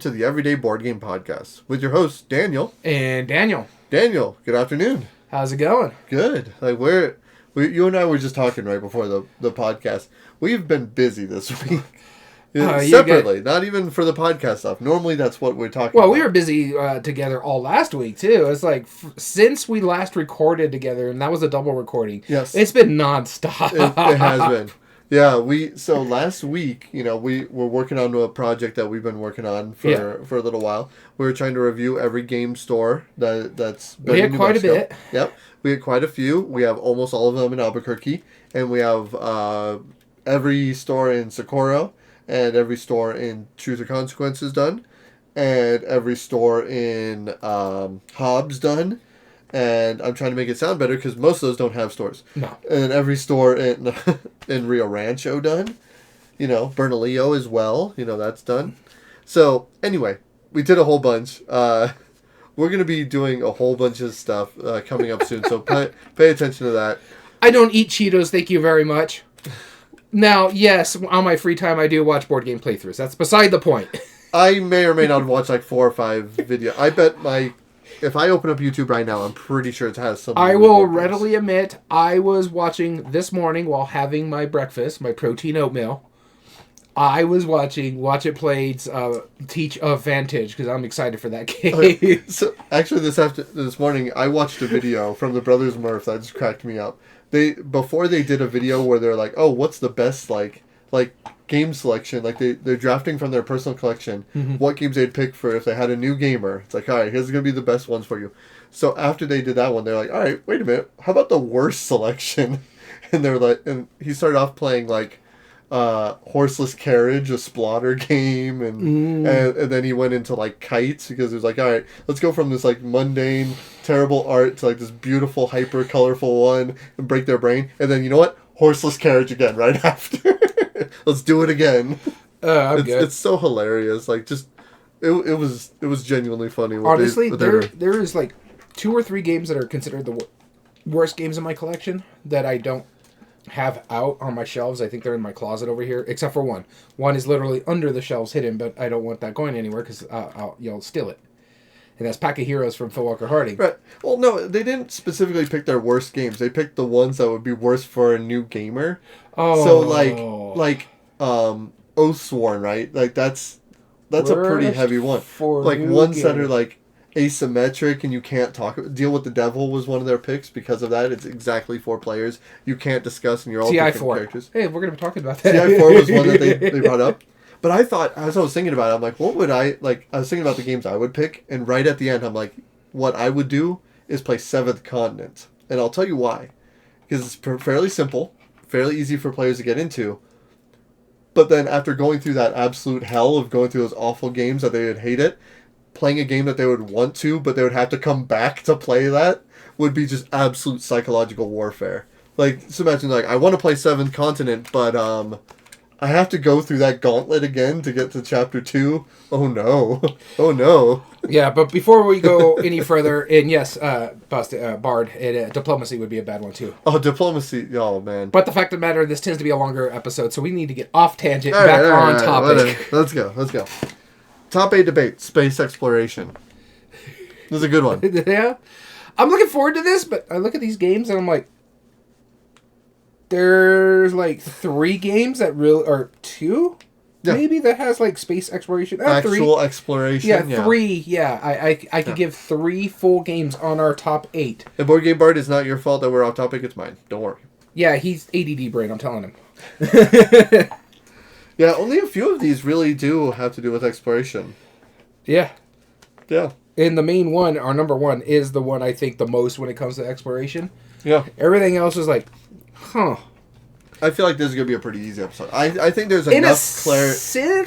to the Everyday Board Game Podcast with your hosts, Daniel. And Daniel. Daniel, good afternoon. How's it going? Good. You and I were just talking right before the podcast. We've been busy this week. Separately, not even for the podcast stuff. Normally that's what we're talking about. Well, we were busy together all last week, too. It's like, since we last recorded together, and that was a double recording, yes, it's been nonstop. It has been. Yeah, so last week, we were working on a project that we've been working on for a little while. We were trying to review every game store that's been We had in New quite Mexico. a bit. Yep, we had quite a few. We have almost all of them in Albuquerque, and we have every store in Socorro, and every store in Truth or Consequences done, and every store in Hobbs done. And I'm trying to make it sound better because most of those don't have stores. No. And every store in Rio Rancho done. Bernalillo as well. That's done. So, anyway, we did a whole bunch. We're going to be doing a whole bunch of stuff coming up soon. So, pay attention to that. I don't eat Cheetos, thank you very much. Now, yes, on my free time, I do watch board game playthroughs. That's beside the point. I may or may not watch like 4 or 5 videos. I bet if I open up YouTube right now, I'm pretty sure it has some. I will readily admit, I was watching this morning while having my breakfast, my protein oatmeal. I was watching Watch It Played's Teach of Vantage because I'm excited for that game. Okay. So actually, this morning, I watched a video from the Brothers Murph that just cracked me up. Before they did a video where they're like, "Oh, what's the best like game selection?" Like they're drafting from their personal collection, what games they'd pick for if they had a new gamer. It's like, all right, here's gonna be the best ones for you. So after they did that one, they're like, all right, wait a minute, how about the worst selection? And they're like, and he started off playing like Horseless Carriage, a Splotter game, and then he went into like kites because it was like, all right, let's go from this like mundane, terrible art to like this beautiful, hyper colorful one and break their brain. And then you know what? Horseless Carriage again right after. Let's do it again. I'm good. It's so hilarious. Like just it was genuinely funny. Honestly, there is like 2 or 3 games that are considered the worst games in my collection that I don't have out on my shelves. I think they're in my closet over here, except for one. One is literally under the shelves hidden, but I don't want that going anywhere because you'll steal it. And that's Pack of Heroes from Phil Walker Harding. Right. Well, no, they didn't specifically pick their worst games. They picked the ones that would be worst for a new gamer. Oh. So like Oathsworn, right? Like that's a pretty heavy one. Like ones that are like asymmetric and you can't talk. Deal with the Devil was one of their picks because of that. It's exactly 4 players. You can't discuss and you're all different characters. Hey, we're going to be talking about that. CI4 was one that they brought up. But I thought, as I was thinking about it, I'm like, what would I was thinking about the games I would pick, and right at the end, I'm like, what I would do is play Seventh Continent. And I'll tell you why. Because it's fairly simple, fairly easy for players to get into. But then after going through that absolute hell of going through those awful games that they would hate it, playing a game that they would want to, but they would have to come back to play that, would be just absolute psychological warfare. Like, just imagine, like, I want to play Seventh Continent, but, I have to go through that gauntlet again to get to Chapter 2. Oh, no. Oh, no. Yeah, but before we go any further, and yes, Bard, Diplomacy would be a bad one, too. Oh, Diplomacy. Oh, man. But the fact of the matter, this tends to be a longer episode, so we need to get off tangent, back on topic. Let's go. Top 8 debate, space exploration. This is a good one. Yeah. I'm looking forward to this, but I look at these games and I'm like, there's like 3 games that really, or 2 maybe, that has like space exploration. Actual 3. Exploration. Yeah, 3. Yeah, I could give 3 full games on our top 8. The Board Game Bard is not your fault that we're off topic. It's mine. Don't worry. Yeah, he's ADD brain. I'm telling him. Yeah, only a few of these really do have to do with exploration. Yeah. Yeah. And the main one, our number 1, is the one I think the most when it comes to exploration. Yeah. Everything else is like, huh. I feel like this is going to be a pretty easy episode. I think there's enough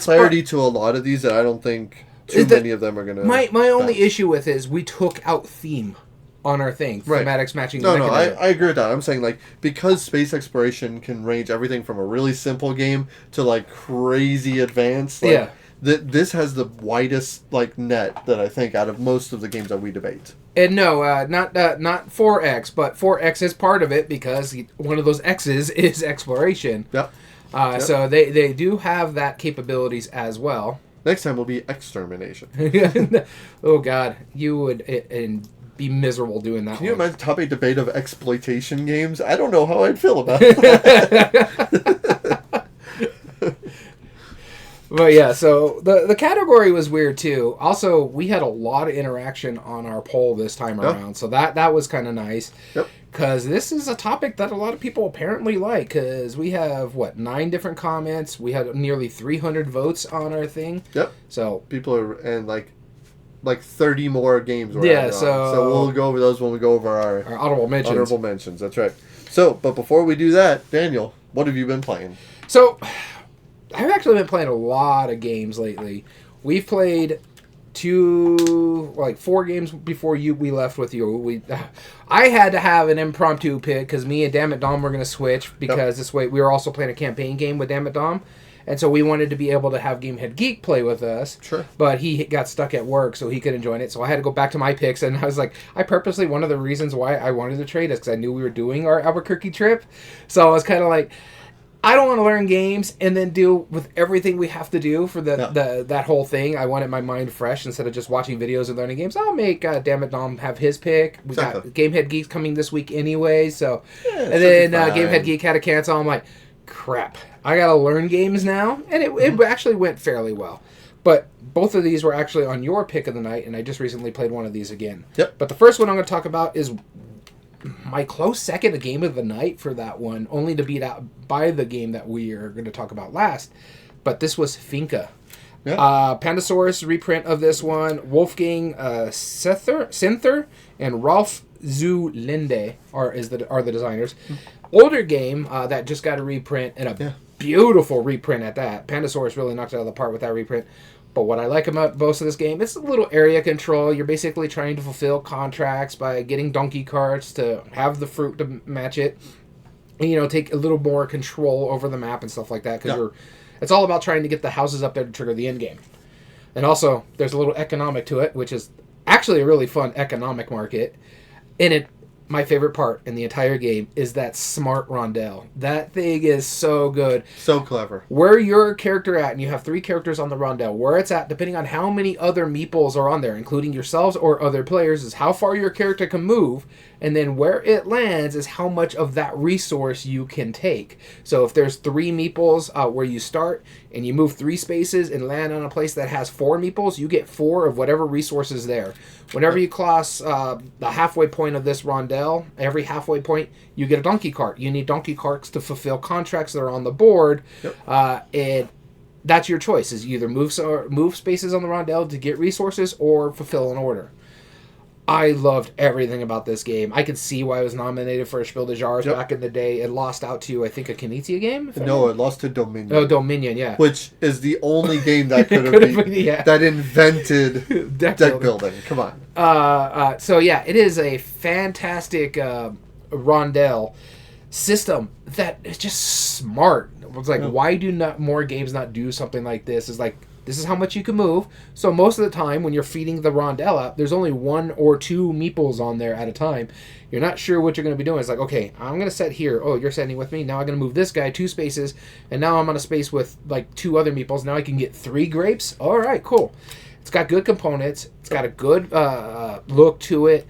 clarity to a lot of these that I don't think too many of them are going to... My only issue with is we took out theme on our thing. Right. Thematics matching. No, I agree with that. I'm saying, like, because space exploration can range everything from a really simple game to, like, crazy advanced. Like, this has the widest, like, net that I think out of most of the games that we debate. And no, not 4X, but 4X is part of it because one of those X's is exploration. Yep. So they do have that capabilities as well. Next time will be extermination. Oh God, you would and be miserable doing that. Can you one. imagine topic debate of exploitation games? I don't know how I'd feel about that. But yeah, so the category was weird too. Also, we had a lot of interaction on our poll this time around, so that was kind of nice. Yep. Because this is a topic that a lot of people apparently like. Because we have 9 different comments. We had nearly 300 votes on our thing. Yep. So people are and like 30 more games. So we'll go over those when we go over our honorable mentions. Honorable mentions. That's right. So, but before we do that, Daniel, what have you been playing? So, I've actually been playing a lot of games lately. We've played 4 games before we left with you. I had to have an impromptu pick because me and Damn It Dom were going to switch because this way we were also playing a campaign game with Damn It Dom. And so we wanted to be able to have Gamehead Geek play with us. Sure. But he got stuck at work, so he couldn't join it. So I had to go back to my picks. And I was like, one of the reasons why I wanted to trade is because I knew we were doing our Albuquerque trip. So I was kind of like, I don't want to learn games and then deal with everything we have to do for that whole thing. I wanted my mind fresh instead of just watching videos and learning games. I'll make Damn It Dom have his pick. We got Gamehead Geek coming this week anyway. So, and then Gamehead Geek had to cancel. I'm like, crap. I got to learn games now. And it actually went fairly well. But both of these were actually on your pick of the night, and I just recently played one of these again. Yep. But the first one I'm going to talk about is my close second game of the night for that one, only to beat out by the game that we are going to talk about last. But this was Finca. Yeah. Pandasaurus reprint of this one. Wolfgang Sinther and Rolf Zulinde are the designers. Older game that just got a reprint and a beautiful reprint at that. Pandasaurus really knocked it out of the park with that reprint. But what I like about most of this game, it's a little area control. You're basically trying to fulfill contracts by getting donkey carts to have the fruit to match it. And, take a little more control over the map and stuff like that. Because it's all about trying to get the houses up there to trigger the end game. And also, there's a little economic to it, which is actually a really fun economic market. And my favorite part in the entire game is that smart rondelle. That thing is so good. So clever. Where your character at, and you have 3 characters on the rondelle, where it's at, depending on how many other meeples are on there, including yourselves or other players, is how far your character can move, and then where it lands is how much of that resource you can take. So if there's 3 meeples where you start, and you move 3 spaces and land on a place that has 4 meeples, you get 4 of whatever resource is there. Whenever you cross the halfway point of this rondelle, every halfway point, you get a donkey cart. You need donkey carts to fulfill contracts that are on the board. Yep. And that's your choice, is you either move spaces on the rondelle to get resources or fulfill an order. I loved everything about this game. I could see why it was nominated for a Spiel des Jahres back in the day. It lost out to, I think, a Knizia game? No, it lost to Dominion. Oh, Dominion, yeah. Which is the only game that could have been, that invented deck building. Come on. So, yeah, it is a fantastic rondelle system that is just smart. It's like, why do not more games not do something like this? It's like, this is how much you can move. So most of the time when you're feeding the rondelle out, there's only 1 or 2 meeples on there at a time. You're not sure what you're going to be doing. It's like, okay, I'm going to set here. Oh, you're setting with me. Now I'm going to move this guy 2 spaces. And now I'm on a space with like 2 other meeples. Now I can get 3 grapes. All right, cool. It's got good components. It's got a good look to it.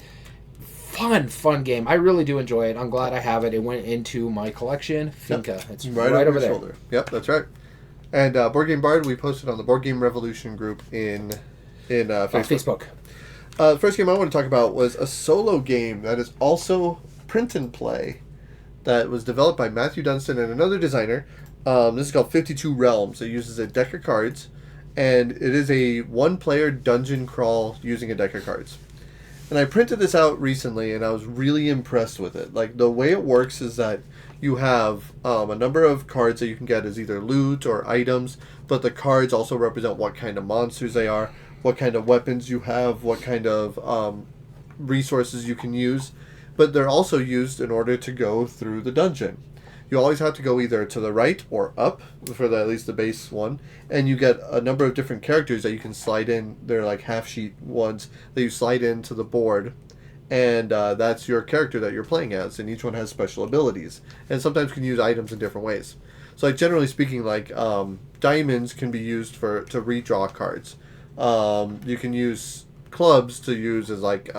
Fun game. I really do enjoy it. I'm glad I have it. It went into my collection. Finca. Yep. It's right over there. Shoulder. Yep, that's right. And Board Game Bard, we posted on the Board Game Revolution group in Facebook. The first game I want to talk about was a solo game that is also print and play that was developed by Matthew Dunstan and another designer. This is called 52 Realms. It uses a deck of cards, and it is a 1-player dungeon crawl using a deck of cards. And I printed this out recently, and I was really impressed with it. Like, the way it works is that you have a number of cards that you can get as either loot or items, but the cards also represent what kind of monsters they are, what kind of weapons you have, what kind of resources you can use. But they're also used in order to go through the dungeon. You always have to go either to the right or up for at least the base one, and you get a number of different characters that you can slide in. They're like half-sheet ones that you slide into the board, and that's your character that you're playing as, and each one has special abilities, and sometimes can use items in different ways. So like generally speaking, like diamonds can be used to redraw cards. You can use clubs to use as like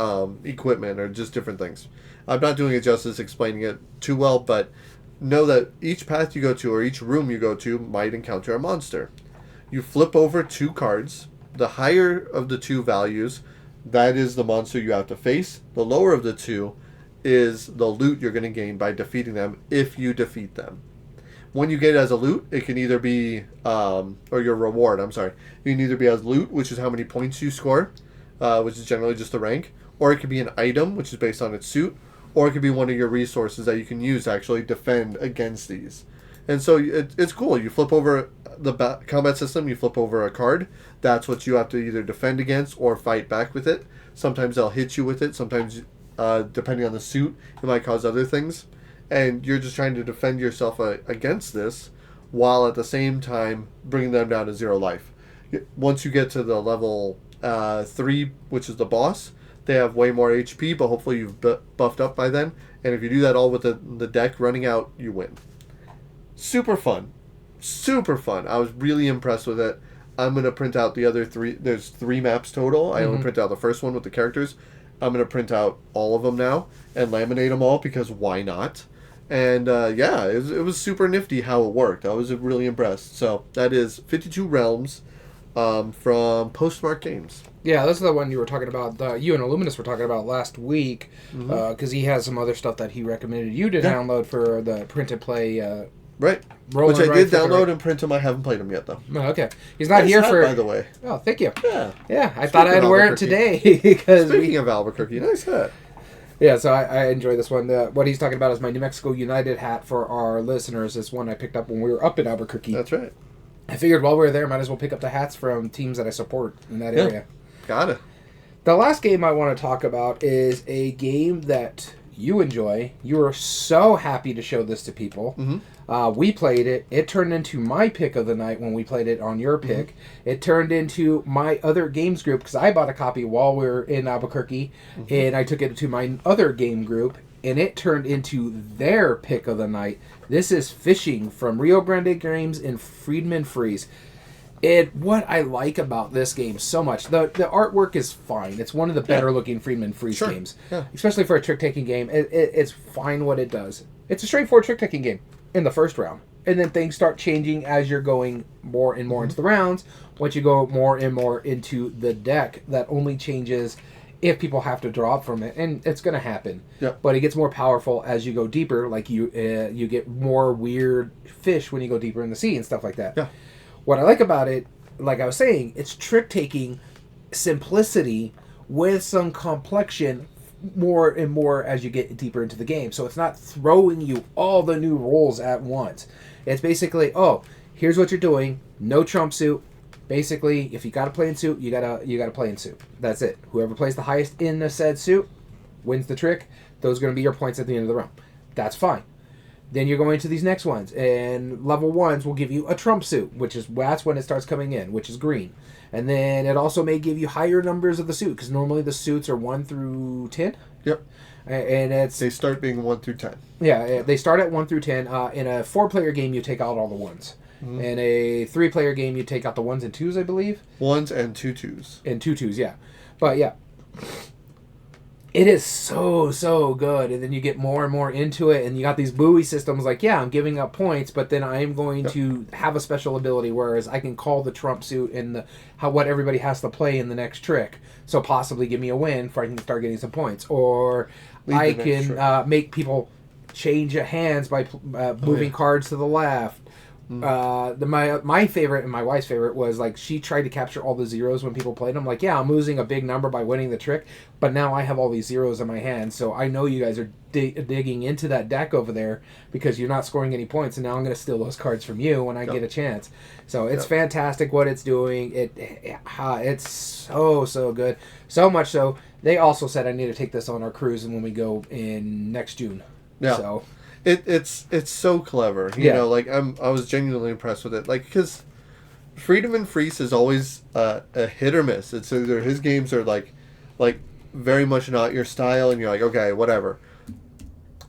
equipment or just different things. I'm not doing it justice explaining it too well, but know that each path you go to or each room you go to might encounter a monster. You flip over 2 cards. The higher of the 2 values, that is the monster you have to face. The lower of the 2 is the loot you're going to gain by defeating them if you defeat them. When you get it as a loot, it can either be, or your reward, I'm sorry. You can either be as loot, which is how many points you score, which is generally just the rank, or it could be an item, which is based on its suit, or it could be one of your resources that you can use to actually defend against these. And so it's cool. You flip over the combat system, you flip over a card. That's what you have to either defend against or fight back with it. Sometimes they'll hit you with it. Sometimes, depending on the suit, it might cause other things. And you're just trying to defend yourself against this while at the same time bringing them down to 0 life. Once you get to the level 3, which is the boss, they have way more HP, but hopefully you've buffed up by then. And if you do that all with the deck running out, you win. Super fun. Super fun. I was really impressed with it. I'm going to print out the other 3. There's 3 maps total. I only print out the first one with the characters. I'm going to print out all of them now and laminate them all because why not? And yeah, it was super nifty how it worked. I was really impressed. So that is 52 Realms from Postmark Games. Yeah, this is the one you were talking about. You and Illuminous were talking about last week because he has some other stuff that he recommended you to download for the print and play. Right. Which I did download and print them. I haven't played them yet, though. Oh, okay. He's not here for... by the way. Oh, thank you. Yeah. Yeah, I thought I'd wear it today. Because Speaking of Albuquerque, nice hat. Yeah, so I enjoy this one. What he's talking about is my New Mexico United hat for our listeners. It's one I picked up when we were up in Albuquerque. That's right. I figured while we were there, might as well pick up the hats from teams that I support in that area. Got it. The last game I want to talk about is a game that you enjoy. You were so happy to show this to people. We played it. It turned into my pick of the night when we played it on your pick. It turned into my other games group because I bought a copy while we were in Albuquerque, and I took it to my other game group, and it turned into their pick of the night. This is Fishing from Rio Grande Games and Friedman Freeze. What I like about this game so much, the artwork is fine. It's one of the better looking Friedman Freeze games, especially for a trick-taking game. It's fine what it does. It's a straightforward trick-taking game in the first round. And then things start changing as you're going more and more into the rounds. Once you go more and more into the deck, that only changes if people have to draw up from it. And it's going to happen. Yep. But it gets more powerful as you go deeper. Like you get more weird fish when you go deeper in the sea and stuff like that. Yeah. What I like about it, like I was saying, it's trick-taking simplicity with some complexion more and more as you get deeper into the game. So it's not throwing you all the new rules at once. It's basically, here's what you're doing. No trump suit. Basically, if you got to play in suit, you gotta play in suit. That's it. Whoever plays the highest in the said suit wins the trick. Those are going to be your points at the end of the round. That's fine. Then you're going to these next ones, and level 1s will give you a trump suit, that's when it starts coming in, which is green. And then it also may give you higher numbers of the suit, because normally the suits are 1 through 10. Yep. And they start being 1 through 10. Yeah, they start at 1 through 10. In a 4-player game, you take out all the 1s. In a 3-player game, you take out the 1s and 2s, I believe. 1s and 2 2s. And 2 2s, yeah. But yeah. It is so good, and then you get more and more into it, and you got these buoy systems like, I'm giving up points, but then I'm going to have a special ability, whereas I can call the trump suit and what everybody has to play in the next trick, so possibly give me a win for I can start getting some points. Or I can make people change hands by moving cards to the left. My favorite and my wife's favorite was like she tried to capture all the zeros when people played them. Like, I'm losing a big number by winning the trick, but now I have all these zeros in my hand, so I know you guys are digging into that deck over there because you're not scoring any points, and now I'm going to steal those cards from you when I get a chance. So it's fantastic what it's doing. It's so good. So much so they also said I need to take this on our cruise and when we go in next June. Yeah. So. It's so clever, you know. Like I was genuinely impressed with it, like because Freedom and Freeze is always a hit or miss. It's either his games are like very much not your style, and you're like, okay, whatever.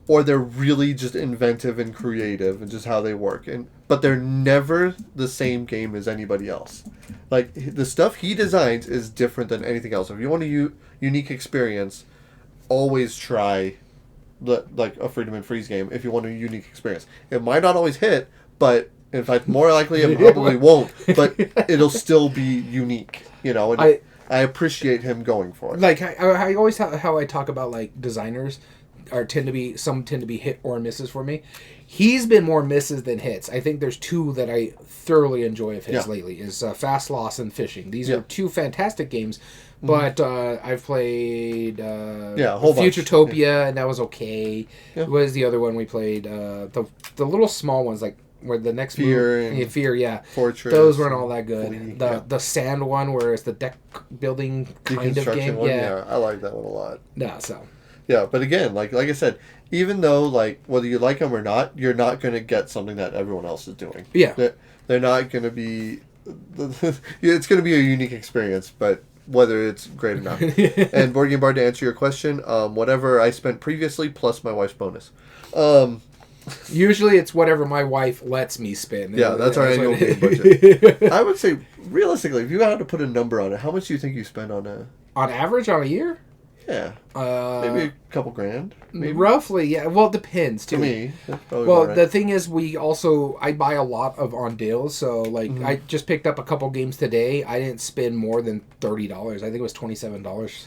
or they're really just inventive and creative and just how they work. But they're never the same game as anybody else. Like, the stuff he designs is different than anything else. If you want a unique experience, always try like a Freedom and Freeze game if you want a unique experience. It might not always hit, but in fact, more likely it probably won't, but it'll still be unique, you know, and I appreciate him going for it. Like, I always how I talk about, like, designers tend to be hit or misses for me. He's been more misses than hits. I think there's two that I thoroughly enjoy of his lately, is Fast Loss and Fishing. These are two fantastic games, but I've played a whole bunch. Futuretopia, and that was okay. What was the other one we played? The little small ones, like, where the next Fear, yeah. Fortress. Those weren't all that good. The sand one, where it's the deck building kind of game. One, I like that one a lot. No, so. Yeah, but again, like I said, even though, like, whether you like them or not, you're not going to get something that everyone else is doing. Yeah. They're not going to be... It's going to be a unique experience, but whether it's great or not. And Board Game Bar, to answer your question, whatever I spent previously plus my wife's bonus. Usually it's whatever my wife lets me spend. Yeah, that's our annual game budget. I would say, realistically, if you had to put a number on it, how much do you think you spend on a... On average, on a year? Yeah. Maybe a couple grand? Maybe? Roughly, yeah. Well, it depends, too. To me. Well, the thing is, I buy a lot on deals, so, like, I just picked up a couple games today. I didn't spend more than $30. I think it was $27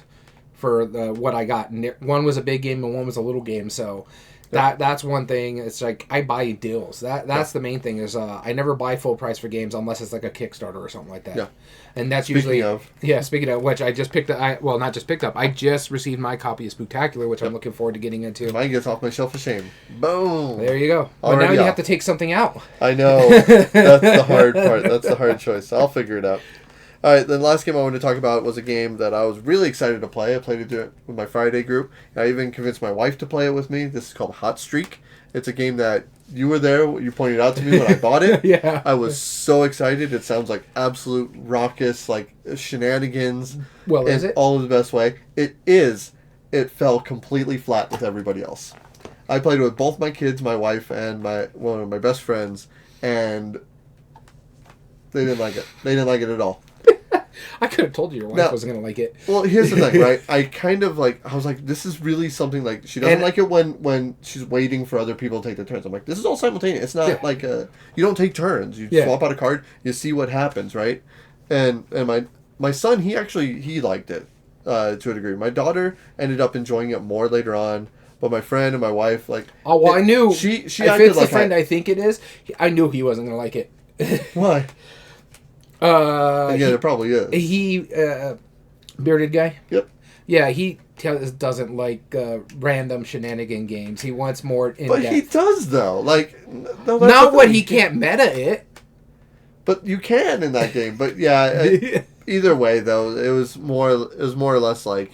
for what I got. One was a big game and one was a little game, so... That's one thing. It's like I buy deals. That's the main thing is I never buy full price for games unless it's like a Kickstarter or something like that. Yeah. And that's speaking of which I just picked up. Not just picked up. I just received my copy of Spooktacular, which I'm looking forward to getting into. Mine gets off my shelf of shame. Boom. There you go. But now you have to take something out. I know. That's the hard part. That's the hard choice. I'll figure it out. All right, the last game I wanted to talk about was a game that I was really excited to play. I played it with my Friday group. I even convinced my wife to play it with me. This is called Hot Streak. It's a game that you were there. You pointed out to me when I bought it. Yeah. I was so excited. It sounds like absolute raucous, like shenanigans. Well, is it? All in the best way. It is. It fell completely flat with everybody else. I played with both my kids, my wife, and one of my best friends, and they didn't like it. They didn't like it at all. I could have told you your wife wasn't going to like it. Well, here's the thing, right? I was like, this is really something, like, she doesn't like it when she's waiting for other people to take their turns. I'm like, this is all simultaneous. It's not like you don't take turns. You swap out a card, you see what happens, right? And my son, he liked it to a degree. My daughter ended up enjoying it more later on. But my friend and my wife, like... Oh, well, I knew. She if acted it's like the friend I think it is, I knew he wasn't going to like it. Why? It probably is. He, bearded guy? Yep. Yeah, he doesn't like random shenanigan games. He wants more in-depth. But he does, though. Like... No, not when he can't meta it. But you can in that game. But yeah, either way, though, it was more or less like...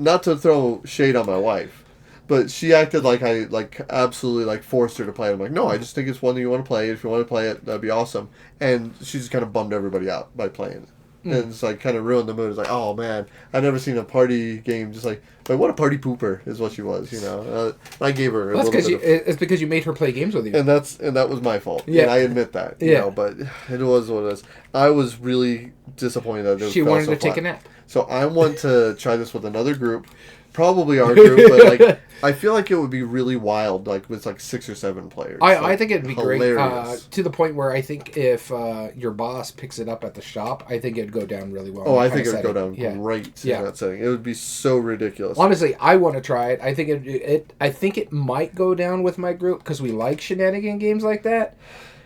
Not to throw shade on my wife, but she acted like I absolutely forced her to play it. I'm like, no, I just think it's one that you want to play. If you want to play it, that'd be awesome. And she just kind of bummed everybody out by playing it. And it's kind of ruined the mood. It's like, oh man, I've never seen a party game just like what a party pooper is what she was, you know. I gave her it's because you made her play games with you. And that was my fault. Yeah, and I admit that. You know, but it was what it was. I was really disappointed that it she wanted to take a nap. So I want to try this with another group, probably our group, but I feel like it would be really wild, with 6 or 7 players. I think it'd be hilarious. Great, to the point where I think if your boss picks it up at the shop, I think it'd go down really well. Oh, I think it would go down great in that setting. It would be so ridiculous. Honestly, I want to try it. I think it might go down with my group because we like shenanigan games like that.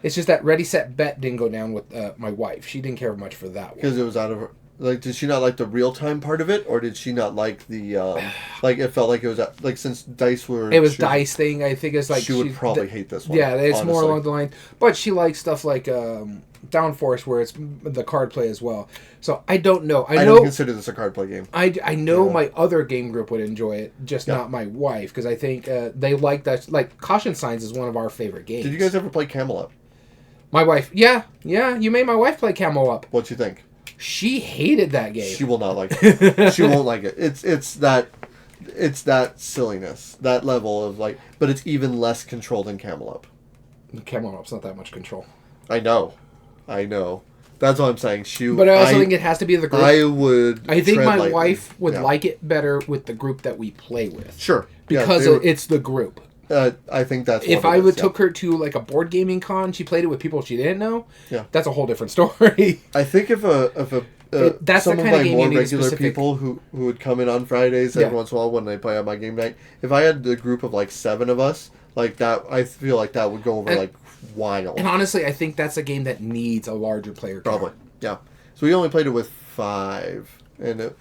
It's just that Ready Set Bet didn't go down with my wife. She didn't care much for that one because it was out of her. Did she not like the real-time part of it, or did she not like the, it felt like it was, since dice were... It was dice thing, I think it's like... She would probably hate this one, yeah, it's honestly more along the line. But she likes stuff like Downforce, where it's the card play as well. So, I don't know. I don't consider this a card play game. I know my other game group would enjoy it, just not my wife, because I think they like that... Caution Signs is one of our favorite games. Did you guys ever play Camel Up? My wife... Yeah, you made my wife play Camel Up. What'd you think? She hated that game. She will not like it. She won't like it. It's that it's that silliness, that level of like, but it's even less control than Camel Up. Camel Up's not that much control. I know. That's what I'm saying. But I also think it has to be the group. I think my lightly. wife would like it better with the group that we play with. Sure. Because it's the group. I think that's if I would took her to like a board gaming con, she played it with people she didn't know. Yeah, that's a whole different story. I think if that's some of my more regular people who would come in on Fridays every once in a while when they play on my game night, if I had a group of like 7 of us like that, I feel like that would go over like wild. And honestly, I think that's a game that needs a larger player count. Probably, yeah. So we only played it with 5, and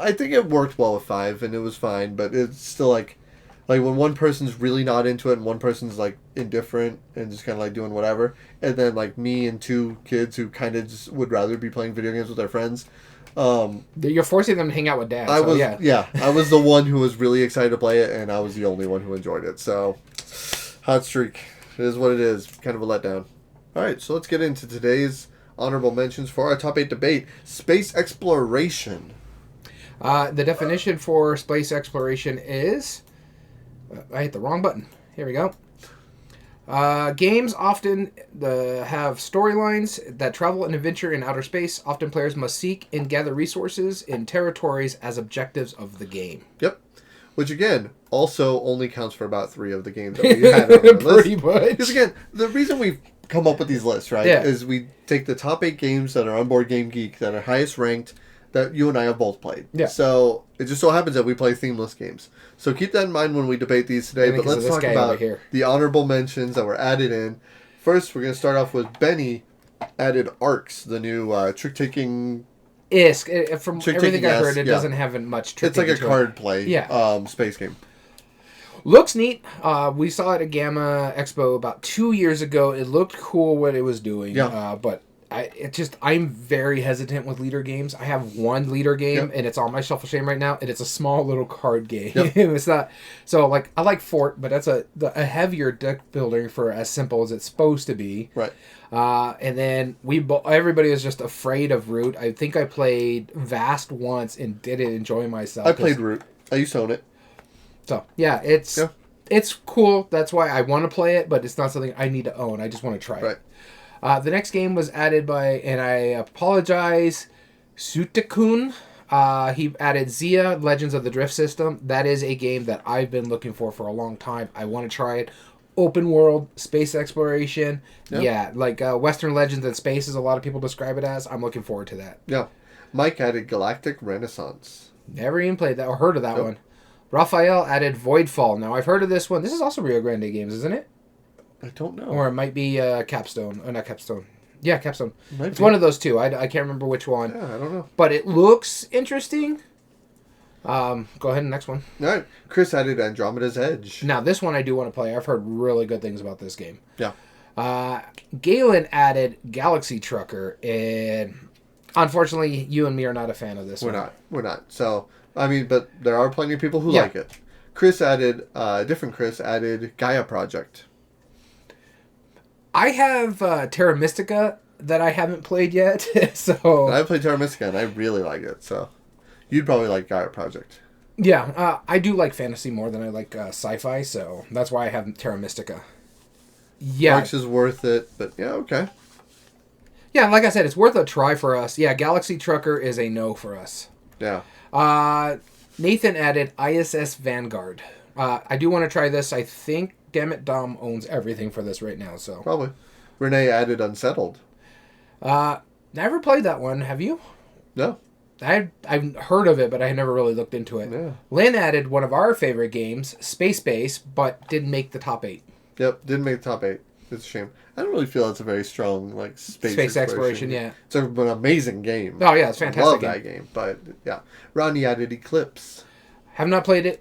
I think it worked well with 5, and it was fine. But it's still like when one person's really not into it and one person's like indifferent and just kind of like doing whatever, and then like me and 2 kids who kind of just would rather be playing video games with their friends. You're forcing them to hang out with dad. I was the one who was really excited to play it, and I was the only one who enjoyed it. So hot streak. It is what it is. Kind of a letdown. All right, so let's get into today's honorable mentions for our top 8 debate: space exploration. The definition for space exploration is. I hit the wrong button. Here we go. Games often have storylines that travel and adventure in outer space. Often players must seek and gather resources in territories as objectives of the game. Yep. Which, again, also only counts for about 3 of the games that we had on the list. Pretty much. Because, again, the reason we've come up with these lists, right, is we take the top 8 games that are on Board Game Geek that are highest ranked that you and I have both played. Yeah. So it just so happens that we play themeless games. So keep that in mind when we debate these today. But let's talk about the honorable mentions that were added in. First, we're going to start off with Benny added Arcs, the new trick-taking... From everything I heard, it doesn't have much trick-taking. It's like a card play space game. Looks neat. We saw it at Gamma Expo about 2 years ago. It looked cool what it was doing. Yeah. But I'm very hesitant with leader games. I have one leader game, and it's on my shelf of shame right now, and it's a small little card game. Yep. It's not so like I like Fort, but that's a heavier deck builder for as simple as it's supposed to be. Right. And then everybody was just afraid of Root. I think I played Vast once and didn't enjoy myself. I played Root. I used to own it. So it's cool. That's why I want to play it, but it's not something I need to own. I just want to try it. The next game was added by, and I apologize, Sutakun. He added Zia, Legends of the Drift System. That is a game that I've been looking for a long time. I want to try it. Open world, space exploration. Yeah, like Western Legends in space, as a lot of people describe it as. I'm looking forward to that. Yeah. Mike added Galactic Renaissance. Never even played that or heard of that one. Raphael added Voidfall. Now, I've heard of this one. This is also Rio Grande Games, isn't it? I don't know. Or it might be Capstone. Oh, not Capstone. Yeah, Capstone. It's one of those two. I can't remember which one. Yeah, I don't know. But it looks interesting. Go ahead, next one. All right. Chris added Andromeda's Edge. Now, this one I do want to play. I've heard really good things about this game. Yeah. Galen added Galaxy Trucker. And unfortunately, you and me are not a fan of this one. We're not. So, I mean, but there are plenty of people who like it. Chris added, different Chris added Gaia Project. I have Terra Mystica that I haven't played yet, so... I played Terra Mystica, and I really like it, so... You'd probably like Gaia Project. Yeah, I do like fantasy more than I like sci-fi, so that's why I have Terra Mystica. Yeah. Arcs is worth it, but yeah, okay. Yeah, like I said, it's worth a try for us. Yeah, Galaxy Trucker is a no for us. Yeah. Nathan added ISS Vanguard. I do want to try this. I think G.A.M.E.R Dom owns everything for this right now, so... Probably. Renee added Unsettled. Never played that one. Have you? No. I've heard of it, but I never really looked into it. Yeah. Lynn added one of our favorite games, Space Base, but didn't make the top 8. Yep, didn't make the top 8. It's a shame. I don't really feel it's a very strong like space exploration. Yeah, it's an amazing game. Oh yeah, it's fantastic. I love that game, but yeah, Rodney added Eclipse. Have not played it.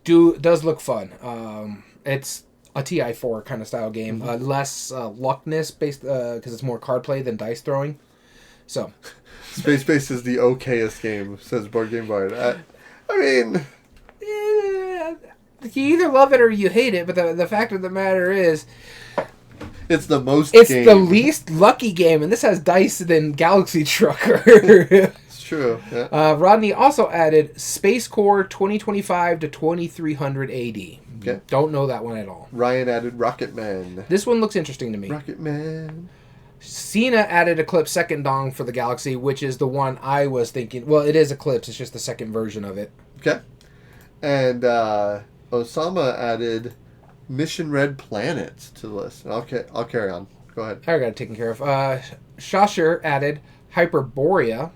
Does look fun. It's a TI4 kind of style game. Less luckness based because it's more card play than dice throwing. So, Space Base is the okayest game, says Board Game Bard. I mean, you either love it or you hate it. But the fact of the matter is, it's the most. It's the least lucky game, and this has dice than Galaxy Trucker. It's true. Yeah. Rodney also added Space Core 2025 to 2300 AD. Okay. Don't know that one at all. Ryan added Rocket Man. This one looks interesting to me. Rocket Man. Cena added Eclipse Second Dong for the Galaxy, which is the one I was thinking. Well, it is Eclipse. It's just the second version of it. Okay. And Osama added Mission Red Planet to the list. Okay, I'll carry on. Go ahead. I got it taken care of. Shasher added Hyperborea.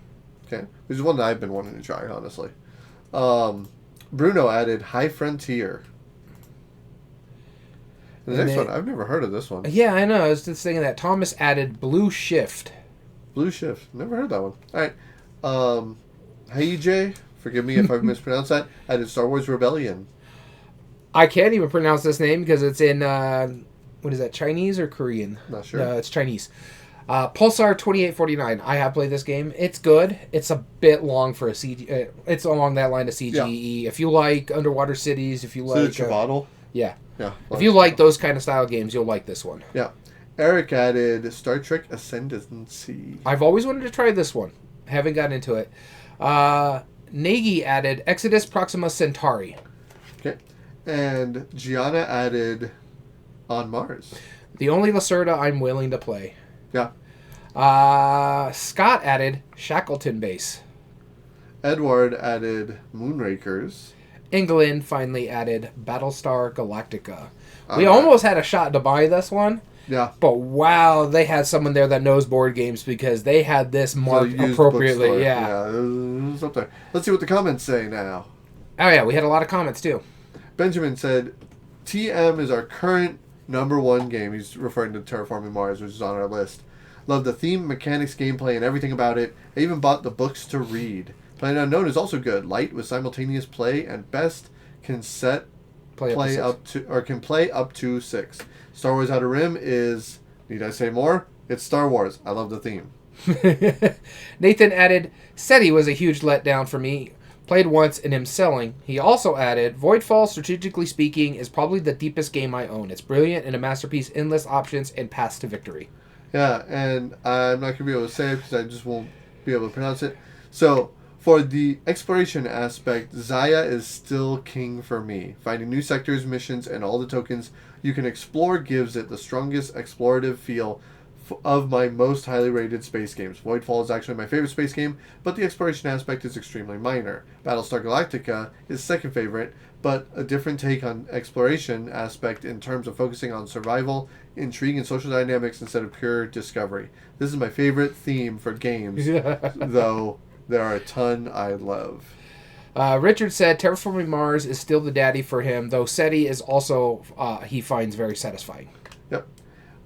Okay. Which is one that I've been wanting to try, honestly. Bruno added High Frontier. The next one, I've never heard of this one. Yeah, I know. I was just thinking that. Thomas added Blue Shift. Blue Shift. Never heard that one. All right. Hey, Jay. Forgive me if I've mispronounced that. Added Star Wars Rebellion. I can't even pronounce this name because it's in, what is that, Chinese or Korean? Not sure. No, it's Chinese. Pulsar 2849. I have played this game. It's good. It's a bit long for a CG. It's along that line of CGE. Yeah. If you like Underwater Cities, if you like... Is it Chavatal? Yeah. Yeah. If you like those kind of style games, you'll like this one. Yeah. Eric added Star Trek Ascendancy. I've always wanted to try this one. Haven't gotten into it. Nagy added Exodus Proxima Centauri. Okay. And Gianna added On Mars. The only Lacerda I'm willing to play. Yeah. Scott added Shackleton Base. Edward added Moonrakers. England finally added Battlestar Galactica. We almost had a shot to buy this one. Yeah. But wow, they had someone there that knows board games because they had this marked appropriately. Bookstore. Yeah. It was up there. Let's see what the comments say now. Oh yeah, we had a lot of comments too. Benjamin said, TM is our current #1 game. He's referring to Terraforming Mars, which is on our list. Love the theme, mechanics, gameplay, and everything about it. I even bought the books to read. Planet Unknown is also good. Light with simultaneous play and best can play up to 6. Star Wars Outer Rim is, need I say more? It's Star Wars. I love the theme. Nathan added, SETI was a huge letdown for me. Played once and am selling. He also added, Voidfall, strategically speaking, is probably the deepest game I own. It's brilliant and a masterpiece, endless options, and paths to victory. Yeah, and I'm not going to be able to say it because I just won't be able to pronounce it. So, for the exploration aspect, Zaya is still king for me. Finding new sectors, missions, and all the tokens you can explore gives it the strongest explorative feel of my most highly rated space games. Voidfall is actually my favorite space game, but the exploration aspect is extremely minor. Battlestar Galactica is second favorite, but a different take on exploration aspect in terms of focusing on survival, intrigue, and social dynamics instead of pure discovery. This is my favorite theme for games, though there are a ton I love. Richard said Terraforming Mars is still the daddy for him, though SETI is also, he finds very satisfying. Yep.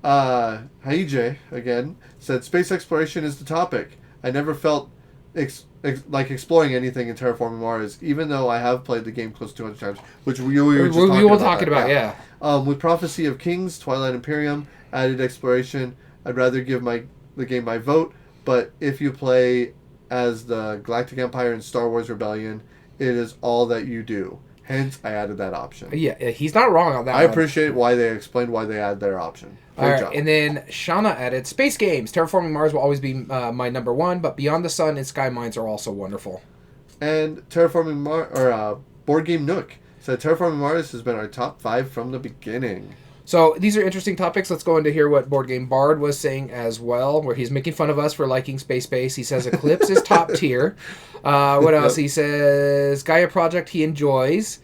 Haije, again, said space exploration is the topic. I never felt like exploring anything in Terraforming Mars, even though I have played the game close to 200 times, which we were just talking about. Yeah. With Prophecy of Kings, Twilight Imperium, added exploration, I'd rather give the game my vote, but if you play as the Galactic Empire and Star Wars Rebellion, it is all that you do. Hence, I added that option. Yeah, he's not wrong on that I one. appreciate why they explained why they add their option. Great job. And then Shauna added, Space games. Terraforming Mars will always be my #1, but Beyond the Sun and Sky Mines are also wonderful. And Terraforming Mars, Board Game Nook said Terraforming Mars has been our top 5 from the beginning. So these are interesting topics. Let's go into hear what Board Game Bard was saying as well, where he's making fun of us for liking Space Base. He says Eclipse is top tier. What else? He says Gaia Project he enjoys.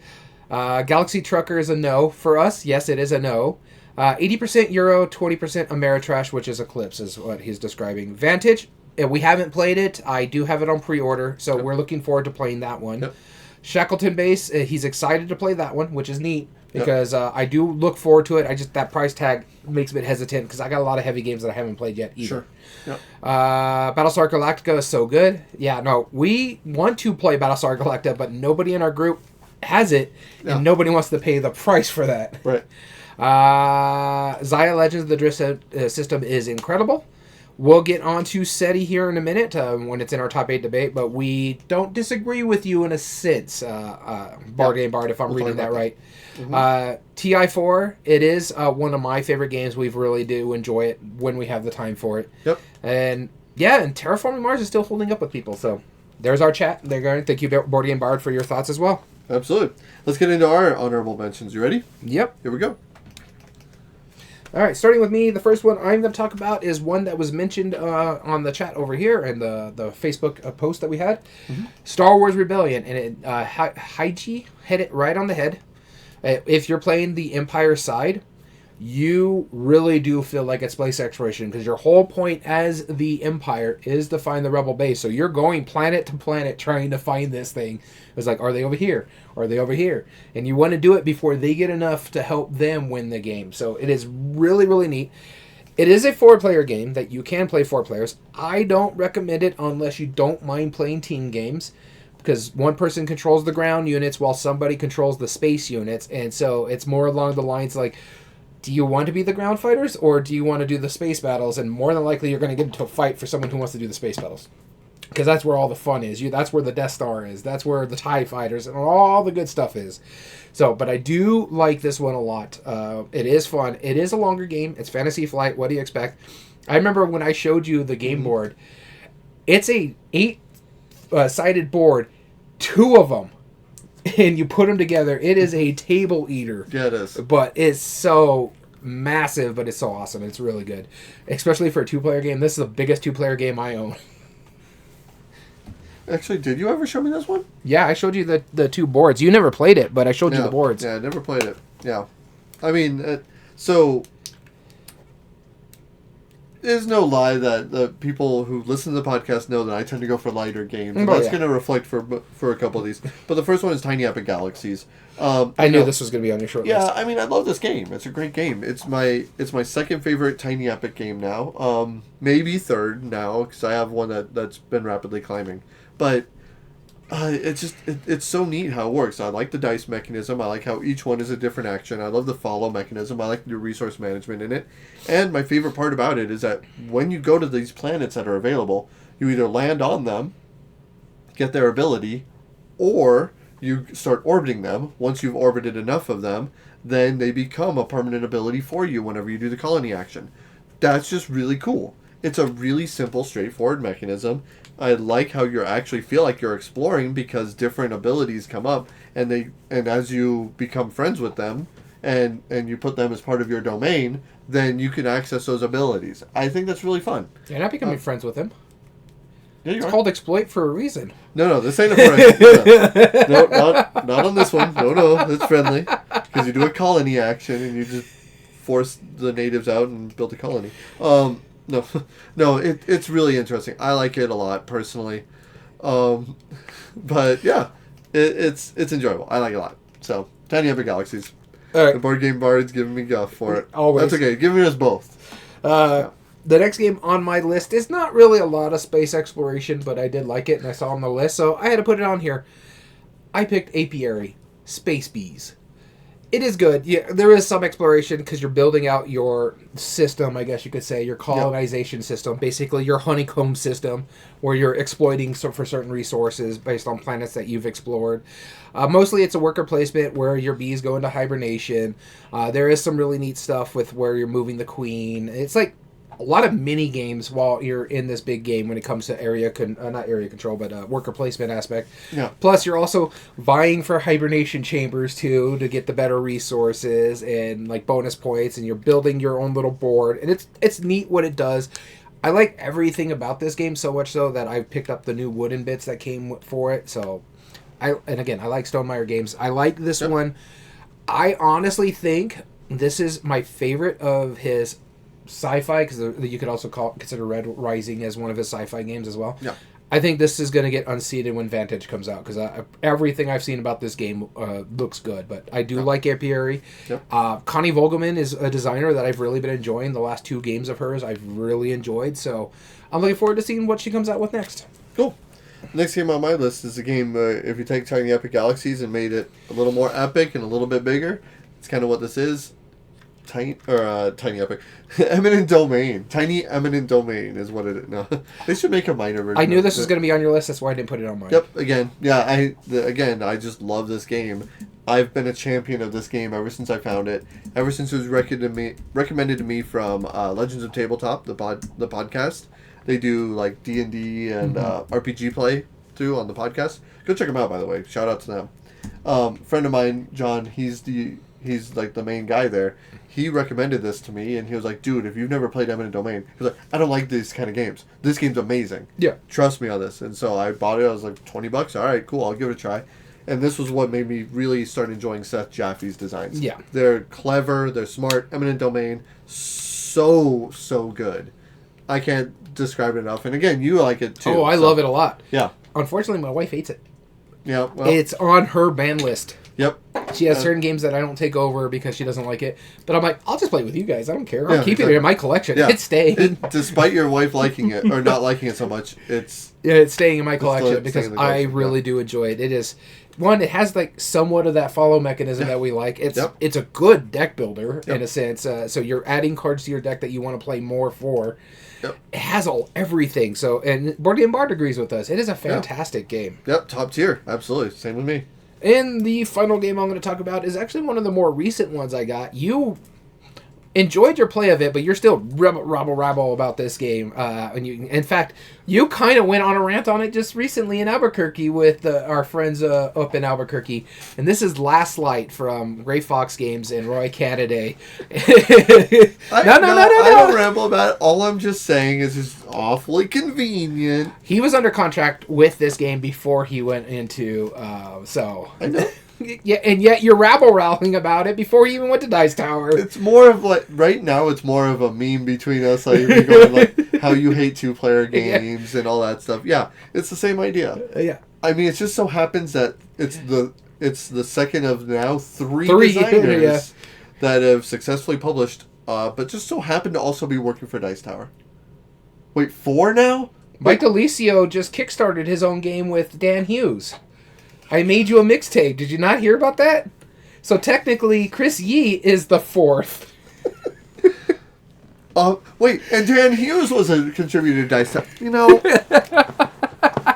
Galaxy Trucker is a no for us. Yes, it is a no. 80% Euro, 20% Ameritrash, which is Eclipse, is what he's describing. Vantage, we haven't played it. I do have it on pre-order, so we're looking forward to playing that one. Yep. Shackleton Base, he's excited to play that one, which is neat, because I do look forward to it. That price tag makes me a bit hesitant, because I got a lot of heavy games that I haven't played yet either. Sure. Yep. Battlestar Galactica is so good. Yeah, no, we want to play Battlestar Galactica, but nobody in our group has it, and nobody wants to pay the price for that. Right. Zaya Legends of the Drift system is incredible. We'll get on to SETI here in a minute when it's in our top 8 debate, but we don't disagree with you in a sense, Board Game Bard, if I'm reading that right. Mm-hmm. TI4, it is one of my favorite games. We really do enjoy it when we have the time for it. Yep. And yeah, and Terraforming Mars is still holding up with people, so. there's our chat. Thank you, Board Game Bard, for your thoughts as well. Absolutely. Let's get into our honorable mentions. You ready? Yep. Here we go. All right, starting with me, the first one I'm going to talk about is one that was mentioned on the chat over here and the Facebook post that we had. Mm-hmm. Star Wars Rebellion, and Haiji hit it right on the head. If you're playing the Empire side, you really do feel like it's space exploration because your whole point as the Empire is to find the Rebel base. So you're going planet to planet trying to find this thing. It's like, are they over here? Are they over here? And you want to do it before they get enough to help them win the game. So it is really, really neat. It is a 4-player game that you can play 4 players. I don't recommend it unless you don't mind playing team games, because one person controls the ground units while somebody controls the space units. And so it's more along the lines like, do you want to be the ground fighters or do you want to do the space battles? And more than likely, you're going to get into a fight for someone who wants to do the space battles. Because that's where all the fun is. That's where the Death Star is. That's where the TIE fighters and all the good stuff is. So, but I do like this one a lot. It is fun. It is a longer game. It's Fantasy Flight. What do you expect? I remember when I showed you the game board. It's a 8-sided board. 2 of them. And you put them together. It is a table eater. Yeah, it is. But it's so massive, but it's so awesome. It's really good. Especially for a 2-player game. This is the biggest 2-player game I own. Actually, did you ever show me this one? Yeah, I showed you the 2 boards. You never played it, but I showed you the boards. Yeah, I never played it. Yeah. I mean, so... There's no lie that the people who listen to the podcast know that I tend to go for lighter games. And that's going to reflect for a couple of these. But the first one is Tiny Epic Galaxies. I knew this was going to be on your short list. Yeah, I mean, I love this game. It's a great game. It's my second favorite Tiny Epic game now. Maybe third now, because I have one that's been rapidly climbing. But it's so neat how it works. I like the dice mechanism. I like how each one is a different action. I love the follow mechanism. I like the resource management in it. And my favorite part about it is that when you go to these planets that are available, you either land on them, get their ability, or you start orbiting them. Once you've orbited enough of them, then they become a permanent ability for you whenever you do the colony action. That's just really cool. It's a really simple, straightforward mechanism. I like how you actually feel like you're exploring because different abilities come up, and as you become friends with them, and you put them as part of your domain, then you can access those abilities. I think that's really fun. You're not becoming friends with him. Yeah, it's called exploit for a reason. No, this ain't a friend. No, not on this one. No, it's friendly because you do a colony action and you just force the natives out and build a colony. No, it's really interesting. I like it a lot personally, but yeah, it's enjoyable. I like it a lot. So, Tiny Epic Galaxies. All right. The Board Game Bard's giving me guff for it. Always. That's okay. Give me us both. The next game on my list is not really a lot of space exploration, but I did like it and I saw it on the list, so I had to put it on here. I picked Apiary, Space Bees. It is good. Yeah, there is some exploration because you're building out your system, I guess you could say, your colonization system, basically your honeycomb system, where you're exploiting for certain resources based on planets that you've explored. Mostly it's a worker placement where your bees go into hibernation. There is some really neat stuff with where you're moving the queen. It's like a lot of mini games while you're in this big game when it comes to not area control, but worker placement aspect. Yeah. Plus, you're also vying for hibernation chambers too to get the better resources and like bonus points, and you're building your own little board, and it's neat what it does. I like everything about this game so much so that I picked up the new wooden bits that came for it. So, I like Stonemaier games. I like this one. I honestly think this is my favorite of his sci-fi, because you could also consider Red Rising as one of his sci-fi games as well. Yeah. I think this is going to get unseated when Vantage comes out, because everything I've seen about this game looks good. But I do like Apiary. Yep. Connie Vogelman is a designer that I've really been enjoying. The last 2 games of hers I've really enjoyed, so I'm looking forward to seeing what she comes out with next. Cool. Next game on my list is a game, if you take Tiny Epic Galaxies and made it a little more epic and a little bit bigger, it's kind of what this is. Tiny Epic. Eminent Domain. Tiny Eminent Domain is what it is. No, they should make a minor version. I knew this was going to be on your list. That's why I didn't put it on mine. Yep. I just love this game. I've been a champion of this game ever since I found it. Ever since it was recommended to me from Legends of Tabletop, the podcast. They do like D&D and RPG play to on the podcast. Go check them out, by the way. Shout out to them. Friend of mine, John, he's like the main guy there. He recommended this to me, and he was like, dude, if you've never played Eminent Domain, he was like, I don't like these kind of games. This game's amazing. Yeah. Trust me on this. And so I bought it. I was like, $20. All right, cool. I'll give it a try. And this was what made me really start enjoying Seth Jaffe's designs. Yeah. They're clever. They're smart. Eminent Domain, so good. I can't describe it enough. And again, you like it too. Oh, I love it a lot. Yeah. Unfortunately, my wife hates it. Yeah. Well, It's on her ban list. Yep. She has certain games that I don't take over because she doesn't like it. But I'm like, I'll just play it with you guys. I don't care. I'll keep it in my collection. Yeah. It's staying. Despite your wife liking it or not liking it so much, it's staying in my collection because I really do enjoy it. It is one. It has like somewhat of that follow mechanism that we like. It's a good deck builder in a sense. So you're adding cards to your deck that you want to play more for. Yep. It has everything. So and Board Game Geek agrees with us. It is a fantastic game. Yep, top tier. Absolutely, same with me. And the final game I'm going to talk about is actually one of the more recent ones I got. You enjoyed your play of it, but you're still rabble about this game. And in fact, you kind of went on a rant on it just recently in Albuquerque with our friends up in Albuquerque. And this is Last Light from Gray Fox Games and Roy Canada. No. I don't ramble about it. All I'm just saying is it's awfully convenient. He was under contract with this game before he went into I know. Yeah, and yet you're rabble-rallying about it before you even went to Dice Tower. It's more of like, right now it's more of a meme between us, like, we going like how you hate two-player games and all that stuff. Yeah, it's the same idea. Yeah. I mean, it just so happens that it's the second of now three designers that have successfully published, but just so happen to also be working for Dice Tower. Wait, 4 now? Mike DeLisio just kickstarted his own game with Dan Hughes. I made you a mixtape. Did you not hear about that? So technically, Chris Yee is the 4th. Wait, and Dan Hughes was a contributor to Dice Tower. You know,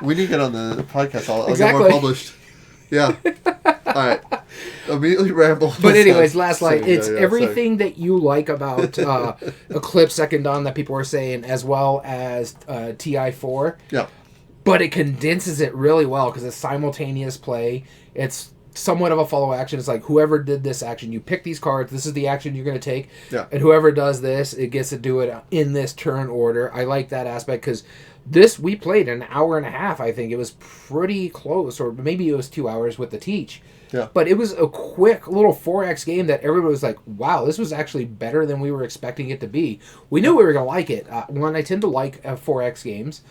we need to get on the podcast. I'll get more published. Yeah. All right. Immediately ramble. But anyways, Last Light. It's everything that you like about Eclipse Second Dawn that people were saying, as well as TI4. Yeah. But it condenses it really well because it's simultaneous play. It's somewhat of a follow action. It's like whoever did this action, you pick these cards. This is the action you're going to take. Yeah. And whoever does this, it gets to do it in this turn order. I like that aspect because we played an hour and a half. I think it was pretty close, or maybe it was 2 hours with the teach. Yeah. But it was a quick little 4X game that everybody was like, wow, this was actually better than we were expecting it to be. We knew we were going to like it. One, I tend to like 4X games.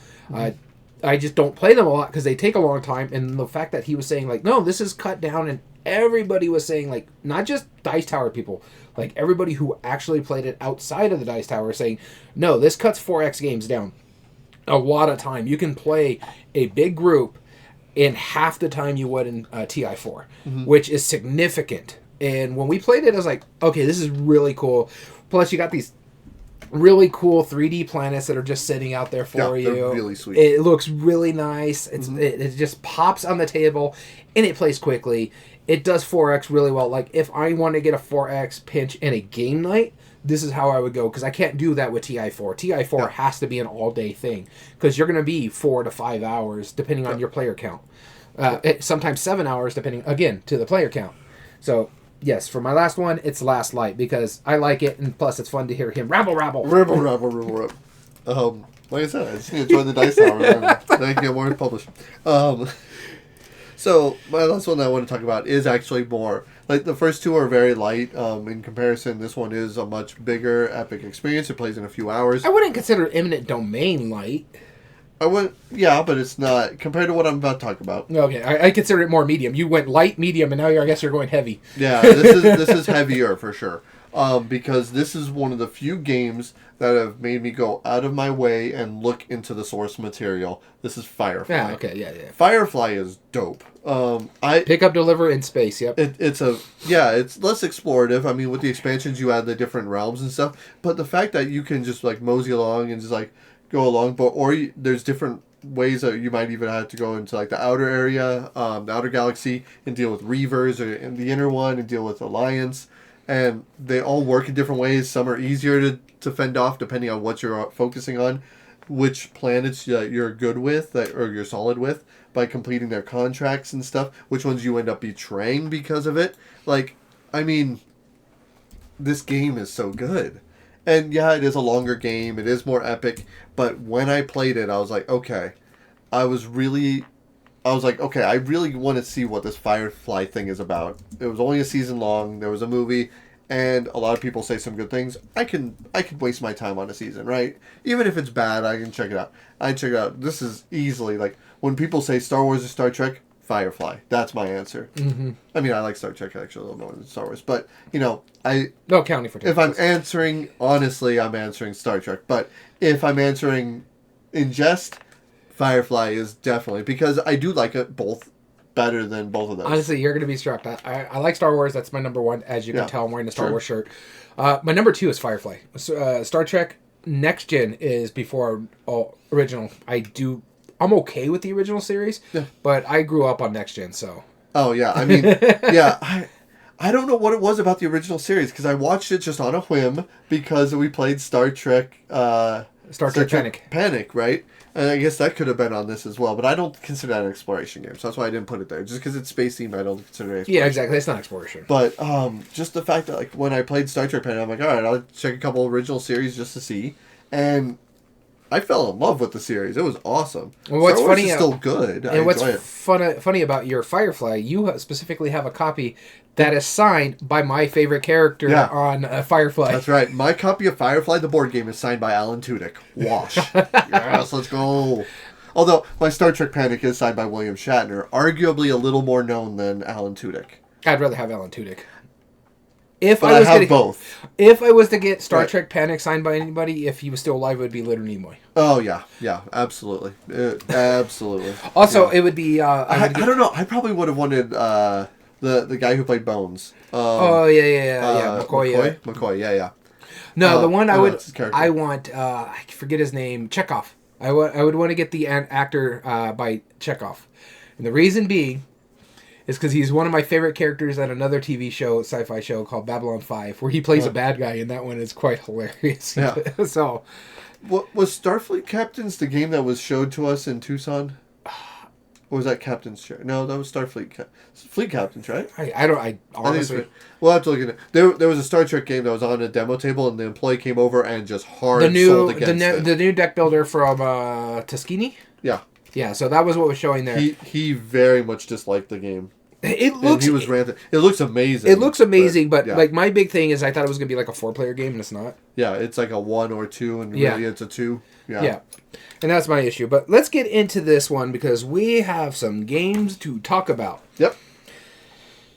I just don't play them a lot because they take a long time. And the fact that he was saying, like, no, this is cut down. And everybody was saying, like, not just Dice Tower people, like everybody who actually played it outside of the Dice Tower saying, no, this cuts 4X games down a lot of time. You can play a big group in half the time you would in TI4, which is significant. And when we played it, I was like, okay, this is really cool. Plus, you got these really cool 3D planets that are just sitting out there for you. They're really sweet. It looks really nice. It just pops on the table, and it plays quickly. It does 4X really well. Like, if I want to get a 4X pinch in a game night, this is how I would go, because I can't do that with TI4. TI4 has to be an all-day thing, because you're going to be 4 to 5 hours, depending on your player count. Sometimes 7 hours, depending, again, to the player count. So, yes, for my last one, it's Last Light, because I like it, and plus it's fun to hear him rabble. Like I said, I just need to join the Dice Tower, and then I can get more published. So, my last one that I want to talk about is actually more, like, the first two are very light. In comparison, this one is a much bigger, epic experience. It plays in a few hours. I wouldn't consider Eminent Domain light. Yeah, but it's not, compared to what I'm about to talk about. Okay, I consider it more medium. You went light, medium, and now I guess you're going heavy. Yeah, this is heavier for sure. Because this is one of the few games that have made me go out of my way and look into the source material. This is Firefly. Yeah, okay, yeah. Firefly is dope. Pick up, deliver in space, yep. It's less explorative. I mean, with the expansions, you add the different realms and stuff. But the fact that you can just, like, mosey along and just, like, go along, there's different ways that you might even have to go into, like, the outer area, the outer galaxy, and deal with Reavers, or in the inner one, and deal with Alliance. And they all work in different ways. Some are easier to fend off depending on what you're focusing on, which planets you're good with or you're solid with. by completing their contracts and stuff, which ones you end up betraying because of it. Like, I mean, this game is so good. And yeah, it is a longer game. It is more epic. But when I played it, I was like, okay. I was like, okay, I really want to see what this Firefly thing is about. It was only a season long. There was a movie. And a lot of people say some good things. I can waste my time on a season, right? Even if it's bad, I can check it out. I check it out. This is easily, like, when people say Star Wars or Star Trek, Firefly. That's my answer. Mm-hmm. I mean, I like Star Trek actually a little more than Star Wars. But, you know, no counting for if I'm answering, honestly, I'm answering Star Trek. But if I'm answering in jest, Firefly is definitely, because I do like it both better than both of those. Honestly, you're going to be shocked. I like Star Wars. That's my number one. As you can tell, I'm wearing a Star Wars shirt. My number two is Firefly. Star Trek Next Gen is before original. I'm okay with the original series, but I grew up on Next Gen, so. Oh, yeah. I mean, yeah, I don't know what it was about the original series, because I watched it just on a whim because we played Star Trek Panic, right? And I guess that could have been on this as well, but I don't consider that an exploration game, so that's why I didn't put it there. Just because it's space themed, I don't consider it exploration. Yeah, exactly. It's not exploration. But just the fact that, like, when I played Star Trek Panic, I'm like, all right, I'll check a couple original series just to see, and I fell in love with the series. It was awesome. Well, what's Star Wars funny is still good. And what's funny about your Firefly, you specifically have a copy that is signed by my favorite character on Firefly. That's right. My copy of Firefly, the board game, is signed by Alan Tudyk. Wash. Yes, let's go. Although, my Star Trek Panic is signed by William Shatner, arguably a little more known than Alan Tudyk. I'd rather have Alan Tudyk. I have both. If I was to get Star Trek Panic signed by anybody, if he was still alive, it would be Leonard Nimoy. Oh, yeah. Yeah, absolutely. Absolutely. Also, it would be... I don't know. I probably would have wanted the guy who played Bones. McCoy, yeah. No, the one I want, I forget his name, Chekhov. I would want to get the actor by Chekhov. And the reason being... is because he's one of my favorite characters at another TV show, sci-fi show called Babylon 5, where he plays a bad guy, and that one is quite hilarious. Yeah. So, what was Starfleet Captains the game that was showed to us in Tucson? Or was that Captain's Chair? No, that was Starfleet Fleet Captains, right? I honestly... We'll have to look at it. There was a Star Trek game that was on a demo table, and the employee came over and just sold against it. The new deck builder from Tuskegee? Yeah. Yeah, so that was what was showing there. He very much disliked the game. He was ranting. It looks amazing. It looks amazing, but like my big thing is I thought it was gonna be like a 4-player game, and it's not. Yeah, it's like a 1 or 2, and really it's a 2. Yeah, and that's my issue. But let's get into this one because we have some games to talk about. Yep.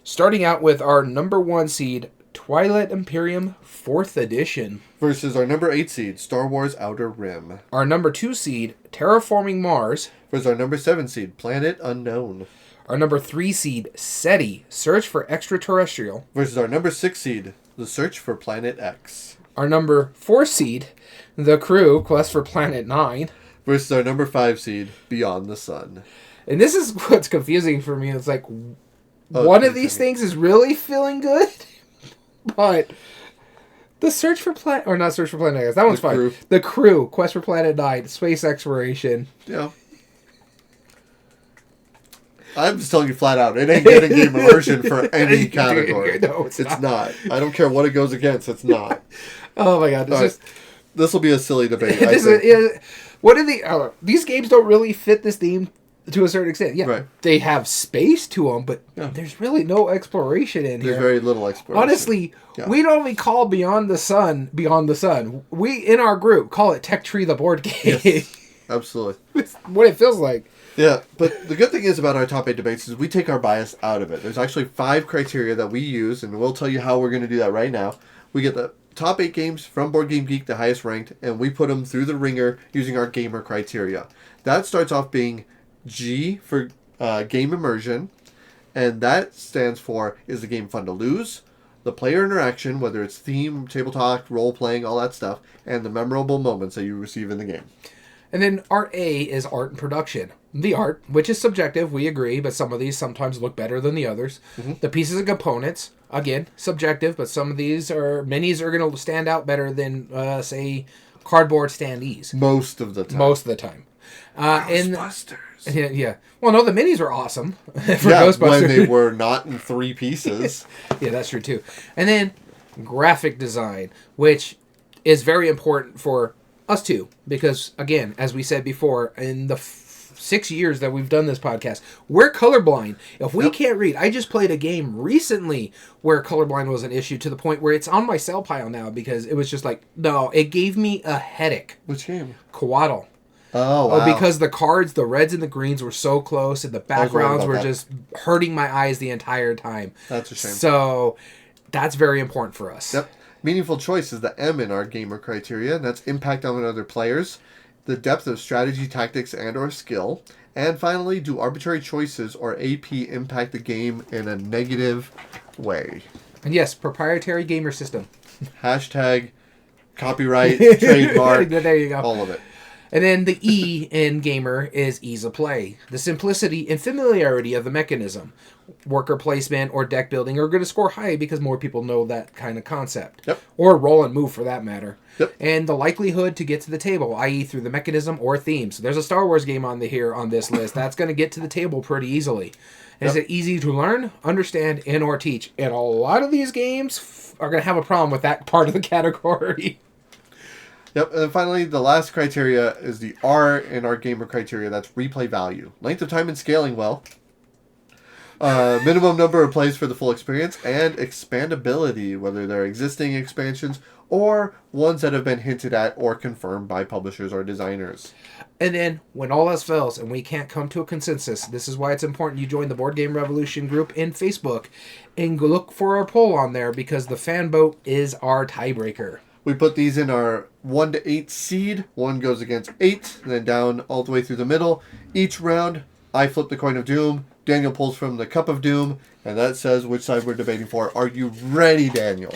Starting out with our number 1 seed, Twilight Imperium 4th Edition. Versus our number 8 seed, Star Wars Outer Rim. Our number 2 seed, Terraforming Mars. Versus our number 7 seed, Planet Unknown. Our number 3 seed, SETI, Search for Extraterrestrial. Versus our number 6 seed, The Search for Planet X. Our number 4 seed, The Crew, Quest for Planet 9. Versus our number 5 seed, Beyond the Sun. And this is what's confusing for me. It's like, one of these things is really feeling good, but The Search for Planet... Or not Search for Planet X, that one's fine. The Crew, Quest for Planet 9, Space Exploration. Yeah. I'm just telling you flat out, it ain't getting game immersion for any category. No, it's not. I don't care what it goes against, it's not. Oh my god, this will be a silly debate. What are these games don't really fit this theme to a certain extent. Yeah, They have space to them, but there's really no exploration in here. There's very little exploration. Honestly, we don't even call Beyond the Sun. We, in our group, call it Tech Tree the board game. Yes, absolutely. It's what it feels like. Yeah, but the good thing is about our top 8 debates is we take our bias out of it. There's actually 5 criteria that we use, and we'll tell you how we're going to do that right now. We get the top 8 games from Board Game Geek, the highest ranked, and we put them through the ringer using our G.A.M.E.R criteria. That starts off being G for game immersion, and that stands for, is the game fun to lose, the player interaction, whether it's theme, table talk, role-playing, all that stuff, and the memorable moments that you receive in the game. And then Art A is art and production. The art, which is subjective, we agree, but some of these sometimes look better than the others. Mm-hmm. The pieces and components, again, subjective, but some of these minis are going to stand out better than, say, cardboard standees. Most of the time. Ghostbusters. Ghostbusters. Yeah. Well, no, the minis were awesome for Yeah, Ghostbusters. when they were not in 3 pieces. Yeah, that's true too. And then graphic design, which is very important for us too, because again, as we said before, in the 6 years that we've done this podcast, we're colorblind. If we can't read, I just played a game recently where colorblind was an issue to the point where it's on my sell pile now because it was just like, no, it gave me a headache. Which game? Coatl. Oh, wow. Because the cards, the reds and the greens were so close and the backgrounds were just hurting my eyes the entire time. That's a shame. So that's very important for us. Yep. Meaningful choice is the M in our G.A.M.E.R criteria, and that's impact on other players, the depth of strategy, tactics, and or skill, and finally, do arbitrary choices or AP impact the game in a negative way. And yes, proprietary gamer system. Hashtag, copyright, trademark, there you go. all of it. And then the E in G.A.M.E.R is ease of play. The simplicity and familiarity of the mechanism. Worker placement or deck building are going to score high because more people know that kind of concept. Yep. Or roll and move for that matter. Yep. And the likelihood to get to the table, i.e. through the mechanism or theme. So there's a Star Wars game on this list. That's going to get to the table pretty easily. Is it easy to learn, understand, and or teach? And a lot of these games are going to have a problem with that part of the category. Yep, and then finally, the last criteria is the R in our G.A.M.E.R criteria. That's replay value. Length of time and scaling well. Minimum number of plays for the full experience. And expandability, whether they're existing expansions or ones that have been hinted at or confirmed by publishers or designers. And then, when all else fails and we can't come to a consensus, this is why it's important you join the Board Game Revolution group in Facebook and go look for our poll on there because the fan vote is our tiebreaker. We put these in our 1 to 8 seed. 1 goes against 8, and then down all the way through the middle. Each round, I flip the coin of doom. Daniel pulls from the cup of doom, and that says which side we're debating for. Are you ready, Daniel?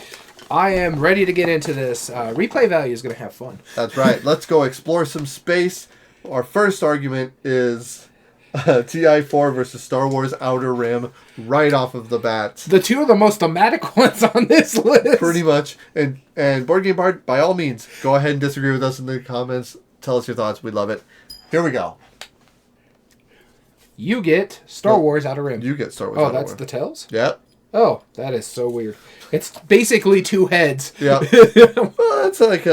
I am ready to get into this. Replay value is going to have fun. That's right. Let's go explore some space. Our first argument is TI-4 versus Star Wars Outer Rim right off of the bat. The two of the most thematic ones on this list. Pretty much. And Board Game Bard, by all means, go ahead and disagree with us in the comments. Tell us your thoughts. We love it. Here we go. You get Star Wars Outer Rim. You get Star Wars Outer Rim. Oh, that's the tails? Yep. Oh, that is so weird. It's basically two heads. Yeah. Well, it's like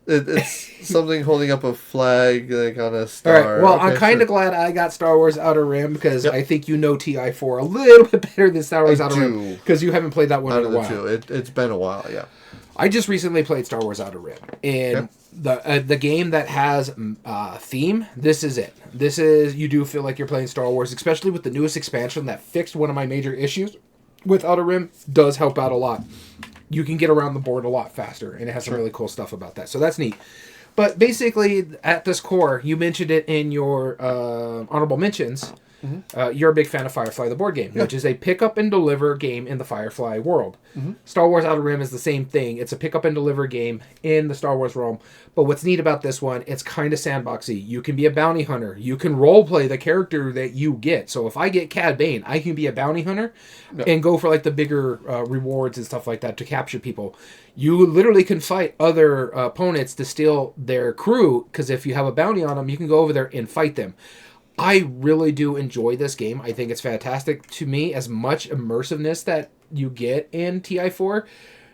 it's something holding up a flag, like on a star. All right. Well, okay, I'm kind of glad I got Star Wars Outer Rim because I think you know TI-4 a little bit better than Star Wars Outer Rim because you haven't played that one in a while. Two. It's been a while, yeah. I just recently played Star Wars Outer Rim, and the game that has theme. This is it. This is you do feel like you're playing Star Wars, especially with the newest expansion that fixed one of my major issues with Outer Rim. Does help out a lot. You can get around the board a lot faster, and it has some really cool stuff about that. So that's neat. But basically, at this core, you mentioned it in your honorable mentions. You're a big fan of Firefly the board game, which is a pick up and deliver game in the Firefly world. Star Wars Outer Rim is the same thing. It's a pick up and deliver game in the Star Wars realm. But what's neat about this one, it's kind of sandboxy. You can be a bounty hunter. You can role play the character that you get. So if I get Cad Bane, I can be a bounty hunter and go for like the bigger rewards and stuff like that to capture people. You literally can fight other opponents to steal their crew because if you have a bounty on them, you can go over there and fight them. I really do enjoy this game. I think it's fantastic. To me, as much immersiveness that you get in TI-4,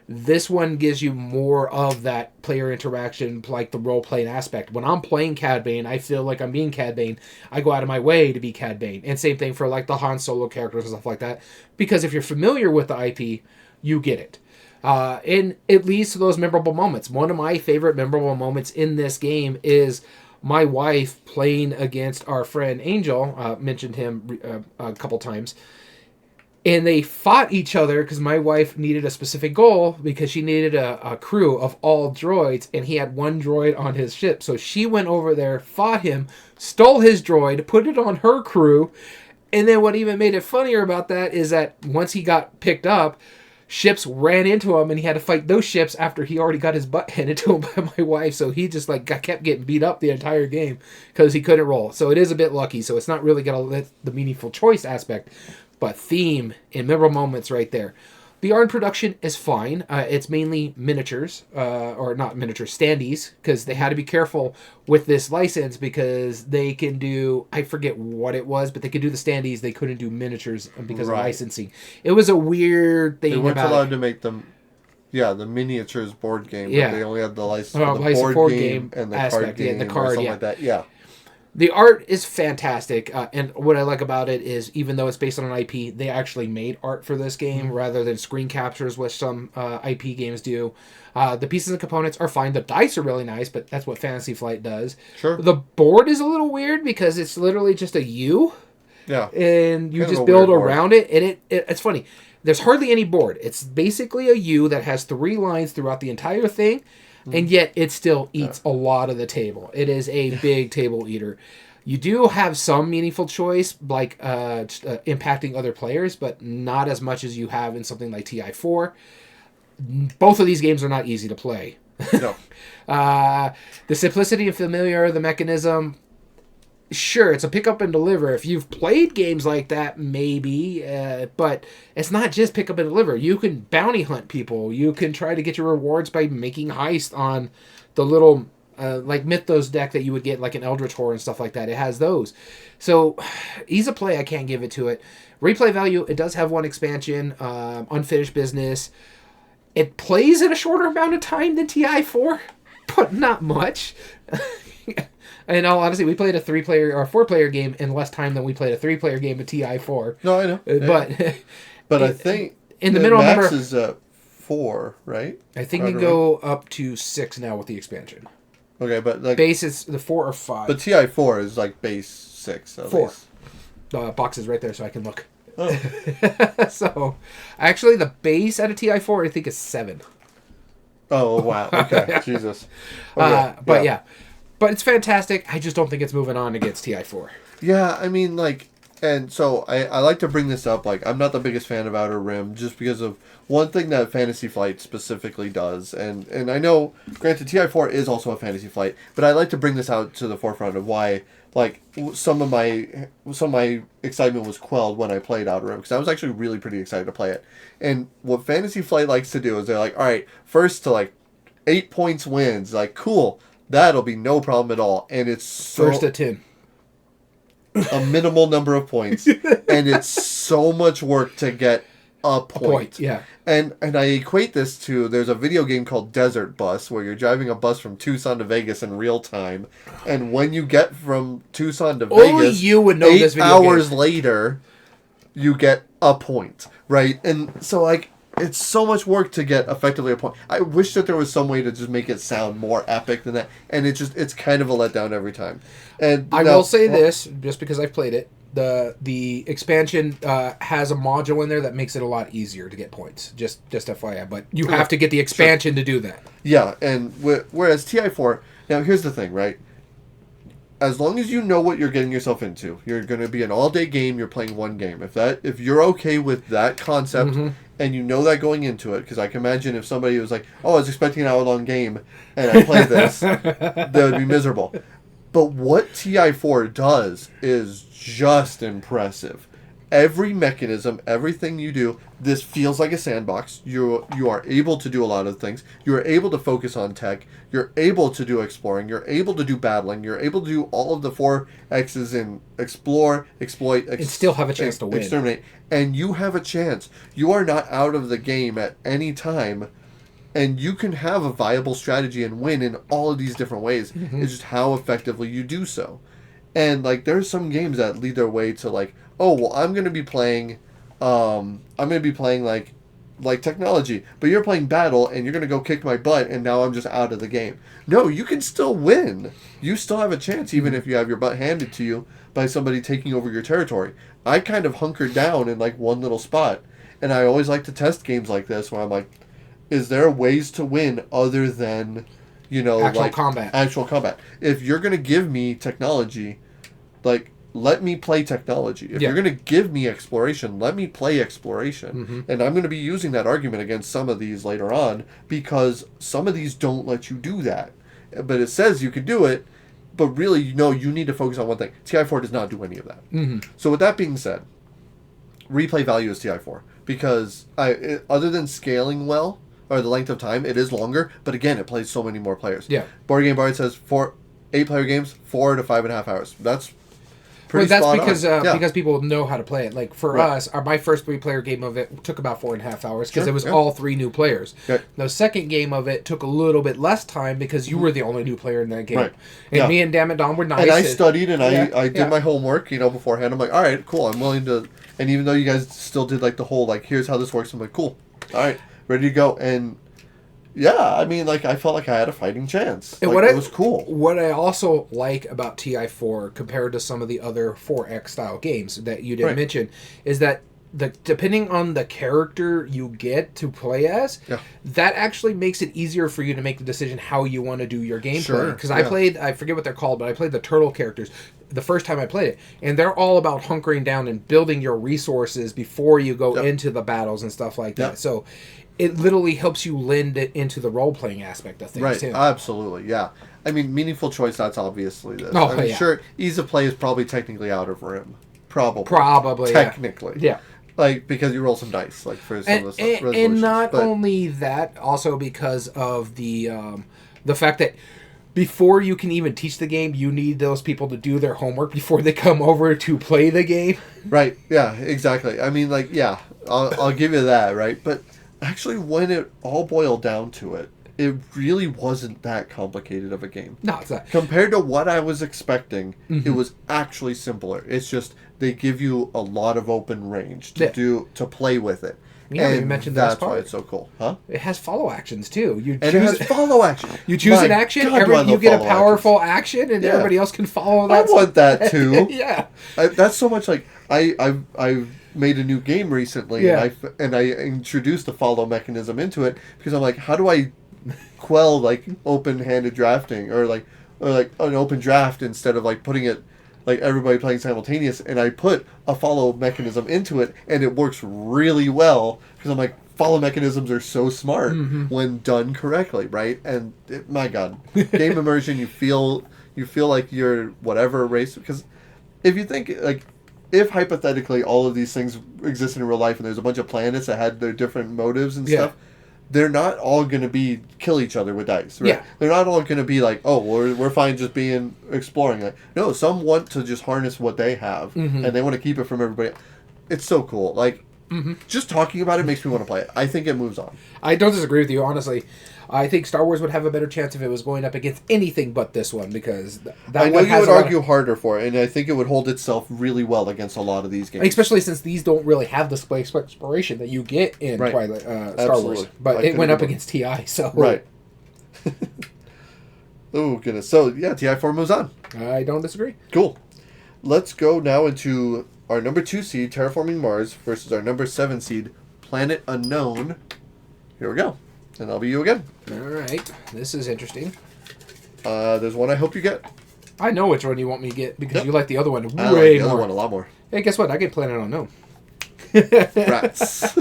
this one gives you more of that player interaction, like the role-playing aspect. When I'm playing Cad Bane, I feel like I'm being Cad Bane. I go out of my way to be Cad Bane. And same thing for like the Han Solo characters and stuff like that. Because if you're familiar with the IP, you get it. And it leads to those memorable moments. One of my favorite memorable moments in this game is my wife playing against our friend Angel, mentioned him a couple times, and they fought each other because my wife needed a specific goal because she needed a crew of all droids, and he had one droid on his ship. So she went over there, fought him, stole his droid, put it on her crew, and then what even made it funnier about that is that once he got picked up, ships ran into him, and he had to fight those ships after he already got his butt handed to him by my wife. So he just kept getting beat up the entire game because he couldn't roll. So it is a bit lucky. So it's not really going to let the meaningful choice aspect, but theme and memorable moments right there. The art production is fine. It's mainly miniatures, or not miniatures, standees, because they had to be careful with this license because they can do, I forget what it was, but they could do the standees. They couldn't do miniatures because of licensing. It was a weird thing. They weren't allowed to make them. Yeah, the miniatures board game, but they only had the license for the board game and the card game, the card, or something like that. Yeah. The art is fantastic, and what I like about it is, even though it's based on an IP, they actually made art for this game rather than screen captures, which some IP games do. The pieces and components are fine. The dice are really nice, but that's what Fantasy Flight does. Sure. The board is a little weird because it's literally just a U. Yeah. And you just build around it, and it's funny. There's hardly any board. It's basically a U that has 3 lines throughout the entire thing. And yet it still eats a lot of the table. It is a big table eater. You do have some meaningful choice, like impacting other players, but not as much as you have in something like TI4. Both of these games are not easy to play. No. The simplicity and familiarity of the mechanism, sure, it's a pick up and deliver. If you've played games like that, maybe, but it's not just pick up and deliver. You can bounty hunt people. You can try to get your rewards by making heist on the little, like Mythos deck that you would get, like an Eldritch Horror and stuff like that. It has those. So, ease of play, I can't give it to it. Replay value, it does have 1 expansion, Unfinished Business. It plays in a shorter amount of time than TI4, but not much. In all honesty, we played a 3-player or 4-player game in less time than we played a 3-player game of TI4. No, I know. But I think in the middle max is 4, right? I think you go up to 6 now with the expansion. Okay, but like base is the 4 or 5. But TI4 is like base 6. 4. The box is right there, so I can look. Oh. So, actually, the base out of TI4 I think is 7. Oh wow! Okay, Jesus. Okay. But yeah. But it's fantastic. I just don't think it's moving on against TI4. Yeah, I mean, like, and so I like to bring this up. Like, I'm not the biggest fan of Outer Rim just because of one thing that Fantasy Flight specifically does. And I know, granted, TI4 is also a Fantasy Flight, but I like to bring this out to the forefront of why, like, some of my excitement was quelled when I played Outer Rim, because I was actually really pretty excited to play it. And what Fantasy Flight likes to do is they're like, all right, first to, like, 8 points wins. Like, cool. That'll be no problem at all. And it's first to 10. A minimal number of points. And it's so much work to get a point. Yeah. And I equate this to, there's a video game called Desert Bus where you're driving a bus from Tucson to Vegas in real time. And when you get from Tucson to Vegas, you would know 8 this video hours game. later, you get a point. Right? And so, like, it's so much work to get effectively a point. I wish that there was some way to just make it sound more epic than that. And it's kind of a letdown every time. And I will say this, just because I've played it, the expansion has a module in there that makes it a lot easier to get points. Just FYI, but you have to get the expansion to do that. Yeah, and whereas TI4, now here's the thing, right? As long as you know what you're getting yourself into, you're going to be an all-day game. You're playing one game. If you're okay with that concept, and you know that going into it, because I can imagine if somebody was like, "Oh, I was expecting an hour-long game, and I play this," they would be miserable. But what TI4 does is just impressive. Every mechanism, everything you do, this feels like a sandbox. You are able to do a lot of things. You're able to focus on tech. You're able to do exploring. You're able to do battling. You're able to do all of the 4 X's in explore, exploit, and still have a chance to win. Exterminate. And you have a chance. You are not out of the game at any time. And you can have a viable strategy and win in all of these different ways. It's just how effectively you do so. And, like, there's some games that lead their way to, like, oh, well, I'm going to be playing like technology, but you're playing battle and you're going to go kick my butt and now I'm just out of the game. No, you can still win. You still have a chance even if you have your butt handed to you by somebody taking over your territory. I kind of hunkered down in like one little spot, and I always like to test games like this where I'm like, is there ways to win other than, actual combat? If you're going to give me technology, like, let me play technology. If you're going to give me exploration, let me play exploration. And I'm going to be using that argument against some of these later on, because some of these don't let you do that. But it says you can do it, but really, you need to focus on one thing. TI4 does not do any of that. So with that being said, replay value is TI4 because other than scaling well or the length of time, it is longer. But again, it plays so many more players. Yeah. Board Game Bard says 8-player games, 4 to 5.5 hours. That's pretty that's spot because on. because people know how to play it. Like for us, my first 3-player game of it took about 4.5 hours because it was all 3 new players. Okay. The second game of it took a little bit less time because you were the only new player in that game. Right. And me and Damn It Don were nice. And I studied and I did my homework, beforehand. I'm like, all right, cool. I'm willing to. And even though you guys still did like the whole like, here's how this works, I'm like, cool. All right, ready to go. And yeah, I mean, like I felt like I had a fighting chance. And it was cool. What I also like about TI4 compared to some of the other 4X style games that you didn't mention is that depending on the character you get to play as, that actually makes it easier for you to make the decision how you want to do your gameplay. Because I forget what they're called, but I played the turtle characters the first time I played it, and they're all about hunkering down and building your resources before you go into the battles and stuff like that. So it literally helps you lend it into the role-playing aspect of things, too. Absolutely, yeah. I mean, meaningful choice, that's obviously this. Oh, I mean, sure, ease of play is probably technically out of rim. Probably, technically. Yeah. Like, because you roll some dice, like, for some of the stuff. And not only that, also because of the fact that before you can even teach the game, you need those people to do their homework before they come over to play the game. Right, yeah, exactly. I mean, like, yeah, I'll give you that, right? But actually, when it all boiled down to it, it really wasn't that complicated of a game. No, it's not. Compared to what I was expecting, it was actually simpler. It's just they give you a lot of open range to play with it. Yeah, you mentioned that. That's why it's so cool, huh? It has follow actions too. It has follow action. You choose an action, you get a powerful action, and everybody else can follow that. I want that too. Yeah, that's so much like I've made a new game recently, and I introduced the follow mechanism into it because I'm like, how do I quell like open-handed drafting or like an open draft instead of like putting it like everybody playing simultaneous, and I put a follow mechanism into it and it works really well because I'm like, follow mechanisms are so smart when done correctly, right? And my god, game immersion, you feel like you're whatever race, because if you think like, if hypothetically all of these things exist in real life and there's a bunch of planets that had their different motives and stuff, they're not all going to kill each other with dice, right? Yeah. They're not all going to be like, oh, we're fine just exploring. Like, no, some want to just harness what they have, and they want to keep it from everybody. It's so cool. Like, just talking about it makes me want to play it. I think it moves on. I don't disagree with you, honestly. I think Star Wars would have a better chance if it was going up against anything but this one, because I know you would argue harder for it, and I think it would hold itself really well against a lot of these games. Especially since these don't really have the space exploration that you get in Twilight, Star Wars. But it went up against TI, so... Right. Oh, goodness. So, yeah, TI4 moves on. I don't disagree. Cool. Let's go now into our number 2 seed, Terraforming Mars, versus our number 7 seed, Planet Unknown. Here we go. And that'll be you again. All right. This is interesting. There's one I hope you get. I know which one you want me to get because you like the other one way more. I like the other one a lot more. Hey, guess what? I get Planet Unknown. Rats.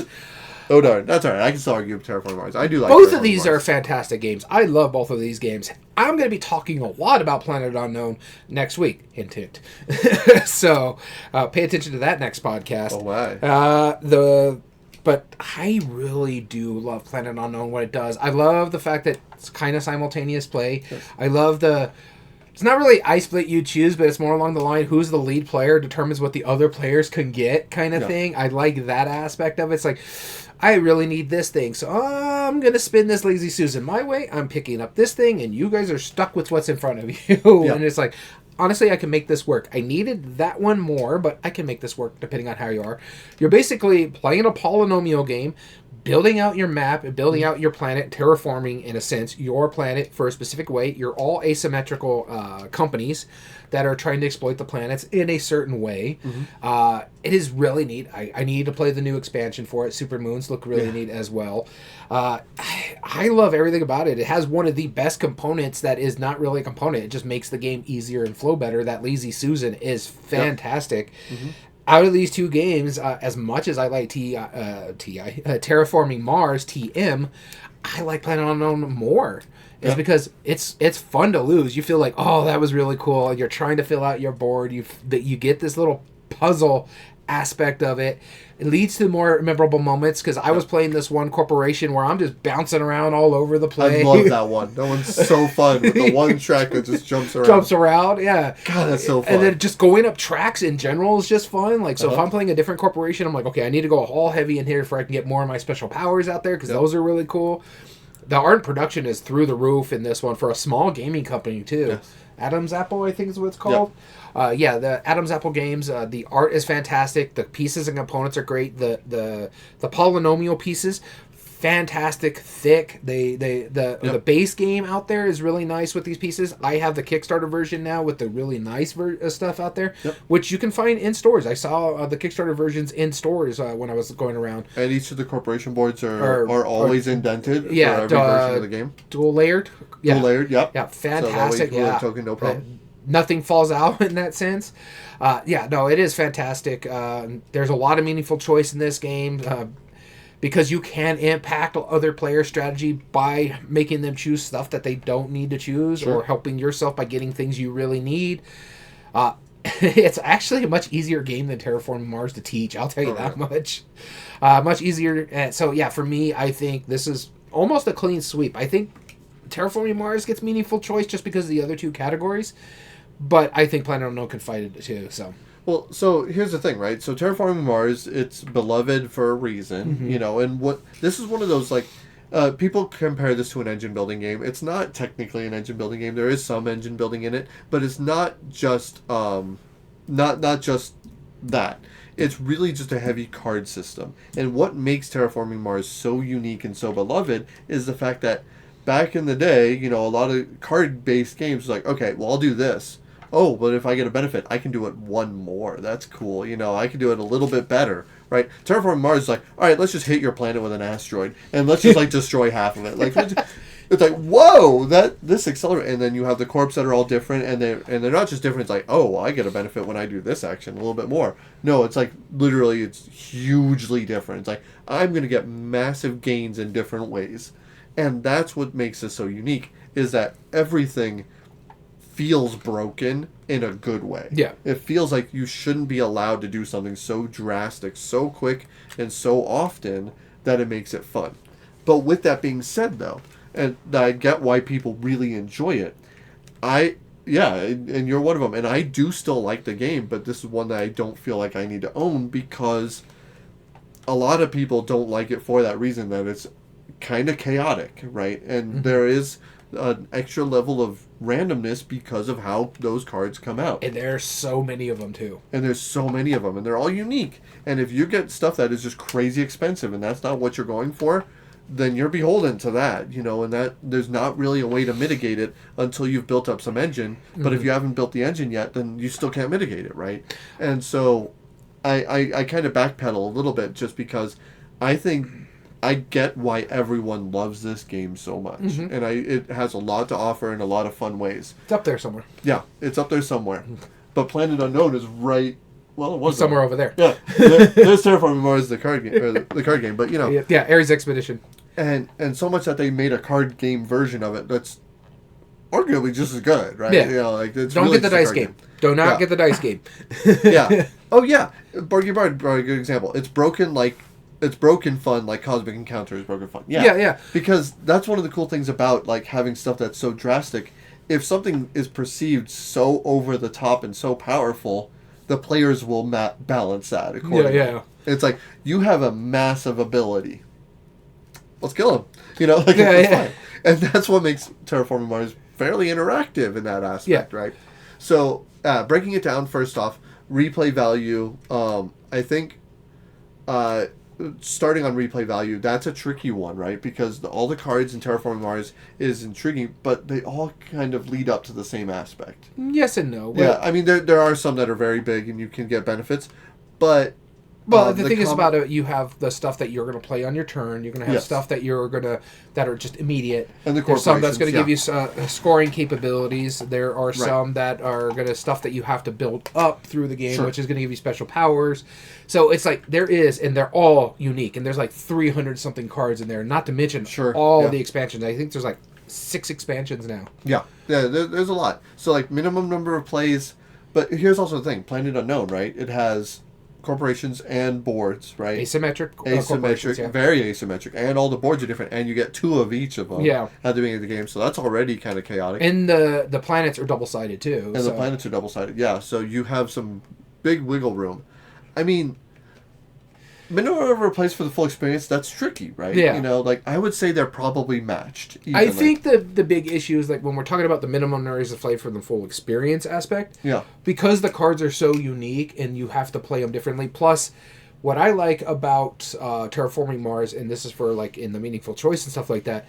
Oh, darn. That's all right. I can still argue Terraforming Mars. I do like both of these are fantastic games. I love both of these games. I'm going to be talking a lot about Planet Unknown next week. Hint, hint. So pay attention to that next podcast. Oh, my. But I really do love Planet Unknown, what it does. I love the fact that it's kind of simultaneous play. Yes. I love it's not really I split you choose, but it's more along the line who's the lead player determines what the other players can get kind of thing. I like that aspect of it. It's like, I really need this thing, so I'm going to spin this Lazy Susan my way. I'm picking up this thing, and you guys are stuck with what's in front of you. And it's like, honestly, I can make this work. I needed that one more, but I can make this work depending on how you are. You're basically playing a polynomial game, building out your map, building out your planet, terraforming, in a sense, your planet for a specific way. You're all asymmetrical companies that are trying to exploit the planets in a certain way. It is really neat. I need to play the new expansion for it. Super Moons look really neat as well. I love everything about it. It has one of the best components that is not really a component. It just makes the game easier and flow better. That Lazy Susan is fantastic. Out of these two games, as much as I like Terraforming Mars, TM, I like Planet Unknown more. It's because it's fun to lose. You feel like, oh, that was really cool. You're trying to fill out your board. You get this little puzzle aspect of it. It leads to more memorable moments because I was playing this one corporation where I'm just bouncing around all over the place. I love that one. That one's so fun with the one track that just jumps around. Jumps around, yeah. God, that's so fun. And then just going up tracks in general is just fun. Like, so if I'm playing a different corporation, I'm like, okay, I need to go all heavy in here before I can get more of my special powers out there because those are really cool. The art and production is through the roof in this one for a small gaming company, too. Yes. Adam's Apple, I think is what it's called. Yep. The Adam's Apple games. The art is fantastic. The pieces and components are great. The polynomial pieces, fantastic, thick. The base game out there is really nice with these pieces. I have the Kickstarter version now with the really nice stuff out there, which you can find in stores. I saw the Kickstarter versions in stores when I was going around. And each of the corporation boards are always indented for every version of the game. Dual layered. Dual layered, yep. Yeah, fantastic. So that token, no problem. Nothing falls out in that sense. It is fantastic. There's a lot of meaningful choice in this game. Because you can impact other players' strategy by making them choose stuff that they don't need to choose, or helping yourself by getting things you really need. It's actually a much easier game than Terraforming Mars to teach. I'll tell you that much. Much easier. So yeah, for me, I think this is almost a clean sweep. I think Terraforming Mars gets meaningful choice just because of the other two categories, but I think Planet Unknown can fight it too. Well, so here's the thing, right? So Terraforming Mars, it's beloved for a reason, and this is one of those, like, people compare this to an engine building game. It's not technically an engine building game. There is some engine building in it, but it's not just, not just that. It's really just a heavy card system. And what makes Terraforming Mars so unique and so beloved is the fact that back in the day, a lot of card-based games was like, okay, well, I'll do this. Oh, but if I get a benefit, I can do it one more. That's cool. I can do it a little bit better, right? Terraforming Mars is like, all right, let's just hit your planet with an asteroid, and let's just, destroy half of it. Like, it's like, whoa, this accelerates. And then you have the corps that are all different, and they're not just different. It's like, oh, well, I get a benefit when I do this action a little bit more. No, it's like, literally, it's hugely different. It's like, I'm going to get massive gains in different ways. And that's what makes this so unique, is that everything feels broken in a good way. Yeah. It feels like you shouldn't be allowed to do something so drastic, so quick, and so often that it makes it fun. But with that being said, though, and I get why people really enjoy it, and you're one of them, and I do still like the game, but this is one that I don't feel like I need to own because a lot of people don't like it for that reason, that it's kind of chaotic, right? And there is an extra level of randomness because of how those cards come out. And there's so many of them, too. And there's so many of them, and they're all unique. And if you get stuff that is just crazy expensive and that's not what you're going for, then you're beholden to that, and that there's not really a way to mitigate it until you've built up some engine. But if you haven't built the engine yet, then you still can't mitigate it, right? And so I kind of backpedal a little bit just because I think I get why everyone loves this game so much. And it has a lot to offer in a lot of fun ways. It's up there somewhere. Yeah, it's up there somewhere. But Planet Unknown is right... Well, it was somewhere over there. Yeah, there's Terraforming Mars, the card game, or the card game, but Yeah, Ares Expedition. And so much that they made a card game version of it that's arguably just as good, right? Yeah. It's Don't really get the dice game. Do not get the dice game. Yeah. Oh yeah, Board Game Geek, a good example. It's broken fun, like Cosmic Encounter is broken fun. Yeah. Because that's one of the cool things about having stuff that's so drastic. If something is perceived so over the top and so powerful, the players will balance that accordingly. Yeah. It's like, you have a massive ability. Let's kill him. It's fine. And that's what makes Terraforming Mars fairly interactive in that aspect, right? So, breaking it down, first off, replay value, I think... starting on replay value, that's a tricky one, right? Because all the cards in Terraforming Mars is intriguing, but they all kind of lead up to the same aspect. Yes and no. Yeah, I mean, there are some that are very big and you can get benefits, but... Well, the thing is about it, you have the stuff that you're going to play on your turn. You're going to have stuff that that are just immediate. And there's some that's going to give you scoring capabilities. There are some that are going to stuff that you have to build up through the game, which is going to give you special powers. So it's like and they're all unique. And there's 300 something cards in there, not to mention all the expansions. I think there's 6 expansions now. Yeah, there's a lot. So minimum number of plays, but here's also the thing: Planet Unknown, right? It has corporations and boards, right? Asymmetric. Asymmetric, very asymmetric, and all the boards are different, and you get 2 of each of them. Yeah. At the beginning of the game, so that's already kind of chaotic. And the planets are double-sided too. And the planets are double-sided, yeah. So you have some big wiggle room. I mean, minimum number of plays for the full experience, that's tricky, right? Yeah. You know, like, I would say they're probably matched. I think the big issue is, like, when we're talking about the minimum numbers of play for the full experience aspect, yeah, because the cards are so unique and you have to play them differently, plus what I like about Terraforming Mars, and this is for, like, in the meaningful choice and stuff like that,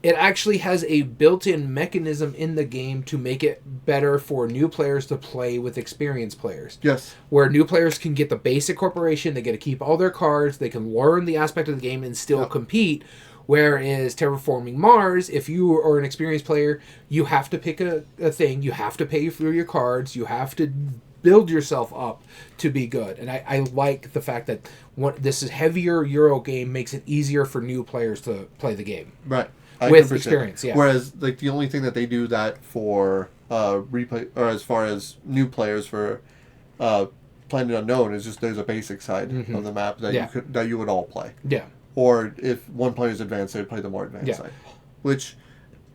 it actually has a built-in mechanism in the game to make it better for new players to play with experienced players. Yes. Where new players can get the basic corporation, they get to keep all their cards, they can learn the aspect of the game and still compete. Whereas Terraforming Mars, if you are an experienced player, you have to pick a thing, you have to pay for your cards, you have to build yourself up to be good. And I like the fact that this is heavier Euro game makes it easier for new players to play the game. Right. With experience, yeah. Whereas, like, the only thing that they do that for replay, or as far as new players for Planet Unknown, is just there's a basic side of the map that you would all play. Yeah. Or if one player's advanced, they'd play the more advanced side, which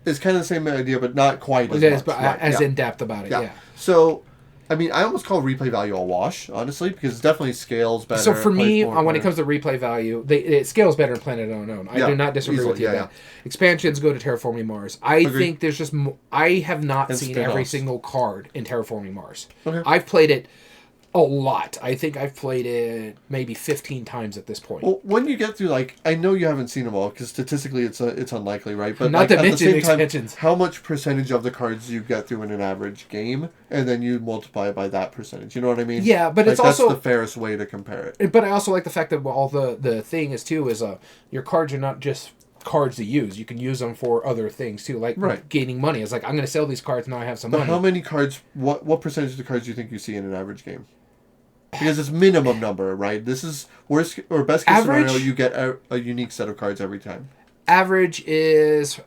is kind of the same idea, but not quite as much. But right. as in depth about it. Yeah. So, I mean, I almost call replay value a wash, honestly, because it definitely scales better. So for me, when it comes to replay value, it scales better in Planet Unknown. I do not disagree with you. Yeah. Expansions go to Terraforming Mars. I think there's just I have not seen every single card in Terraforming Mars. Okay. I've played it a lot. I think I've played it maybe 15 times at this point. Well, when you get through, like, I know you haven't seen them all, because statistically it's unlikely, right? But not like, to at mention the same expansions. Time, how much percentage of the cards you get through in an average game, and then you multiply it by that percentage. You know what I mean? Yeah, but like, it's also that's the fairest way to compare it. But I also like the fact that all the thing is too is your cards are not just cards to use. You can use them for other things too, like gaining money. It's like, I'm going to sell these cards, now I have some money. How many cards? What percentage of the cards do you think you see in an average game? Because it's minimum number, right? This is worst or best case scenario. You get a unique set of cards every time. Average is,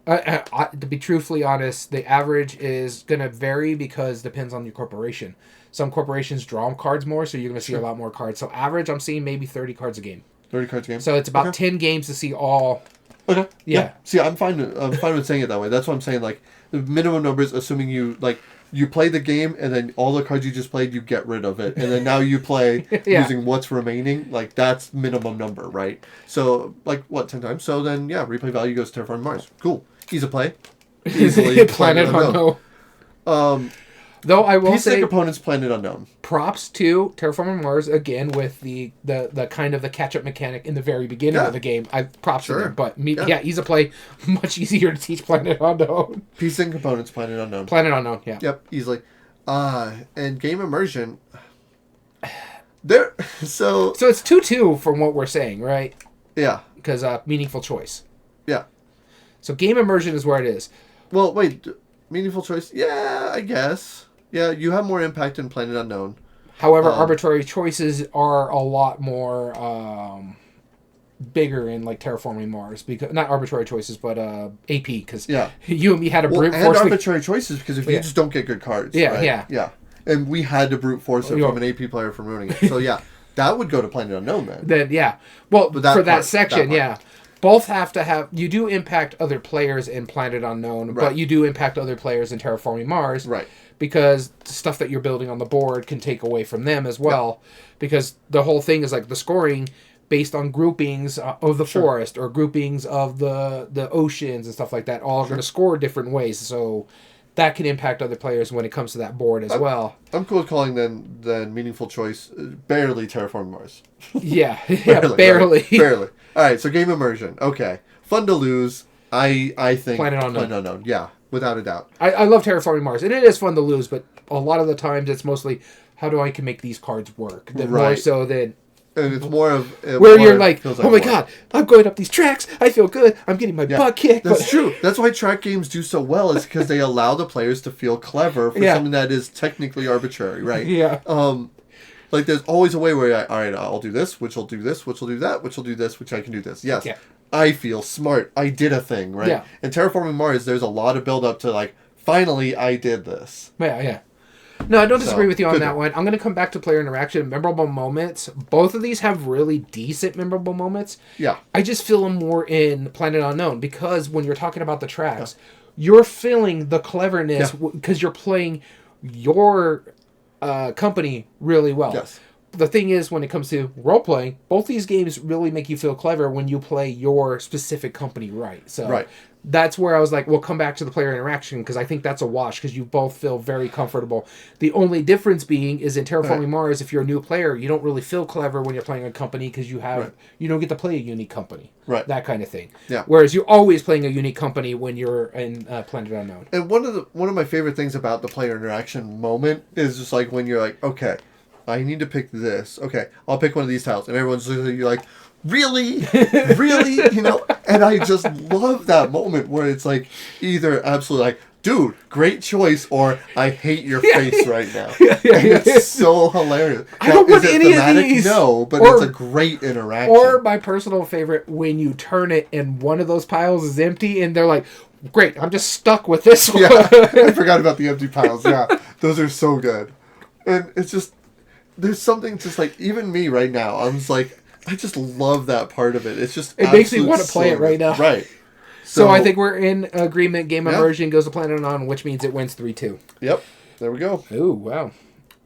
to be truthfully honest, the average is going to vary because it depends on your corporation. Some corporations draw cards more, so you're going to see a lot more cards. So average, I'm seeing maybe 30 cards a game. 30 cards a game. So it's about 10 games to see all. Okay. Yeah. See, I'm fine with saying it that way. That's what I'm saying. Like, the minimum numbers, assuming you play the game, and then all the cards you just played, you get rid of it. And then now you play using what's remaining. Like, that's minimum number, right? So, like, 10 times? So then, replay value goes to Terraforming Mars. Cool. Easy play. Easily Planet Unknown. Though I will say... Opponents, Planet Unknown. Props to Terraforming Mars, again, with the kind of the catch-up mechanic in the very beginning of the game. Props to them. But, easy play. Much easier to teach Planet Unknown. Piece and components, Planet Unknown. Planet Unknown, yeah. Yep, easily. And game immersion... So it's 2-2 from what we're saying, right? Yeah. Because meaningful choice. Yeah. So game immersion is where it is. Well, wait. Meaningful choice? Yeah, I guess. Yeah, you have more impact in Planet Unknown. However, arbitrary choices are a lot more bigger in, like, Terraforming Mars. Because not arbitrary choices, but AP. Because you and me had a brute force. And arbitrary choices, because if you just don't get good cards. Yeah, right? Yeah. And we had to brute force it from an AP player from ruining it. So, that would go to Planet Unknown then. Well, for that section, Both have to have... You do impact other players in Planet Unknown, but you do impact other players in Terraforming Mars. Right. Because the stuff that you're building on the board can take away from them as well. Because the whole thing is, like, the scoring based on groupings of the forest or groupings of the oceans and stuff like that, all are going to score different ways. So that can impact other players when it comes to that board as well. I'm cool with calling then meaningful choice barely Terraforming Mars. Barely. Barely. All right, so game immersion. Okay. Fun to lose. I think Planet Unknown. Planet Unknown. Yeah, without a doubt. I love Terraforming Mars, and it is fun to lose, but a lot of the times it's mostly how do I can make these cards work. More so than... And it's more of... where you're like, oh my god, I'm going up these tracks, I feel good, I'm getting my butt kicked. That's true. That's why track games do so well, is because they allow the players to feel clever for something that is technically arbitrary, right? Yeah. Like, there's always a way where, all right, I'll do this, which will do this, which will do that, which will do this, which I can do this. Yes. Yeah. I feel smart. I did a thing, right? Yeah. In Terraforming Mars, there's a lot of build up to, like, finally, I did this. Yeah. No, I don't disagree with you on good that one. I'm going to come back to player interaction. Memorable moments. Both of these have really decent memorable moments. Yeah. I just feel them more in Planet Unknown because when you're talking about the tracks, you're feeling the cleverness because you're playing your company really well. Yes. The thing is, when it comes to role-playing, both these games really make you feel clever when you play your specific company right. So that's where I was like, we'll come back to the player interaction because I think that's a wash because you both feel very comfortable. The only difference being is in Terraforming Mars, if you're a new player, you don't really feel clever when you're playing a company because you don't get to play a unique company. Right. That kind of thing. Yeah. Whereas you're always playing a unique company when you're in Planet Unknown. And one of my favorite things about the player interaction moment is just like when you're like, okay, I need to pick this. Okay, I'll pick one of these tiles. And everyone's looking at you like, really? Really? You know? And I just love that moment where it's like either absolutely like, dude, great choice, or I hate your face right now. And it's so hilarious. I don't want any of these. No, but it's a great interaction. Or my personal favorite, when you turn it and one of those piles is empty and they're like, great, I'm just stuck with this one. Yeah, I forgot about the empty piles. Yeah, those are so good. And it's just, there's something just like, even me right now, I'm just like, I just love that part of it. It's just, it makes me want to play it right now. Right. So I think we're in agreement. Game Immersion goes to Planet Unknown, which means it wins 3-2. Yep. There we go. Ooh, wow.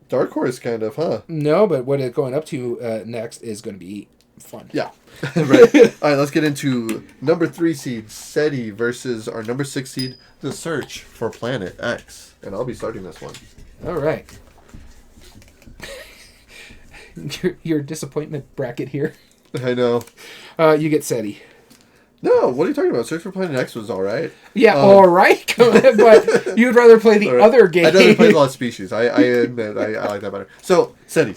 Dark Horse kind of, huh? No, but what it's going up to next is going to be fun. Yeah. Right. All right, let's get into number 3 seed, SETI, versus our number 6 seed, The Search for Planet X. And I'll be starting this one. All right. Your disappointment bracket here. I know. You get SETI. No, what are you talking about? Search for Planet X was all right. Yeah, all right. But you'd rather play the other game. I'd rather play Lost Species. I admit, I like that better. So, SETI.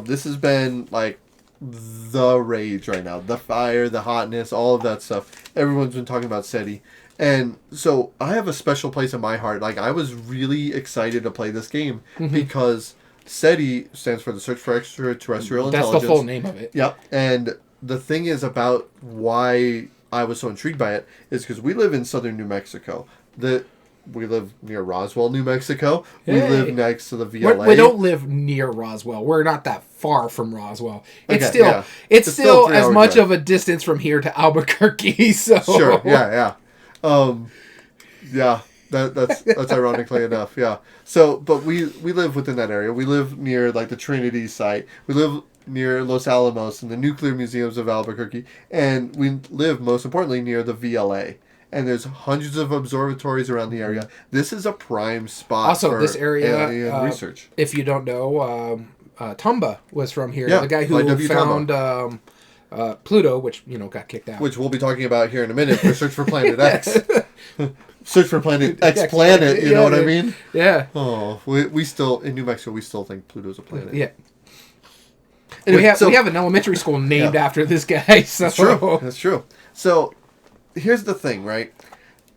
This has been, like, the rage right now. The fire, the hotness, all of that stuff. Everyone's been talking about SETI. And so, I have a special place in my heart. Like, I was really excited to play this game because SETI stands for the Search for Extraterrestrial Intelligence. That's the full name of it. Yep. And the thing is about why I was so intrigued by it is because we live in southern New Mexico. We live near Roswell, New Mexico. We live next to the VLA. We don't live near Roswell. We're not that far from Roswell. It's Okay, it's still as much drive. of a distance from here to Albuquerque. So Sure. Yeah. That's ironically enough. Yeah. So, but we live within that area. We live near like the Trinity site. We live near Los Alamos and the nuclear museums of Albuquerque, and we live most importantly near the VLA. And there's hundreds of observatories around the area. This is a prime spot also, for this area, alien research. If you don't know, Tumba was from here. Yeah, the guy who W. found Pluto, which got kicked out. Which we'll be talking about here in a minute for Search for Planet X. Search for Planet X planet, you know what I mean? Yeah. Oh, we still, in New Mexico, we still think Pluto's a planet. Yeah. Anyway, we have an elementary school named after this guy. So. That's true. So, here's the thing, right?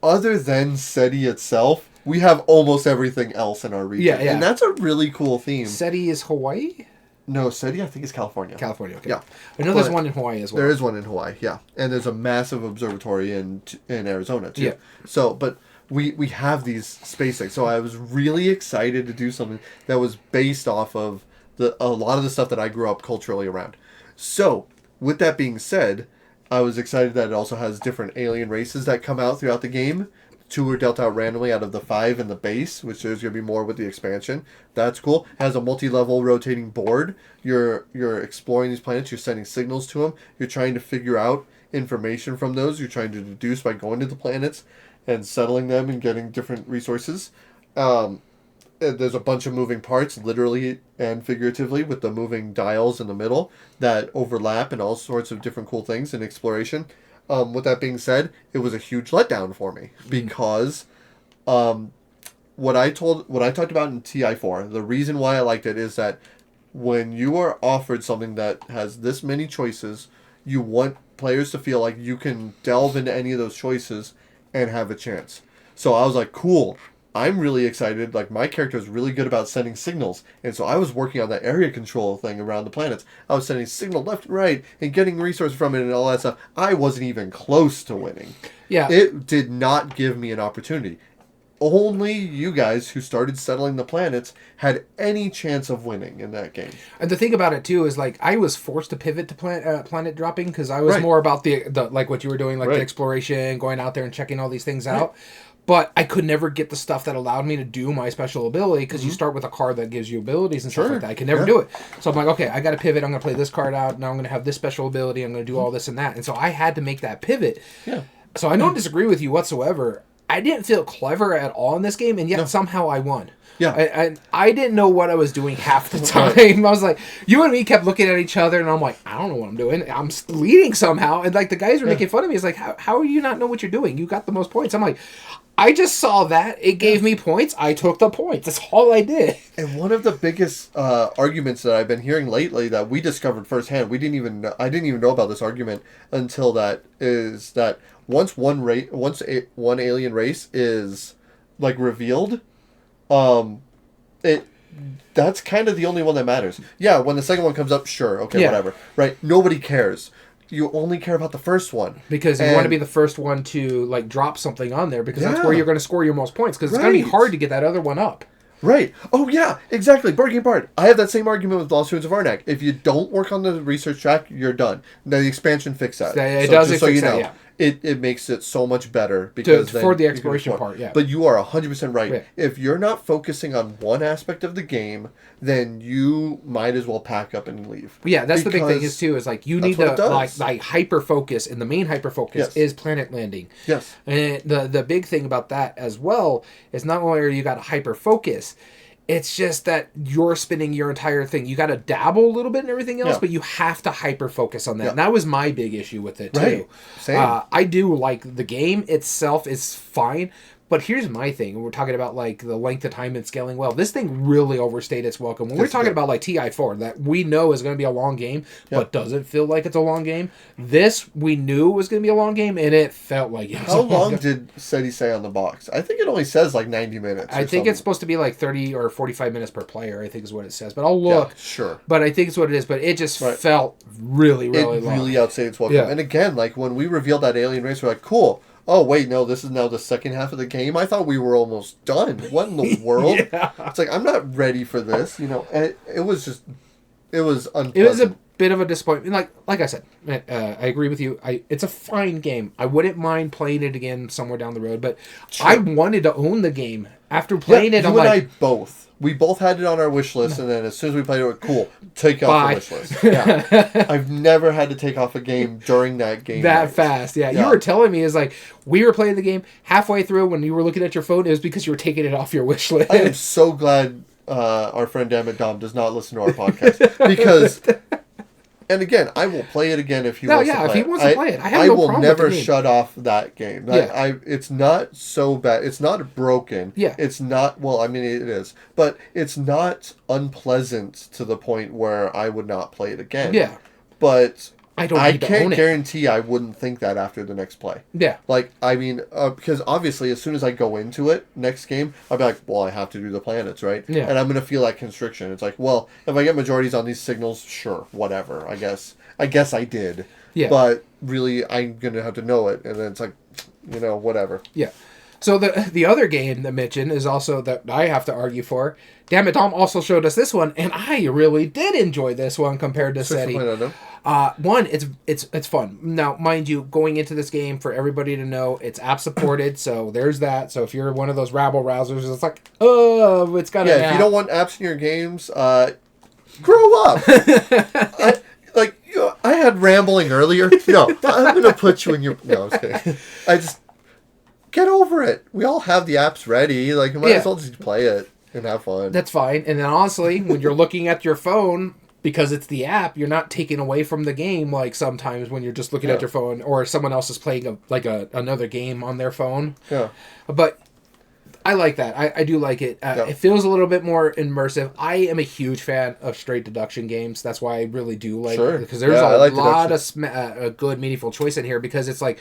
Other than SETI itself, we have almost everything else in our region. Yeah. And that's a really cool theme. SETI is Hawaii? No, SETI I think is California. California, okay. Yeah. I know there's one in Hawaii as well. There is one in Hawaii, yeah. And there's a massive observatory in Arizona, too. Yeah. So, but we have these space things. So I was really excited to do something that was based off of a lot of the stuff that I grew up culturally around. So, with that being said, I was excited that it also has different alien races that come out throughout the game. 2 are dealt out randomly out of the 5 in the base, which there's going to be more with the expansion. That's cool. It has a multi-level rotating board. You're exploring these planets. You're sending signals to them. You're trying to figure out information from those. You're trying to deduce by going to the planets and settling them and getting different resources. There's a bunch of moving parts, literally and figuratively, with the moving dials in the middle that overlap and all sorts of different cool things in exploration. With that being said, it was a huge letdown for me because what I talked about in TI4, the reason why I liked it is that when you are offered something that has this many choices, you want players to feel like you can delve into any of those choices and have a chance. So I was like, cool. I'm really excited. Like, my character is really good about sending signals. And so I was working on that area control thing around the planets. I was sending signal left and right and getting resources from it and all that stuff. I wasn't even close to winning. Yeah. It did not give me an opportunity. only you guys who started settling the planets had any chance of winning in that game. And the thing about it too is like I was forced to pivot to planet dropping because I was more about the like what you were doing, like the exploration, going out there and checking all these things out. But I could never get the stuff that allowed me to do my special ability because you start with a card that gives you abilities and stuff like that. I could never do it. So I'm like, okay, I got to pivot. I'm going to play this card out. Now I'm going to have this special ability. I'm going to do all this and that. And so I had to make that pivot. Yeah. So I don't disagree with you whatsoever. I didn't feel clever at all in this game, and yet somehow I won. Yeah. I didn't know what I was doing half the time. I was like, you and me kept looking at each other, and I'm like, I don't know what I'm doing. I'm leading somehow. And like the guys were making fun of me. It's like, how do you not know what you're doing? You got the most points. I'm like, I just saw that. It gave me points. I took the points. That's all I did. And one of the biggest arguments that I've been hearing lately that we discovered firsthand, I didn't even know about this argument until that is that once one alien race is like revealed, that's kind of the only one that matters. Yeah, when the second one comes up, sure, okay, whatever. Right? Nobody cares. You only care about the first one. Because you want to be the first one to like drop something on there because that's where you're going to score your most points because it's going to be hard to get that other one up. Right. Oh, yeah, exactly. Board Game Bard. I have that same argument with Lost Ruins of Arnak. If you don't work on the research track, you're done. Now, the expansion fixed that. It does fix that, yeah. It makes it so much better because for the exploration part, yeah. But you are 100% right. Yeah. If you're not focusing on one aspect of the game, then you might as well pack up and leave. Yeah, that's the big thing is too. Is like you need to like hyper focus, and the main hyper focus is planet landing. Yes. And the big thing about that as well is not only are you got to hyper focus. It's just that you're spinning your entire thing. You got to dabble a little bit in everything else, but you have to hyper focus on that. And that was my big issue with it too. Right. Same. I do like the game itself is fine, but here's my thing. We're talking about like the length of time and scaling well. This thing really overstayed its welcome. When we're talking about like TI4 that we know is going to be a long game, but doesn't feel like it's a long game. This we knew was going to be a long game, and it felt like it was How long did SETI say on the box? I think it only says like 90 minutes. I think it's supposed to be like 30 or 45 minutes per player, I think is what it says. But I'll look. Yeah, sure. But I think it's what it is. But it just felt really, really long. It really outstayed its welcome. Yeah. And again, like when we revealed that alien race, we're like, cool. Oh, wait, no, this is now the second half of the game? I thought we were almost done. What in the world? It's like, I'm not ready for this, you know. And it was unpleasant. It was a bit of a disappointment. Like I said, I agree with you. It's a fine game. I wouldn't mind playing it again somewhere down the road, but I wanted to own the game. After playing it, you and I both. We both had it on our wish list, and then as soon as we played it, we're cool. Take off the wish list. Yeah. I've never had to take off a game during that game. That fast, yeah. You were telling me, is like, we were playing the game halfway through when you were looking at your phone, it was because you were taking it off your wish list. I am so glad our friend Dammit Dom does not listen to our podcast. Because, and again, I will play it again if he wants to play it. If he wants to play it. I will never shut off that game. It's not so bad. It's not broken. Yeah. It's not, well, I mean, it is. But it's not unpleasant to the point where I would not play it again. Yeah. But I can't guarantee I wouldn't think that after the next play. Yeah. Like, I mean, because obviously as soon as I go into it, next game, I'll be like, well, I have to do the planets, right? Yeah. And I'm going to feel that constriction. It's like, well, if I get majorities on these signals, sure, whatever, I guess I did. Yeah. But really, I'm going to have to know it. And then it's like, you know, whatever. Yeah. So the other game that mentioned is also that I have to argue for. Dammit Dom also showed us this one, and I really did enjoy this one compared to SETI. One, it's fun. Now, mind you, going into this game, for everybody to know, it's app supported, so there's that. So if you're one of those rabble-rousers, it's like, oh, it's got an app. If you don't want apps in your games, grow up. I had rambling earlier. No, I'm going to put you in your... No, I'm just kidding. Get over it. We all have the apps ready. Like, you might as well just play it and have fun. That's fine. And then honestly, when you're looking at your phone, because it's the app, you're not taken away from the game like sometimes when you're just looking at your phone or someone else is playing another game on their phone. Yeah. But I like that. I do like it. It feels a little bit more immersive. I am a huge fan of straight deduction games. That's why I really do like it. Because there's a lot of good, meaningful choice in here because it's like,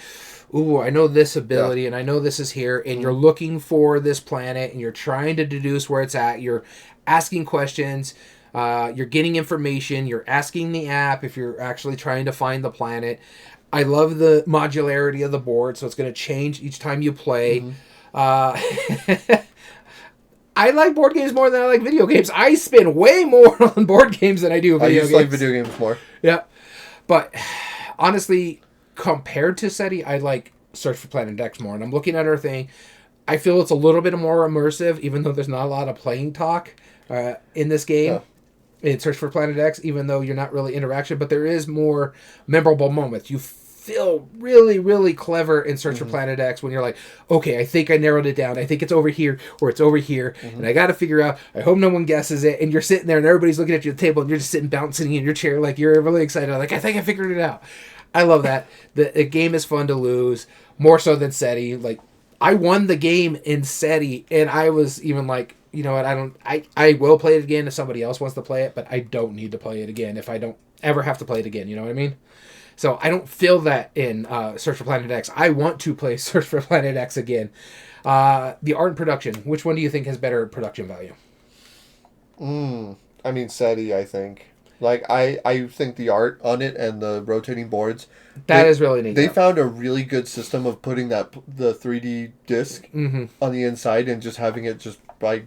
ooh, I know this ability and I know this is here, and you're looking for this planet and you're trying to deduce where it's at. You're asking questions. You're getting information. You're asking the app if you're actually trying to find the planet. I love the modularity of the board, so it's going to change each time you play. Uh, I like board games more than I like video games. I spend way more on board games than I do video games. I used to like video games more. Yeah. But honestly, compared to SETI, I like Search for Planet X more. And I'm looking at our thing. I feel it's a little bit more immersive, even though there's not a lot of playing talk in this game. In Search for Planet X, even though you're not really interaction, but there is more memorable moments. You feel really, really clever in Search for Planet X when you're like, okay, I think I narrowed it down. I think it's over here or it's over here, and I got to figure out. I hope no one guesses it. And you're sitting there, and everybody's looking at you at the table, and you're just sitting bouncing in your chair like you're really excited. Like, I think I figured it out. I love that. The game is fun to lose, more so than SETI. Like, I won the game in SETI, and I was even like, you know what, I will play it again if somebody else wants to play it, but I don't need to play it again if I don't ever have to play it again, you know what I mean? So I don't feel that in Search for Planet X. I want to play Search for Planet X again. The art and production, which one do you think has better production value? I mean, SETI, I think. Like, I think the art on it and the rotating boards... That is really neat. They found a really good system of putting the 3D disc on the inside and just having it just by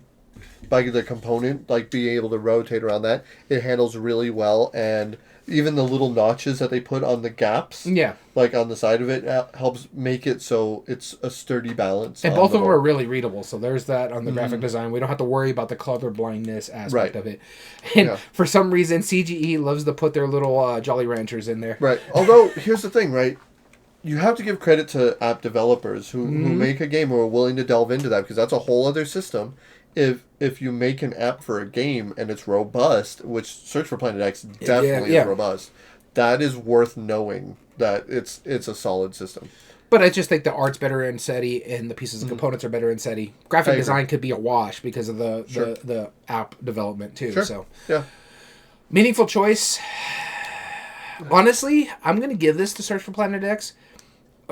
the component, like being able to rotate around that. It handles really well, and even the little notches that they put on the gaps, like on the side of it, helps make it so it's a sturdy balance. And both of them are really readable, so there's that on the graphic design. We don't have to worry about the color blindness aspect of it. And for some reason, CGE loves to put their little Jolly Ranchers in there. Right. Although, here's the thing, right? You have to give credit to app developers who make a game who are willing to delve into that, because that's a whole other system. If you make an app for a game and it's robust, which Search for Planet X definitely is robust, that is worth knowing that it's a solid system. But I just think the art's better in SETI and the pieces of components are better in SETI. Graphic design could be a wash because of the app development too. Sure. So yeah, meaningful choice. Honestly, I'm going to give this to Search for Planet X.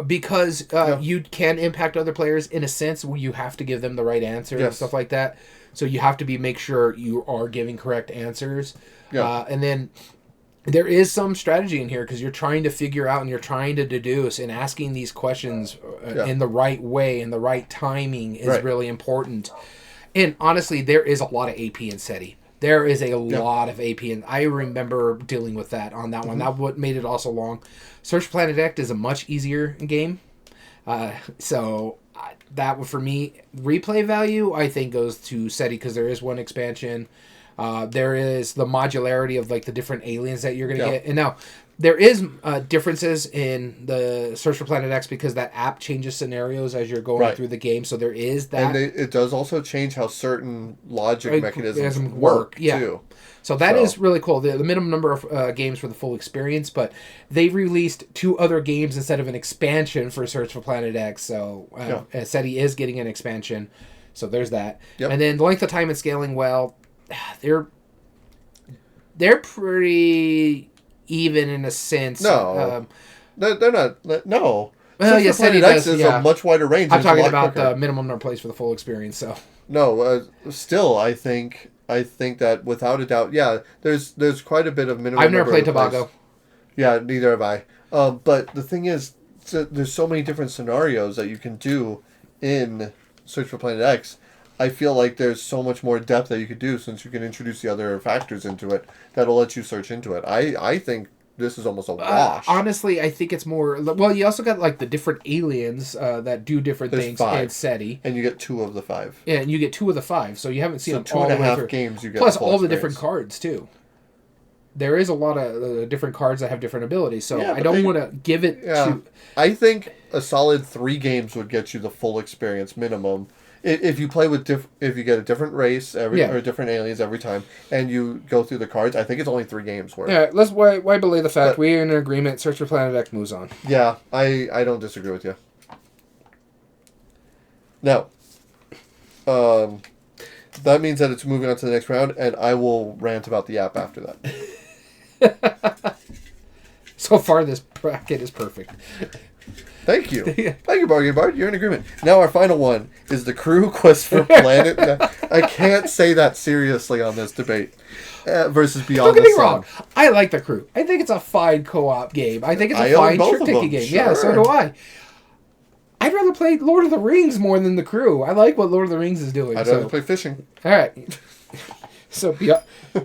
Because you can impact other players in a sense where you have to give them the right answer and stuff like that. So you have to make sure you are giving correct answers. Yeah. And then there is some strategy in here because you're trying to figure out and you're trying to deduce, and asking these questions in the right way and the right timing is really important. And honestly, there is a lot of AP in SETI. There is a lot of AP, and I remember dealing with that on that one. That what made it also long. Search Planet X is a much easier game. So that for me, replay value, I think, goes to SETI because there is one expansion. There is the modularity of like the different aliens that you're going to get. And now, there is differences in the Search for Planet X because that app changes scenarios as you're going through the game. So there is that. And it does also change how certain logic mechanisms work too. So that is really cool. The minimum number of games for the full experience, but they released 2 other games instead of an expansion for Search for Planet X. So SETI is getting an expansion. So there's that. Yep. And then the length of time and scaling, well, they're pretty even in a sense. No, they're not. No. Well, yes, SETI does. Is a much wider range. I'm talking about the minimum number of plays for the full experience. So no, still, I think that without a doubt, there's quite a bit of minimum. I've never played Tobago. Yeah, neither have I. But the thing is, there's so many different scenarios that you can do in Search for Planet X. I feel like there's so much more depth that you could do since you can introduce the other factors into it that'll let you search into it. I think this is almost a wash. Honestly, I think it's more... Well, you also got like the different aliens that do different things in SETI. And you get 2 of the 5. Yeah, and you get 2 of the 5, so you haven't seen them 2.5 games you get. Plus all the different cards, too. There is a lot of different cards that have different abilities, so I don't want to give it to... I think a solid 3 games would get you the full experience minimum. If you play with if you get a different race or different aliens every time, and you go through the cards, I think it's only 3 games worth. Yeah, let's why belay the fact we're in agreement. Search for Planet X moves on. Yeah, I don't disagree with you. Now, that means that it's moving on to the next round, and I will rant about the app after that. So far, this bracket is perfect. Thank you. Thank you, Board Game Bard. You're in agreement. Now our final one is the Crew Quest for Planet. I can't say that seriously on this debate. Versus Beyond the Sun. Don't get me wrong. I like the Crew. I think it's a fine co-op game. I think it's a fine trick-taking game. Sure. Yeah, so do I. I'd rather play Lord of the Rings more than The Crew. I like what Lord of the Rings is doing. I'd rather play fishing. All right. So, yeah. All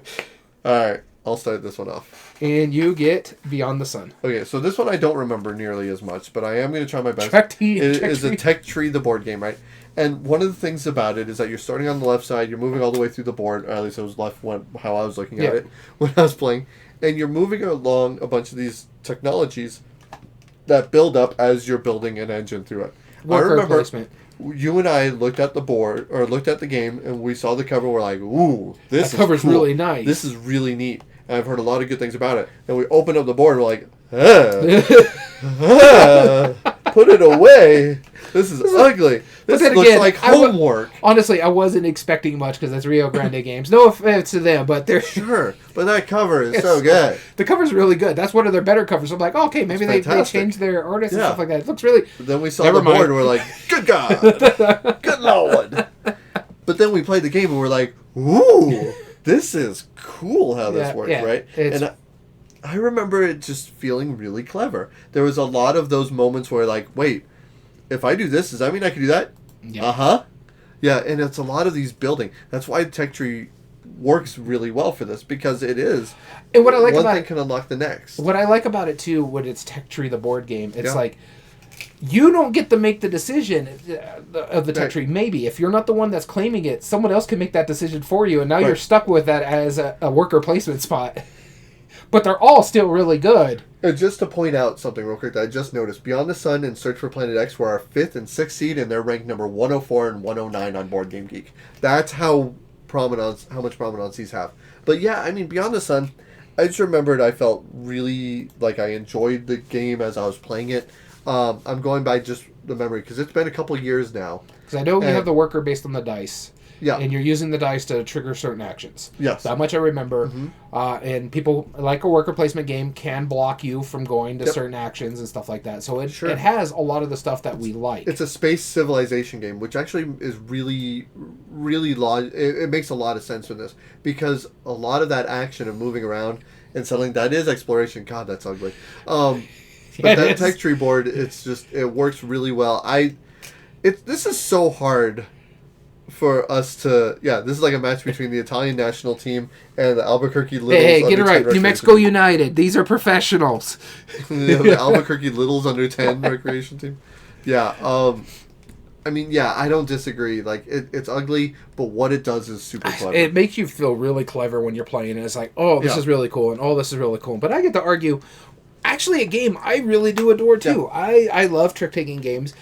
right. I'll start this one off. And you get Beyond the Sun. Okay, so this one I don't remember nearly as much, but I am going to try my best. It is a Tech Tree, the board game, right? And one of the things about it is that you're starting on the left side, you're moving all the way through the board, or at least it was left how I was looking at it when I was playing, and you're moving along a bunch of these technologies that build up as you're building an engine through it. Worker I remember placement. You and I looked at the board, or looked at the game, and we saw the cover, we're like, ooh, this cover's cool. really nice. This is really neat. And I've heard a lot of good things about it. And we opened up the board and we're like, put it away. This is ugly. This looks like homework. Honestly, I wasn't expecting much because it's Rio Grande Games. No offense to them, but they're... Sure, but that cover is so good. The cover's really good. That's one of their better covers. I'm like, oh, okay, maybe they changed their artists and stuff like that. It looks really... But then we saw the board and we're like, good God. Good Lord. But then we played the game and we're like, ooh. This is cool how this works, right? And I remember it just feeling really clever. There was a lot of those moments where, like, wait, if I do this, does that mean I can do that? Yeah. Uh-huh. Yeah, and it's a lot of these building. That's why Tech Tree works really well for this, because it is. And what I like one thing can unlock the next. What I like about it, too, when it's Tech Tree, the board game, it's like... You don't get to make the decision of the Tech Tree. Maybe. If you're not the one that's claiming it, someone else can make that decision for you, and now you're stuck with that as a worker placement spot. But they're all still really good. And just to point out something real quick that I just noticed, Beyond the Sun and Search for Planet X were our 5th and 6th seed, and they're ranked number 104 and 109 on Board Game Geek. That's how much prominence these have. But yeah, I mean, Beyond the Sun, I just remembered I felt really like I enjoyed the game as I was playing it. I'm going by just the memory because it's been a couple years now. Because I know you have the worker based on the dice. Yeah. And you're using the dice to trigger certain actions. Yes. That much I remember. Mm-hmm. And people, like a worker placement game, can block you from going to certain actions and stuff like that. So it has a lot of the stuff that we like. It's a space civilization game, which actually is really, really it makes a lot of sense for this. Because a lot of that action of moving around and settling, that is exploration. God, that's ugly. But that Tech Tree board, it works really well. This is so hard for us to... Yeah, this is like a match between the Italian national team and the Albuquerque Littles. Hey, get it right. New Mexico United. These are professionals. The Albuquerque Littles under 10 recreation team. Yeah, I mean, yeah, I don't disagree. Like, it's ugly, but what it does is super clever. It makes you feel really clever when you're playing it. It's like, oh, this is really cool, and oh, this is really cool. But I get to argue... Actually, a game I really do adore, too. Yeah. I love trick-taking games.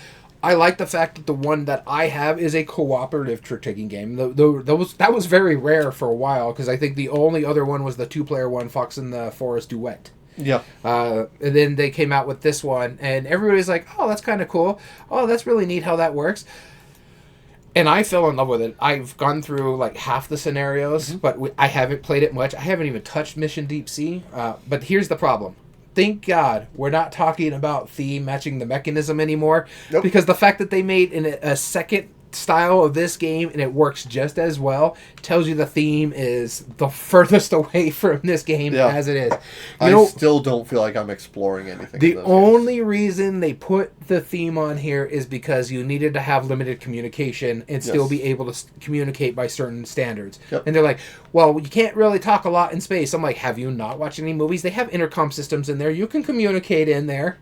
I like the fact that the one that I have is a cooperative trick-taking game. That was very rare for a while, because I think the only other one was the two-player one, Fox in the Forest Duet. Yeah. And then they came out with this one, and everybody's like, oh, that's kind of cool. Oh, that's really neat how that works. And I fell in love with it. I've gone through like half the scenarios, but I haven't played it much. I haven't even touched Mission Deep Sea. But here's the problem. Thank God we're not talking about theme matching the mechanism anymore. Nope. Because the fact that they made a second style of this game and it works just as well tells you the theme is the furthest away from this game as it is. I still don't feel like I'm exploring anything. The only reason they put the theme on here is because you needed to have limited communication and still be able to communicate by certain standards. Yep. And they're like, well, you can't really talk a lot in space. I'm like, have you not watched any movies? They have intercom systems in there. You can communicate in there.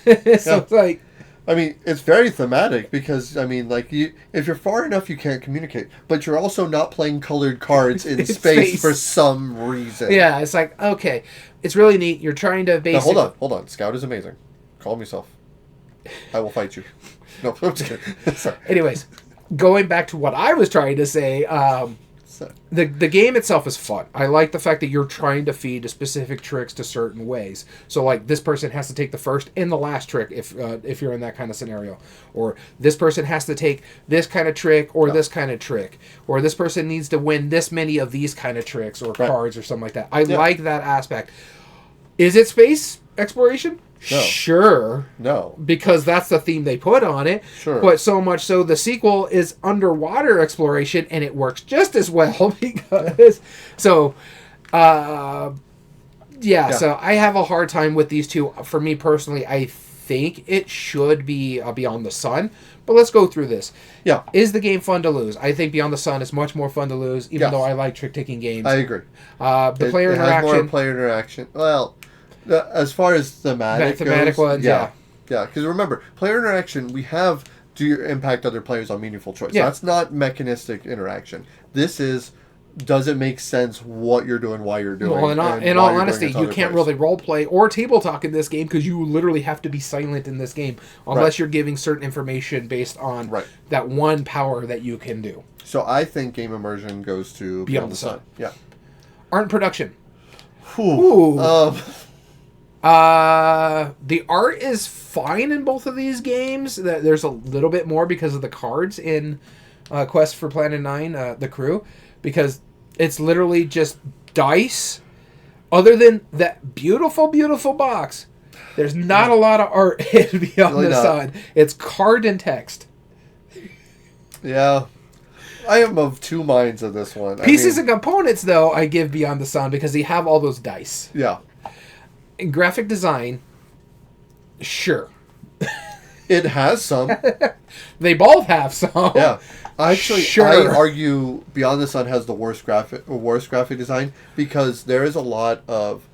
It's like... I mean, it's very thematic because, I mean, like, if you're far enough, you can't communicate. But you're also not playing colored cards in space for some reason. Yeah, it's like, okay, it's really neat. You're trying to basically... Now, hold on. Scout is amazing. Calm yourself. I will fight you. No, I'm just kidding. Sorry. Anyways, going back to what I was trying to say... The game itself is fun. I like the fact that you're trying to feed specific tricks to certain ways. So, like, this person has to take the first and the last trick if you're in that kind of scenario. Or this person has to take this kind of trick or this kind of trick. Or this person needs to win this many of these kind of tricks or cards or something like that. I like that aspect. Is it space exploration? No. Sure. No. Because that's the theme they put on it. Sure. But so much so the sequel is underwater exploration and it works just as well because... So, so I have a hard time with these two. For me personally, I think it should be Beyond the Sun. But let's go through this. Yeah. Is the game fun to lose? I think Beyond the Sun is much more fun to lose, even though I like trick-taking games. I agree. The player it interaction. has more player interaction. Well, as far as thematic goes, ones, yeah. Yeah, because remember, player interaction, we have do you impact other players on meaningful choice. Yeah. That's not mechanistic interaction. This is, does it make sense what you're doing, why you're doing Well, in all honesty, you can't really role play or table talk in this game because you literally have to be silent in this game unless you're giving certain information based on that one power that you can do. So I think game immersion goes to Beyond the Sun. Yeah. Art and production. Ooh. The art is fine in both of these games. There's a little bit more because of the cards in Quest for Planet 9, the crew, because it's literally just dice. Other than that beautiful, beautiful box, there's not a lot of art in Beyond the Sun. It's card and text. Yeah. I am of two minds of this one. Pieces and components, though, I give Beyond the Sun because they have all those dice. Yeah. In graphic design, sure. It has some. They both have some. Yeah. Actually, sure. I argue Beyond the Sun has the worst graphic design because there is a lot of...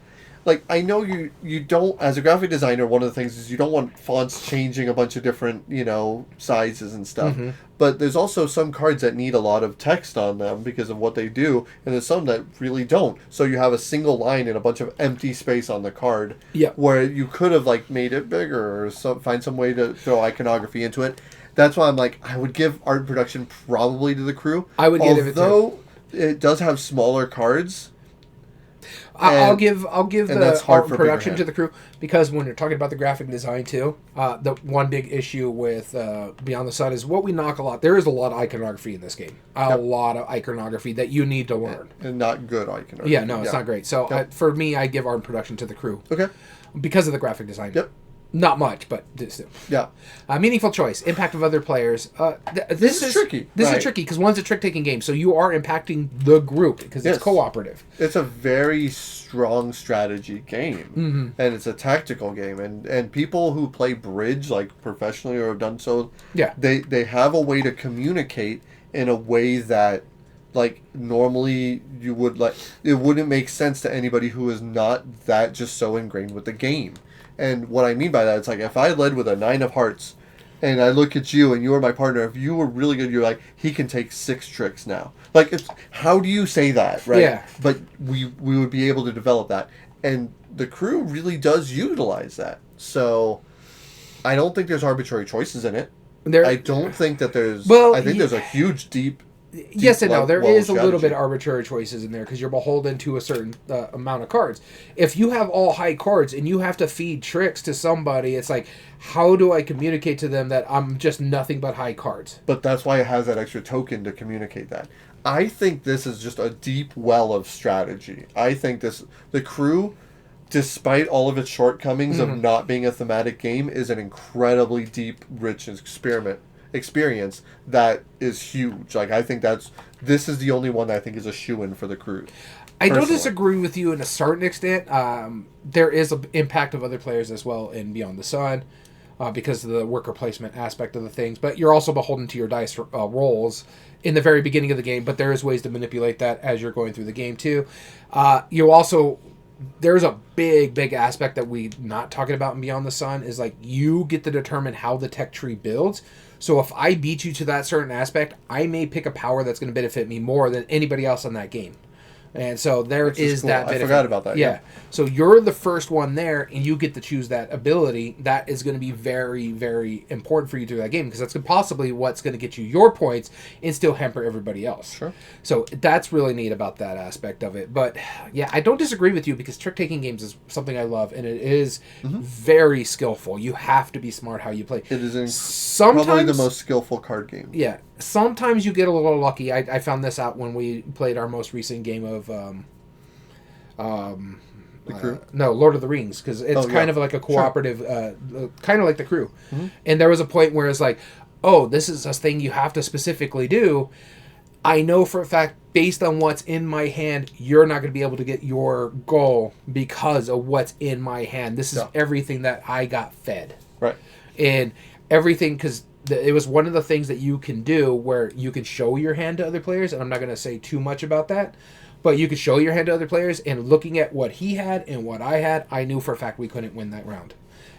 Like, I know you don't... As a graphic designer, one of the things is you don't want fonts changing a bunch of different, sizes and stuff. Mm-hmm. But there's also some cards that need a lot of text on them because of what they do, and there's some that really don't. So you have a single line and a bunch of empty space on the card where you could have, made it bigger or find some way to throw iconography into it. That's why I'm I would give art production probably to the crew. I would give it to. Although it does have smaller cards. I'll give the art and production to the crew because when you're talking about the graphic design too, the one big issue with Beyond the Sun is what we knock a lot. There is a lot of iconography in this game. A lot of iconography that you need to learn. And not good iconography. Yeah, no, it's not great. So for me, I give art and production to the crew. Okay. Because of the graphic design. Yep. Not much, but still. Yeah. Meaningful choice, impact of other players. This is tricky. This is tricky because one's a trick-taking game, so you are impacting the group because it's cooperative. It's a very strong strategy game, and it's a tactical game, and people who play bridge professionally or have done so, they have a way to communicate in a way that normally you would it wouldn't make sense to anybody who is not that just so ingrained with the game. And what I mean by that, it's if I led with a 9 of hearts and I look at you and you are my partner, if you were really good, you're he can take 6 tricks now. How do you say that, right? Yeah. But we would be able to develop that. And the crew really does utilize that. So I don't think there's arbitrary choices in it. I don't think that there's... I think there's a huge, deep yes and no. There is a little bit of arbitrary choices in there because you're beholden to a certain amount of cards. If you have all high cards and you have to feed tricks to somebody, it's how do I communicate to them that I'm just nothing but high cards? But that's why it has that extra token to communicate that. I think this is just a deep well of strategy. I think the crew, despite all of its shortcomings of not being a thematic game, is an incredibly deep, rich experience that is huge. I think this is the only one that I think is a shoo-in for the crew. I don't disagree with you in a certain extent. There is an impact of other players as well in Beyond the Sun because of the worker placement aspect of the things, but you're also beholden to your dice rolls in the very beginning of the game, but there is ways to manipulate that as you're going through the game too. There's a big aspect that we're not talking about in Beyond the Sun is you get to determine how the tech tree builds. So if I beat you to that certain aspect, I may pick a power that's going to benefit me more than anybody else in that game. And so there is cool. That benefit. I forgot about that. Yeah. So you're the first one there, and you get to choose that ability. That is going to be very, very important for you through that game because that's possibly what's going to get you your points and still hamper everybody else. Sure. So that's really neat about that aspect of it. But yeah, I don't disagree with you because trick-taking games is something I love, and it is very skillful. You have to be smart how you play. It is probably the most skillful card game. Yeah. Sometimes you get a little lucky. I found this out when we played our most recent game of The Crew? Lord of the Rings, because it's kind of like a cooperative, kind of like The Crew. And there was a point where it's this is a thing you have to specifically do. I know for a fact, based on what's in my hand, you're not going to be able to get your goal because of what's in my hand. This is everything that I got fed. Right. And everything, because it was one of the things that you can do where you can show your hand to other players, and I'm not going to say too much about that, but you could show your hand to other players, and looking at what he had and what I had, I knew for a fact we couldn't win that round.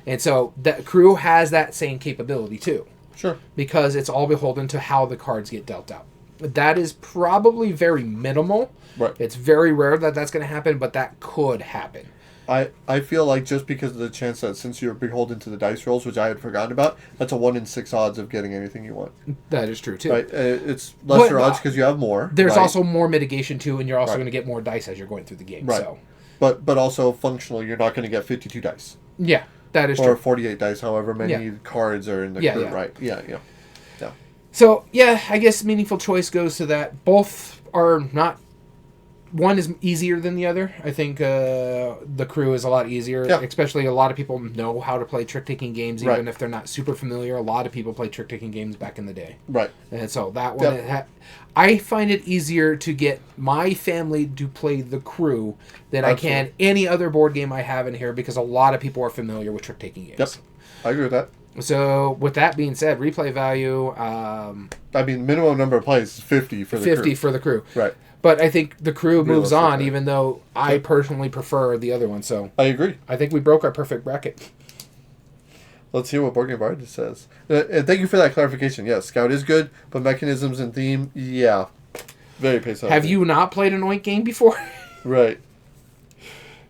And so that crew has that same capability too. Sure. Because it's all beholden to how the cards get dealt out. That is probably very minimal. Right. It's very rare that that's going to happen, but that could happen. I feel like just because of the chance that since you're beholden to the dice rolls, which I had forgotten about, that's a 1 in 6 odds of getting anything you want. That is true too. Right. It's lesser odds because you have more. There's right? also more mitigation too, and you're also going to get more dice as you're going through the game. Right. So. But also functionally, you're not going to get 52 dice. Yeah, that is or true. Or 48 dice, however many cards are in the crew. Yeah. Right. Yeah. So, yeah, I guess meaningful choice goes to that. Both are not... One is easier than the other. I think the crew is a lot easier. Yeah. Especially a lot of people know how to play trick-taking games, even right. if they're not super familiar. A lot of people play trick-taking games back in the day. Right. And so that one... I find it easier to get my family to play the crew than Absolutely. I can any other board game I have in here, because a lot of people are familiar with trick-taking games. Yep. I agree with that. So, with that being said, replay value... I mean, minimum number of plays is 50 for the crew. 50 for the crew. Right. But I think the crew moves on, Realistically. even though I personally prefer the other one. So I agree. I think we broke our perfect bracket. Let's hear what Board Game Geek says. And thank you for that clarification. Yes, Scout is good, but mechanisms and theme, yeah. Very pace. Have you not played an Oink game before? Right.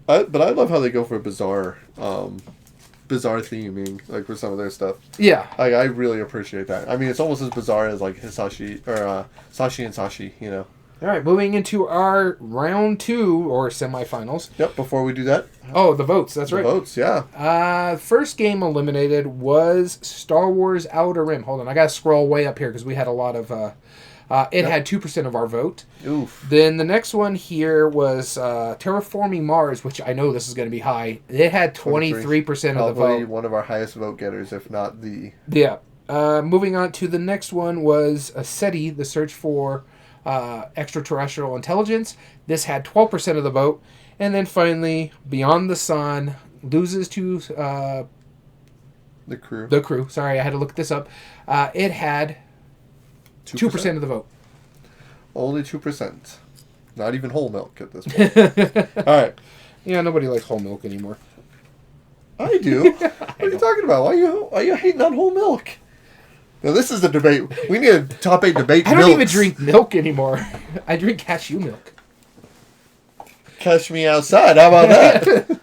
But I love how they go for bizarre theming, like for some of their stuff. Yeah. I really appreciate that. I mean, it's almost as bizarre as like Hisashi or Sashi and Sashi, you know. All right, moving into our round 2 or semifinals. Yep. Before we do that. Oh, the votes. That's right. Votes, yeah. First game eliminated was Star Wars Outer Rim. Hold on, I gotta scroll way up here because we had a lot of. It had 2% of our vote. Oof. Then the next one here was Terraforming Mars, which I know this is going to be high. It had 23% of the vote. One of our highest vote getters, if not the. Yeah. Moving on to the next one was SETI, the search for extraterrestrial intelligence. This had 12% of the vote. And then finally, Beyond the Sun loses to The crew. the crew. Sorry, I had to look this up. It had 2% of the vote. Only 2%. Not even whole milk at this point. All right. Yeah, nobody likes whole milk anymore. I do. What are you talking about? Why are you hating on whole milk? Now this is the debate. We need a top 8 debate. I don't even drink milk anymore. I drink cashew milk. Catch me outside. How about that?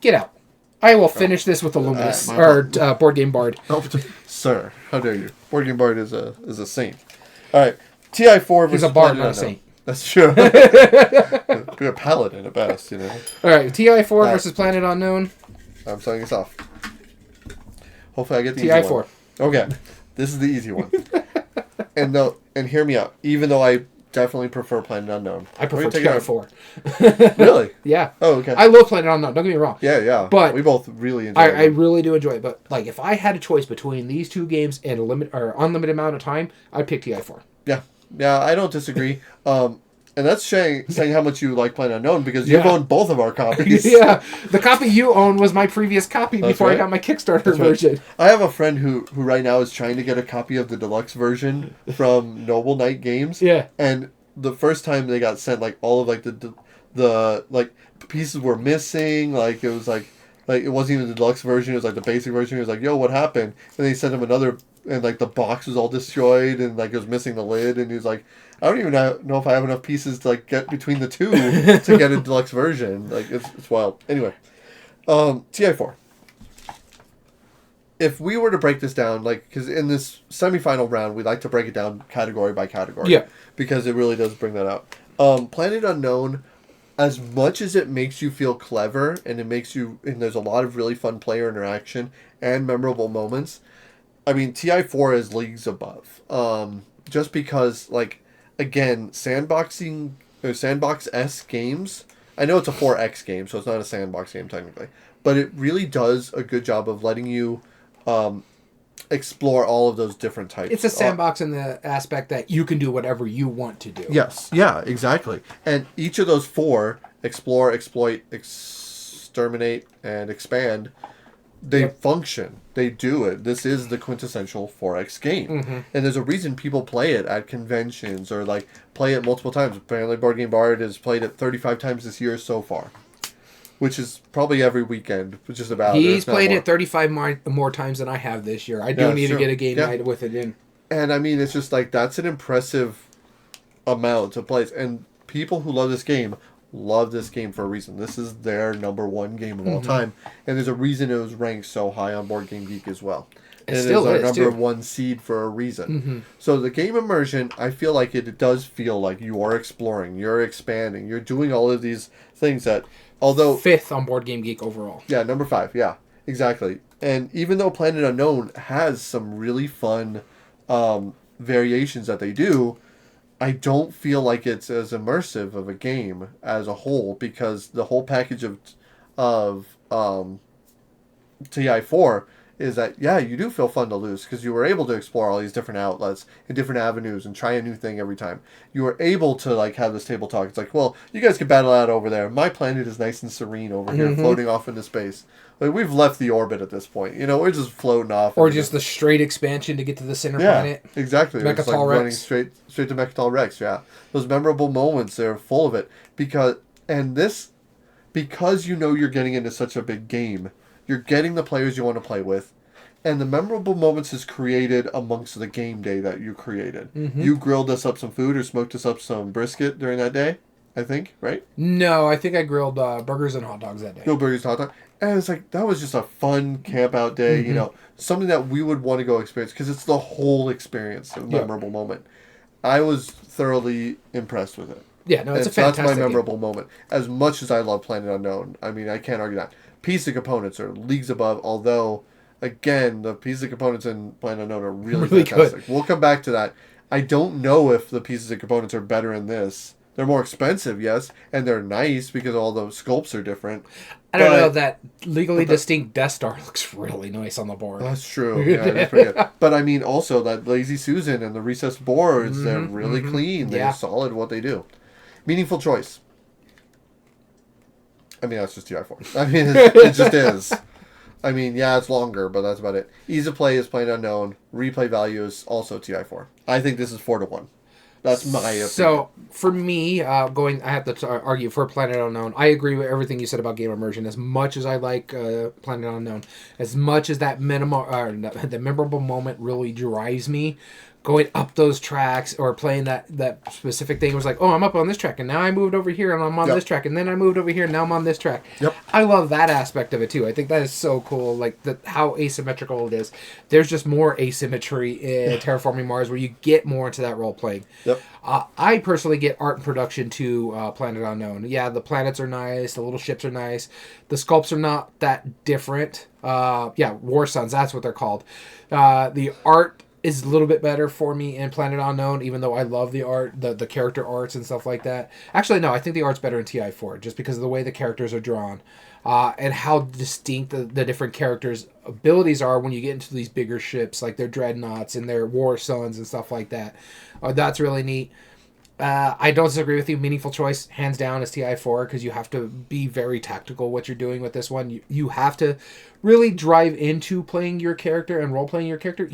Get out. I will finish this with a Luminous Board Game Bard. Oh, sir, how dare you? Board Game Bard is a saint. All right, TI4 versus He's a bard, Planet not a Unknown. saint. That's true. Be a paladin at best, you know. All right, TI4 versus Planet Unknown. I'm starting us off. Hopefully, I get the easy TI4. one. Okay, this is the easy one. And hear me out. Even though I definitely prefer Planet Unknown, I prefer TI4. Really? Yeah. Oh, okay. I love Planet Unknown. Don't get me wrong. Yeah. But we both really enjoy. I really do enjoy it. But like, if I had a choice between these two games and unlimited amount of time, I'd pick TI4. Yeah, I don't disagree. And that's saying how much you like Planet Unknown because you've owned both of our copies. Yeah, the copy you own was my previous copy before right. I got my Kickstarter version. I have a friend who right now is trying to get a copy of the deluxe version from Noble Knight Games. Yeah. And the first time they got sent, like all of like the like pieces were missing. Like it was like it wasn't even the deluxe version. It was like the basic version. It was like, yo, what happened? And they sent him another, and like the box was all destroyed, and like it was missing the lid. And he was like, I don't even know if I have enough pieces to like get between the two to get a deluxe version. Like it's wild. Anyway, TI4. If we were to break this down, like, because in this semifinal round, we like to break it down category by category. Yeah. Because it really does bring that out. Planet Unknown, as much as it makes you feel clever, and there's a lot of really fun player interaction and memorable moments, I mean, TI4 is leagues above. Just because, like, again, sandboxing, or sandbox-esque games, I know it's a 4X game, so it's not a sandbox game technically, but it really does a good job of letting you explore all of those different types. It's a sandbox in the aspect that you can do whatever you want to do. Yes, yeah, exactly. And each of those 4, explore, exploit, exterminate and expand, they function. They do it. This is the quintessential 4X game. Mm-hmm. And there's a reason people play it at conventions or like play it multiple times. Apparently Board Game Bard has played it 35 times this year so far. Which is probably every weekend, which is about. He's played it 35 more times than I have this year. I do need to get a game night with it in. And I mean, it's just like, that's an impressive amount to play. And people who love this game for a reason. This is their number one game of all time. And there's a reason it was ranked so high on Board Game Geek as well. And it is our number one seed for a reason. So the game immersion, I feel like it does feel like you are exploring, you're expanding, you're doing all of these things that, although... 5th on Board Game Geek overall. Yeah, number 5, yeah, exactly. And even though Planet Unknown has some really fun variations that they do, I don't feel like it's as immersive of a game as a whole, because the whole package of TI4 is that, yeah, you do feel fun to lose because you were able to explore all these different outlets and different avenues and try a new thing every time. You were able to like have this table talk. It's like, well, you guys can battle out over there. My planet is nice and serene over here, floating off into space. Like, we've left the orbit at this point. You know, we're just floating off. Or just the straight expansion to get to the center planet. Yeah, exactly. Mechatol it's like Rex. running straight to Mechatol Rex, yeah. Those memorable moments, they're full of it. Because you know you're getting into such a big game, you're getting the players you want to play with, and the memorable moments is created amongst the game day that you created. You grilled us up some food or smoked us up some brisket during that day, I think, right? No, I think I grilled burgers and hot dogs that day. Grilled burgers and hot dogs. And it's like, that was just a fun camp out day, you know, something that we would want to go experience because it's the whole experience, a memorable moment. I was thoroughly impressed with it. Yeah, no, it's a fantastic That's my memorable moment. As much as I love Planet Unknown, I mean, I can't argue that. Piece of components are leagues above, although, again, the piece of components in Planet Unknown are really fantastic. Good. We'll come back to that. I don't know if the pieces of components are better in this. They're more expensive, yes, and they're nice because all the sculpts are different. I don't know, that legally distinct Death Star looks really nice on the board. That's true. Yeah, that's pretty good. But I mean, also that Lazy Susan and the recessed boards, they're really clean. They're solid what they do. Meaningful choice. I mean, that's just TI4. I mean, it just is. I mean, yeah, it's longer, but that's about it. Ease of play is Planet Unknown. Replay value is also TI4. I think this is 4-1. That's my opinion. So, for me, I have to argue for Planet Unknown. I agree with everything you said about game immersion. As much as I like Planet Unknown, as much as that the memorable moment really drives me, going up those tracks or playing that specific thing was like, oh, I'm up on this track, and now I moved over here, and I'm on this track, and then I moved over here, and now I'm on this track. I love that aspect of it, too. I think that is so cool, like how asymmetrical it is. There's just more asymmetry in Terraforming Mars where you get more into that role-playing. I personally get art and production to Planet Unknown. Yeah, the planets are nice, the little ships are nice, the sculpts are not that different. War Suns, that's what they're called. The art is a little bit better for me in Planet Unknown, even though I love the art, the character arts and stuff like that. Actually, no, I think the art's better in TI4, just because of the way the characters are drawn, and how distinct the different characters' abilities are when you get into these bigger ships, like their dreadnoughts and their War Suns and stuff like that. That's really neat. I don't disagree with you. Meaningful choice, hands down, is TI4, because you have to be very tactical what you're doing with this one. You have to really drive into playing your character and role-playing your character.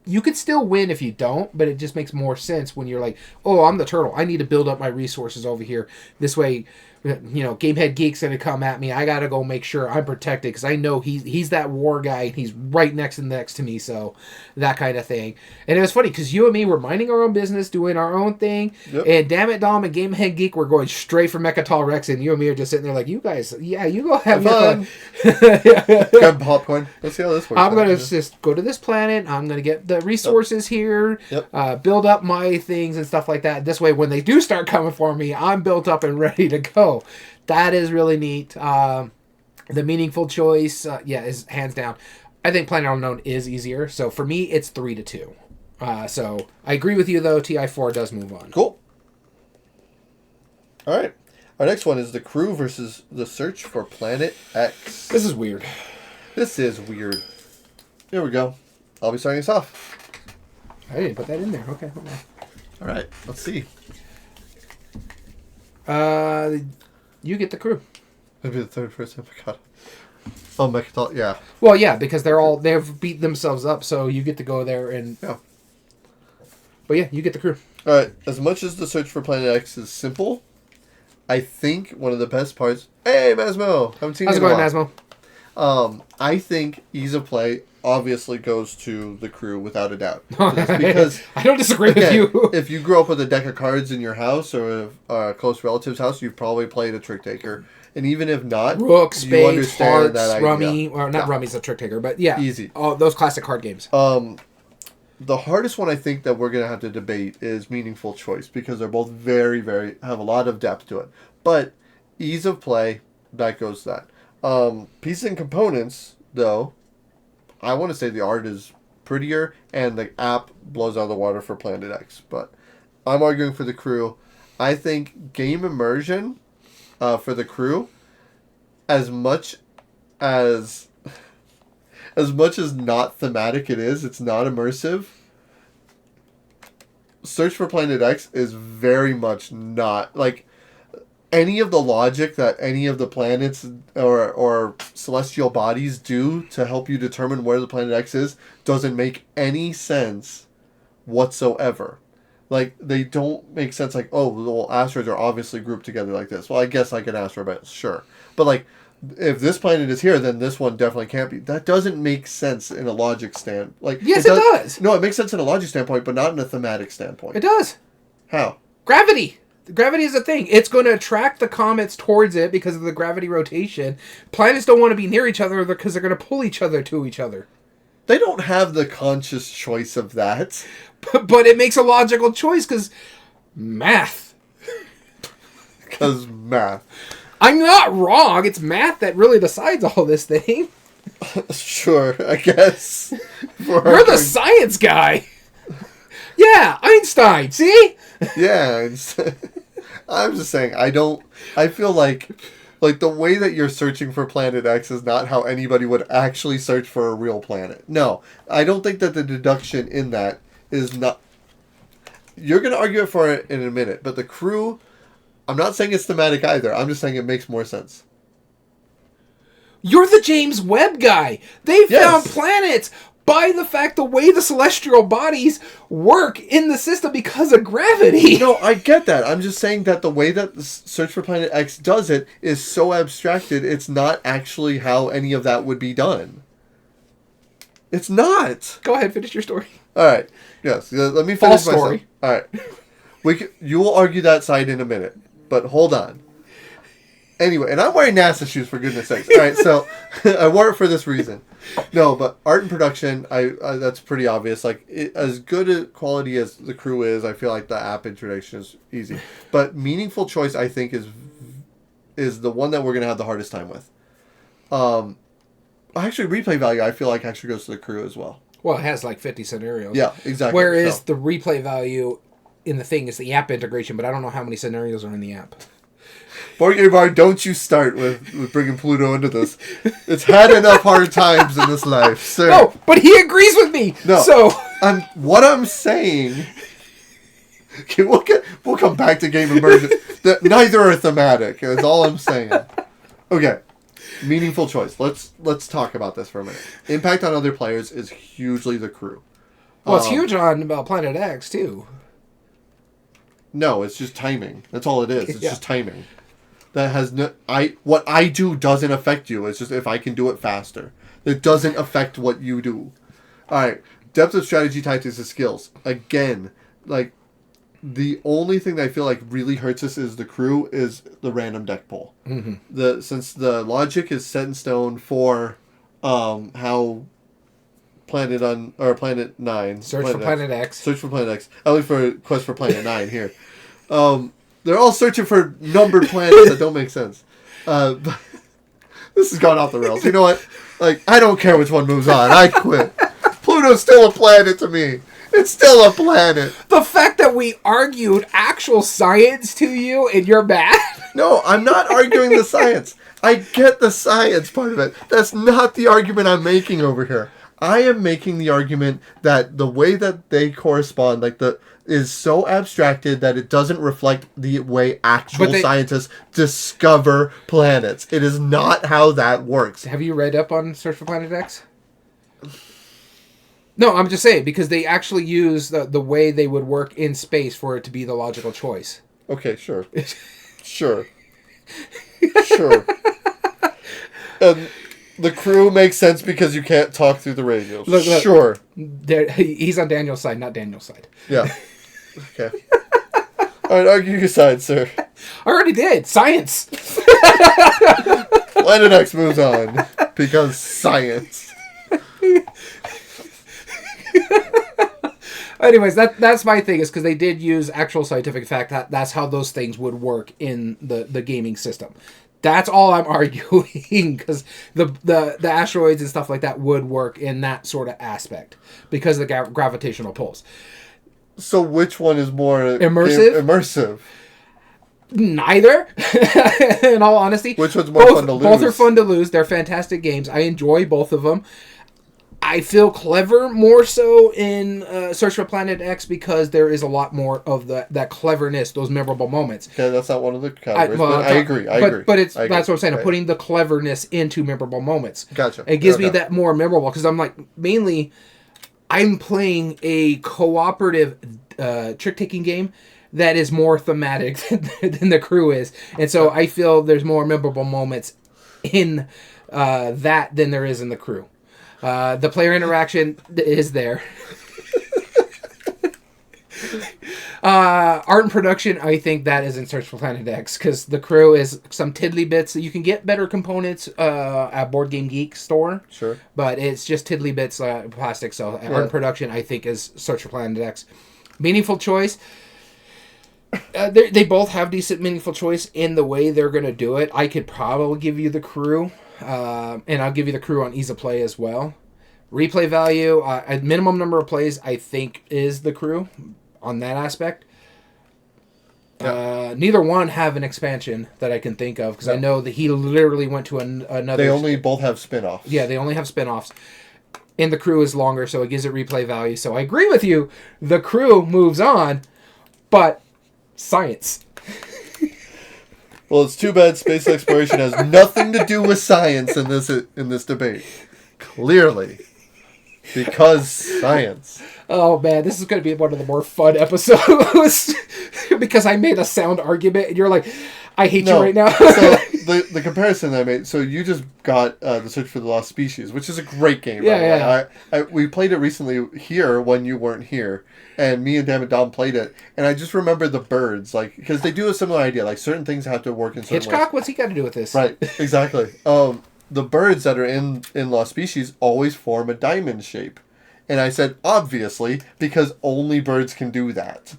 You could still win if you don't, but it just makes more sense when you're like, oh, I'm the turtle. I need to build up my resources over here. This way, Gamehead Geek's going to come at me. I got to go make sure I'm protected because I know he's that war guy and he's right next to me. So that kind of thing. And it was funny because you and me were minding our own business, doing our own thing. And Damn It Dom and Gamehead Geek were going straight for Mechatol Rex, and you and me are just sitting there like, you guys, yeah, you go have fun. Grab popcorn. Let's see how this works. I'm going to just go to this planet. I'm going to get the resources here, build up my things and stuff like that. This way, when they do start coming for me, I'm built up and ready to go. That is really neat. The meaningful choice, is hands down. I think Planet Unknown is easier. So for me, it's 3-2. So I agree with you, though. TI4 does move on. Cool. All right. Our next one is The Crew versus The Search for Planet X. This is weird. Here we go. I'll be starting us off. I didn't put that in there. Okay. Hold on. All right. Let's see. You get The Crew. Maybe the third person. Oh my god. Oh, Mechatol. Yeah. Well, yeah, because they've beat themselves up, so you get to go there and. Yeah. But yeah, you get the crew. All right. As much as the search for Planet X is simple, I think one of the best parts. Hey, Masmo. Haven't seen you in a while. How's it going, Masmo? I think ease of play obviously goes to the crew without a doubt. Because I don't disagree with you. If you grew up with a deck of cards in your house or a close relative's house, you've probably played a trick taker. And even if not, Rook, Spades, Hearts, that Rummy. Well, not Rummy's a trick taker, but yeah. Easy. Oh, those classic card games. The hardest one I think that we're going to have to debate is Meaningful Choice because they're both very, very, have a lot of depth to it. But ease of play, that goes to that. Pieces and components, though, I want to say the art is prettier and the app blows out of the water for Planet X. But I'm arguing for the crew. I think game immersion for the crew, as much as not thematic it's not immersive. Search for Planet X is very much not like any of the logic that any of the planets or celestial bodies do to help you determine where the Planet X is doesn't make any sense whatsoever. Like, they don't make sense. Like, oh, well, asteroids are obviously grouped together like this. Well, I guess like an asteroid, but sure. But like, if this planet is here, then this one definitely can't be. That doesn't make sense in a logic stand. Like, yes, it does. No, it makes sense in a logic standpoint, but not in a thematic standpoint. It does. How? Gravity. Gravity is a thing. It's going to attract the comets towards it because of the gravity rotation. Planets don't want to be near each other because they're going to pull each other to each other. They don't have the conscious choice of that. But it makes a logical choice because math. Because math. I'm not wrong. It's math that really decides all this thing. Sure, I guess. You're the science guy. Yeah, Einstein. See? Yeah. I'm just saying, I feel like the way that you're searching for Planet X is not how anybody would actually search for a real planet. No, I don't think that the deduction in that is not... You're going to argue it for it in a minute, but the crew... I'm not saying it's thematic either. I'm just saying it makes more sense. You're the James Webb guy. They found planets by the fact the way the celestial bodies work in the system because of gravity. No, I get that. I'm just saying that the way that the Search for Planet X does it is so abstracted, it's not actually how any of that would be done. It's not. Go ahead, finish your story. All right. Yes. Let me finish my story. All right. You will argue that side in a minute, but hold on. Anyway, and I'm wearing NASA shoes for goodness sakes. All right, so I wore it for this reason. No, but art and production, I that's pretty obvious. Like as good a quality as the crew is, I feel like the app introduction is easy. But Meaningful Choice, I think, is the one that we're gonna have the hardest time with. Actually, replay value, I feel like actually goes to the crew as well. Well, it has like 50 scenarios. Yeah, exactly. Whereas the replay value in the thing is the app integration, but I don't know how many scenarios are in the app. Board Game Geek, don't you start with bringing Pluto into this. It's had enough hard times in this life, sir. No, but he agrees with me. No, so what I'm saying. Okay, we'll come back to game immersion. Neither are thematic. That's all I'm saying. Okay, Meaningful Choice. Let's talk about this for a minute. Impact on other players is hugely the crew. Well, it's huge on Planet X too. No, it's just timing. That's all it is. It's just timing. That has what I do doesn't affect you. It's just if I can do it faster. It doesn't affect what you do. All right. Depth of strategy, tactics, and skills. Again, like the only thing that I feel like really hurts us is the crew is the random deck pull. Mm-hmm. Since the logic is set in stone for how Planet 9 Search for Planet X. Search for Planet X. I look for Quest for Planet 9 here. They're all searching for numbered planets that don't make sense. But this has gone off the rails. You know what? Like, I don't care which one moves on. I quit. Pluto's still a planet to me. It's still a planet. The fact that we argued actual science to you and you're mad? No, I'm not arguing the science. I get the science part of it. That's not the argument I'm making over here. I am making the argument that the way that they correspond, is so abstracted that it doesn't reflect the way actual scientists discover planets. It is not how that works. Have you read up on Search for Planet X? No, I'm just saying, because they actually use the way they would work in space for it to be the logical choice. Okay, sure. Sure. And the crew makes sense because you can't talk through the radios. Look, sure. He's on Daniel's side, not Daniel's side. Yeah. Okay. All right, argue your side, sir. I already did. Science. Planet X moves on because science. Anyways, that's my thing, is because they did use actual scientific fact. That's how those things would work in the gaming system. That's all I'm arguing, because the asteroids and stuff like that would work in that sort of aspect because of the gravitational pulls. So which one is more immersive? Neither. In all honesty. Which one's more fun to lose? Both are fun to lose. They're fantastic games. I enjoy both of them. I feel clever more so in Search for Planet X because there is a lot more of that cleverness, those memorable moments. Okay, that's not one of the categories, but I agree. But that's what I'm saying. I'm putting the cleverness into memorable moments. Gotcha. It gives me that more memorable, because I'm like, mainly, I'm playing a cooperative trick-taking game that is more thematic than the crew is. And so I feel there's more memorable moments in that than there is in the crew. The player interaction is there. Art and production, I think that is in Search for Planet X, because the crew is some tiddly bits. You can get better components at Board Game Geek store. Sure. But it's just tiddly bits, plastic. So art and production, I think, is Search for Planet X. Meaningful choice. They both have decent meaningful choice in the way they're going to do it. I could probably give you the crew. And I'll give you the crew on ease of play as well. Replay value, a minimum number of plays, I think, is the crew on that aspect. Yeah. Neither one have an expansion that I can think of, because I know that he literally went to another... They only both have spin-offs. Yeah, they only have spin-offs. And the crew is longer, so it gives it replay value. So I agree with you. The crew moves on, but science. Well, it's too bad space exploration has nothing to do with science in this debate. Clearly. Because science. Oh, man, this is going to be one of the more fun episodes. Because I made a sound argument, and you're like, I hate you right now. So, the comparison I made, so you just got The Search for the Lost Species, which is a great game. Yeah. We played it recently here when you weren't here. And me and Dan and Dom played it, and I just remember the birds, because they do a similar idea, certain things have to work in certain ways. Hitchcock, what's he got to do with this? Right, exactly. The birds that are in Lost Species always form a diamond shape, and I said obviously because only birds can do that,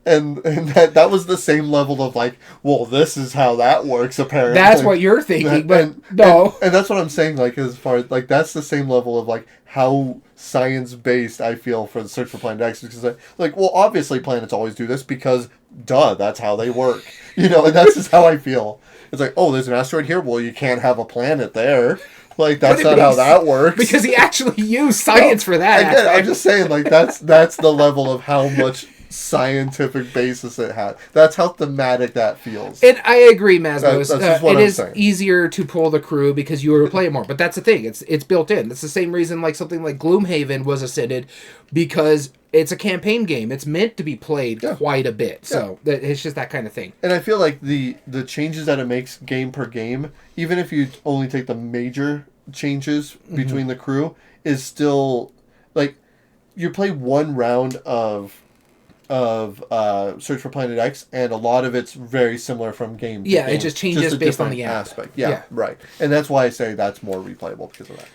and that was the same level of well, this is how that works apparently. That's what you're thinking, but no. And that's what I'm saying. As far as that's the same level of how science-based I feel for the Search for Planet X, because well, obviously planets always do this because that's how they work, and that's just how I feel. It's oh, there's an asteroid here, well, you can't have a planet there, that's not how that works, because he actually used science for that. Again, I'm just saying that's the level of how much scientific basis it had. That's how thematic that feels. And I agree, Masmos. It is saying. Easier to pull the crew because you were playing more. But that's the thing. It's built in. It's the same reason something like Gloomhaven was ascended, because it's a campaign game. It's meant to be played quite a bit. So it's just that kind of thing. And I feel the changes that it makes game per game, even if you only take the major changes between the crew, is still you play one round of Search for Planet X, and a lot of it's very similar from game to game. It just changes based on the aspect. Yeah, right. And that's why I say that's more replayable because of that.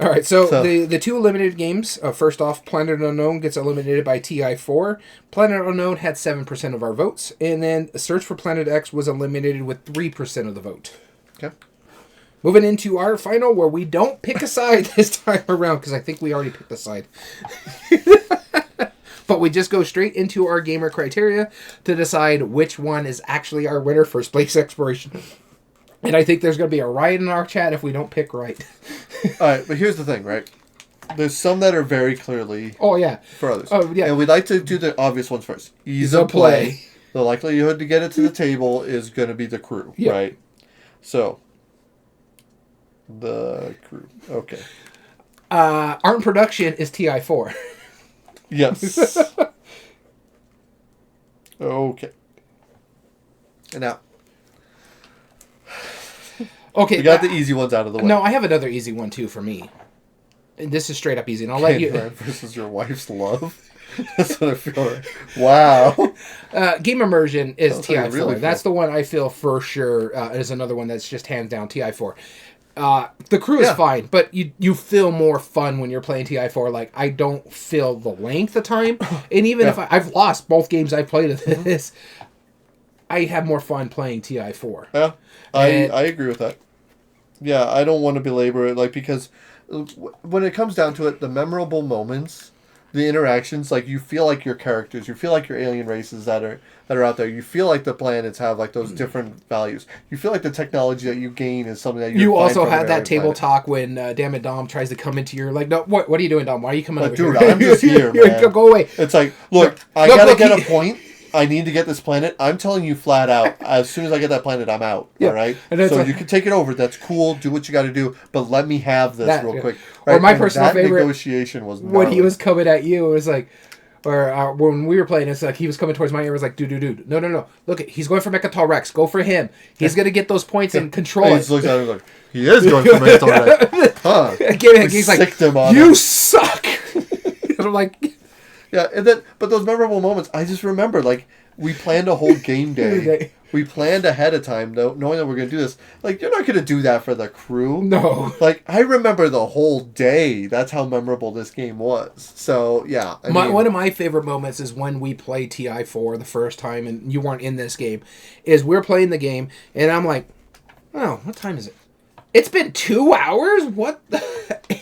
All right, so the two eliminated games, first off, Planet Unknown gets eliminated by TI4. Planet Unknown had 7% of our votes, and then Search for Planet X was eliminated with 3% of the vote. Okay. Moving into our final, where we don't pick a side this time around, because I think we already picked a side. But we just go straight into our gamer criteria to decide which one is actually our winner for space exploration. And I think there's going to be a riot in our chat if we don't pick right. All right, but here's the thing, right? There's some that are very clearly Oh, yeah. for others. Oh, yeah. And we'd like to do the obvious ones first. Ease of play. The likelihood to get it to the table is going to be the crew, right? So, the crew. Okay. Art and production is TI4. Yes. Okay. And now. Okay. We got the easy ones out of the way. No, I have another easy one, too, for me. And this is straight up easy, and I'll let you... versus your wife's love? That's what I feel like. Wow. Game immersion is TI4. Really That's the one I feel for sure is another one that's just hands down TI4. The crew is fine, but you feel more fun when you're playing TI4. Like, I don't feel the length of time. And even if I've lost both games I've played of this, I have more fun playing TI4. Yeah, I agree with that. Yeah, I don't want to belabor it, like, because when it comes down to it, the memorable moments, the interactions, like, you feel like your characters, you feel like your alien races that are out there, you feel like the planets have, like, those different values. You feel like the technology that you gain is something that you also had that table talk when Damn It Dom tries to come into your, like, no, what are you doing, Dom? Why are you coming over here? Dude, I'm just here, man. Go away. It's like, look, I gotta get a point. I need to get this planet. I'm telling you flat out, as soon as I get that planet, I'm out. All right? So like, you can take it over. That's cool. Do what you got to do. But let me have this real quick. Right? Or my personal favorite negotiation was when he was coming at you. It was like, or when we were playing, it's like he was coming towards my ear. It was like, dude. No. Look, he's going for Mechatol Rex. Go for him. He's going to get those points and control it. He looks at him like, he is going for Mechatol Rex. Huh. He's like, you suck. And I'm like... Yeah, but those memorable moments, I just remember, like, we planned a whole game day. We planned ahead of time, knowing that we're going to do this. Like, you're not going to do that for the crew. No. Like, I remember the whole day. That's how memorable this game was. So, yeah. One of my favorite moments is when we played TI4 the first time, and you weren't in this game, is we're playing the game, and I'm like, oh, what time is it? It's been 2 hours? What?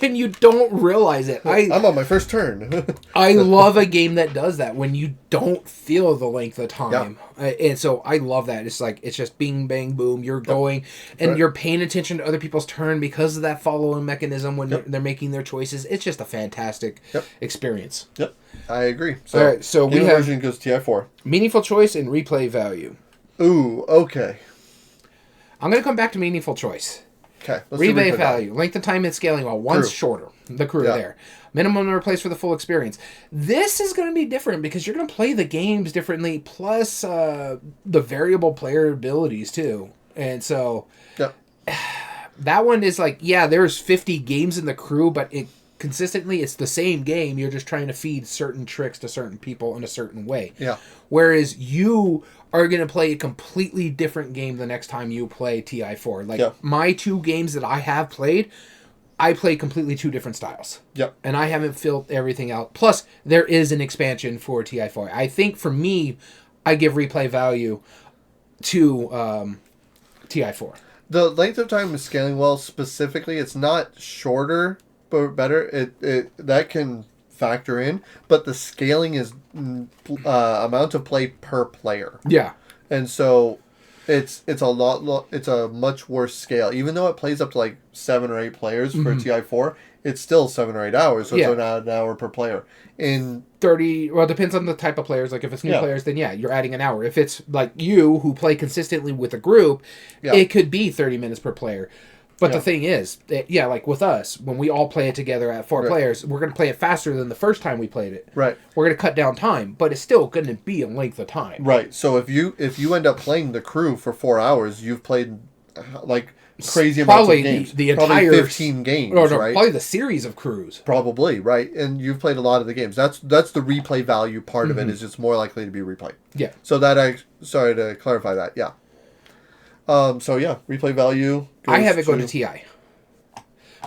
And you don't realize it. I'm on my first turn. I love a game that does that when you don't feel the length of time. Yeah. And so I love that. It's like, it's just bing, bang, boom. You're going and you're paying attention to other people's turn because of that following mechanism when they're making their choices. It's just a fantastic experience. Yep. I agree. So, all right, so we have version goes TI4. Meaningful choice and replay value. Ooh, okay. I'm going to come back to meaningful choice. Okay. Replay value. Length of time and scaling while one's shorter. The crew there. Minimum number of plays for the full experience. This is going to be different because you're going to play the games differently, plus the variable player abilities too. And so that one is like, there's 50 games in the crew, but consistently it's the same game. You're just trying to feed certain tricks to certain people in a certain way. Yeah. Whereas you are going to play a completely different game the next time you play TI4. Like, my 2 games that I have played, I play completely 2 different styles. Yep. And I haven't filled everything out. Plus, there is an expansion for TI4. I think, for me, I give replay value to TI4. The length of time is scaling well. Specifically, it's not shorter, but better. It that can factor in, but the scaling is amount of play per player. Yeah, and so it's a much worse scale. Even though it plays up to like 7 or 8 players for TI4, it's still 7 or 8 hours. So it's not an hour per player. In 30, well, it depends on the type of players. Like if it's new players, then you're adding an hour. If it's like you who play consistently with a group, it could be 30 minutes per player. But the thing is, like with us, when we all play it together at 4 players, we're going to play it faster than the first time we played it. Right. We're going to cut down time, but it's still going to be a length of time. Right. So if you end up playing the crew for 4 hours, you've played like crazy amounts of games. The entire 15 games, right? Probably the series of crews. Probably, right. And you've played a lot of the games. That's the replay value part of it, is it's more likely to be replayed. Yeah. So sorry to clarify that. Yeah. Replay value. I have it go to TI.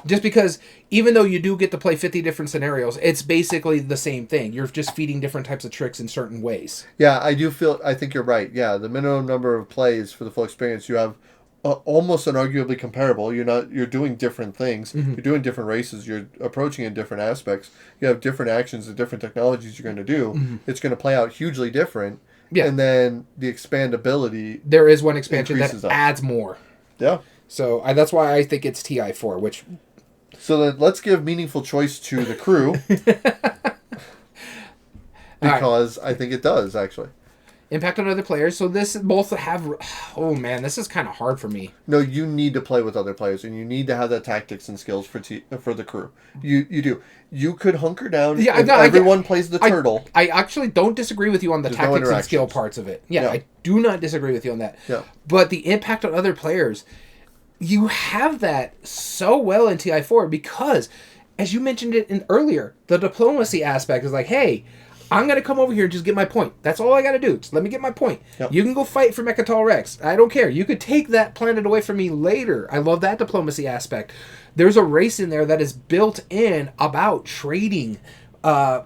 Just because even though you do get to play 50 different scenarios, it's basically the same thing. You're just feeding different types of tricks in certain ways. Yeah, I think you're right. Yeah, the minimum number of plays for the full experience, you have almost unarguably comparable. You're doing different things. You're doing different races. You're approaching in different aspects. You have different actions and different technologies you're going to do. It's going to play out hugely different. Yeah. And then the expandability. There is one expansion that adds more. Yeah. So that's why I think it's TI4, which So then let's give meaningful choice to the crew. Because I think it does, actually. Impact on other players. So this both have... Oh, man, this is kind of hard for me. No, you need to play with other players, and you need to have that tactics and skills for the crew. You do. You could hunker down if everyone plays the turtle. I actually don't disagree with you on the tactics and skill parts of it. Yeah, I do not disagree with you on that. Yeah. But the impact on other players, you have that so well in TI4 because, as you mentioned it earlier, the diplomacy aspect is like, hey... I'm going to come over here and just get my point. That's all I got to do. Just let me get my point. Yep. You can go fight for Mechatol Rex. I don't care. You could take that planet away from me later. I love that diplomacy aspect. There's a race in there that is built in about trading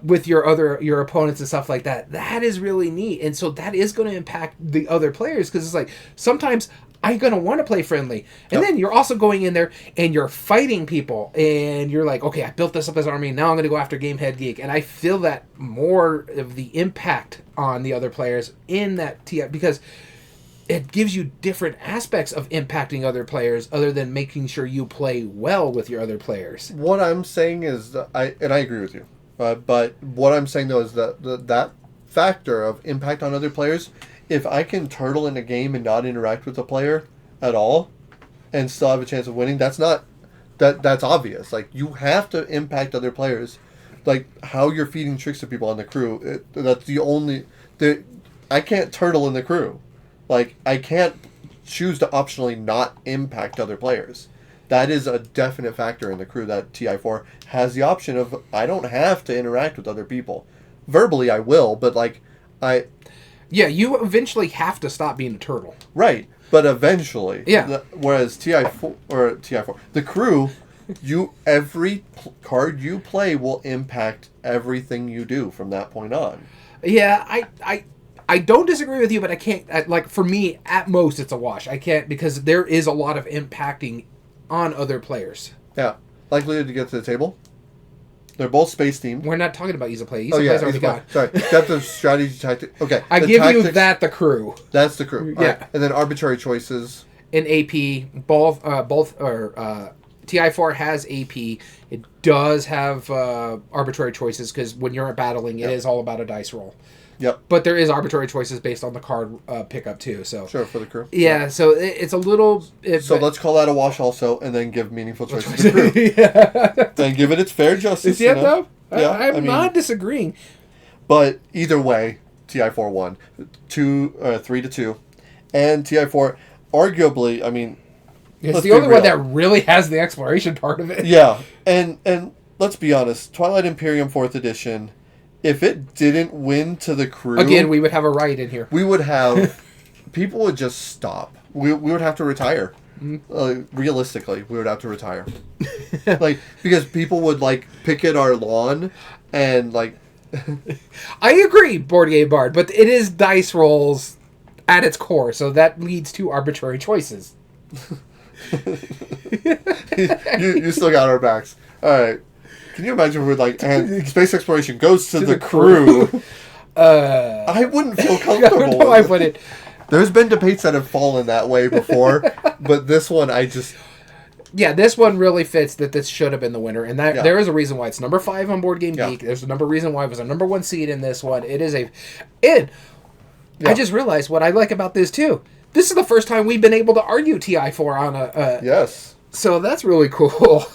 with your opponents and stuff like that. That is really neat. And so that is going to impact the other players because it's like sometimes I'm going to want to play friendly. And then you're also going in there and you're fighting people. And you're like, okay, I built this up as army. Now I'm going to go after Gamehead Geek. And I feel that more of the impact on the other players in that TI because it gives you different aspects of impacting other players other than making sure you play well with your other players. What I'm saying is, that I agree with you. But what I'm saying, though, is that factor of impact on other players... If I can turtle in a game and not interact with the player at all and still have a chance of winning, that's obvious. Like, you have to impact other players. Like, how you're feeding tricks to people on the crew. That's the only... I can't turtle in the crew. Like, I can't choose to optionally not impact other players. That is a definite factor in the crew that TI4 has the option of, I don't have to interact with other people. Verbally, I will, but, like, Yeah, you eventually have to stop being a turtle. Right, but eventually. Yeah. Whereas TI4, the crew, every card you play will impact everything you do from that point on. Yeah, I don't disagree with you, but I can't, like, for me, at most, it's a wash. I can't, because there is a lot of impacting on other players. Yeah. Likelihood to get to the table? They're both space themed. We're not talking about Easy Play. Easy Play's already gone. Sorry. Depth of strategy tactic. Okay. I give you that, the crew. That's the crew. Yeah. Right. And then arbitrary choices. In AP, both TI4 has AP. It does have arbitrary choices because when you're battling, it is all about a dice roll. Yep. But there is arbitrary choices based on the card pickup too. So sure, for the crew. Yeah, so it's a little... So let's call that a wash also, and then give meaningful choices to the crew. Yeah. Then give it its fair justice. Yeah, though? Yeah, I'm not disagreeing. But either way, TI4 won. 3-2. And TI4, arguably, I mean... It's the only one that really has the exploration part of it. Yeah, and let's be honest, Twilight Imperium 4th Edition... If it didn't win to the crew... Again, we would have a riot in here. We would have... people would just stop. We would have to retire. Realistically, we would have to retire. Like, because people would, like, picket our lawn and, like... I agree, Board Game Bard, but it is dice rolls at its core, so that leads to arbitrary choices. you still got our backs. All right. Can you imagine if we're like, and space exploration goes to the crew? I wouldn't feel comfortable. No, I wouldn't. There's been debates that have fallen that way before, but this one I just... Yeah, this one really fits that this should have been the winner, and that there is a reason why it's number 5 on Board Game Geek. There's a reason why it was a number 1 seed in this one. It is a... And I just realized what I like about this, too. This is the first time we've been able to argue TI4 on a... Yes. So that's really cool.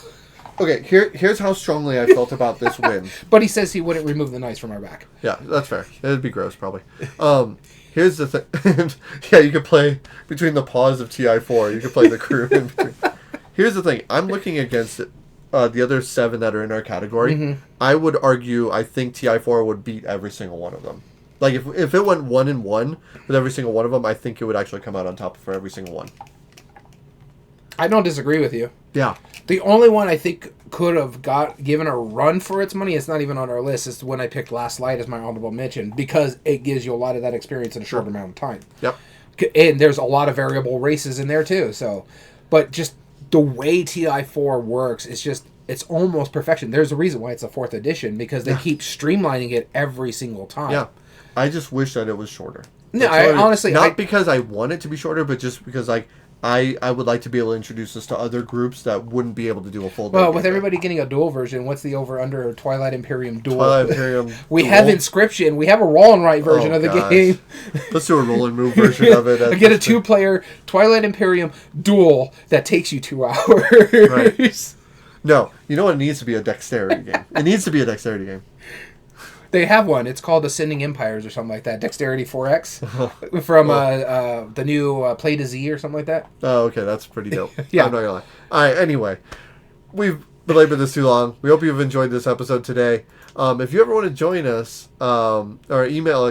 Okay, here's how strongly I felt about this win. But he says he wouldn't remove the knives from our back. Yeah, that's fair. It'd be gross, probably. Here's the thing. Yeah, you could play between the paws of TI4. You could play the crew in between. Here's the thing. I'm looking against it, the other 7 that are in our category. Mm-hmm. I would argue I think TI4 would beat every single one of them. Like, if it went 1-1 with every single one of them, I think it would actually come out on top for every single one. I don't disagree with you. Yeah. The only one I think could have given a run for its money, it's not even on our list, is when I picked Last Light as my honorable mention, because it gives you a lot of that experience in a short amount of time. Yep. And there's a lot of variable races in there too. So, but just the way TI4 works, it's almost perfection. There's a reason why it's a 4th edition, because they keep streamlining it every single time. Yeah. I just wish that it was shorter. No, honestly... Not because I want it to be shorter, but just because, like, I would like to be able to introduce this to other groups that wouldn't be able to do a full day. Well, with everybody getting a dual version, what's the over-under Twilight Imperium dual? Twilight Imperium we dual? have Inscription. We have a roll and write version of the game. Let's do a roll and move version of it. Get a 2-player Twilight Imperium duel that takes you 2 hours. Right. No, you know what? It needs to be a dexterity game. It needs to be a dexterity game. They have one. It's called Ascending Empires or something like that. Dexterity 4X from the new Play to Z or something like that. Oh, okay. That's pretty dope. Yeah. I'm not gonna lie. All right. Anyway, we've belabored this too long. We hope you've enjoyed this episode today. If you ever want to join us or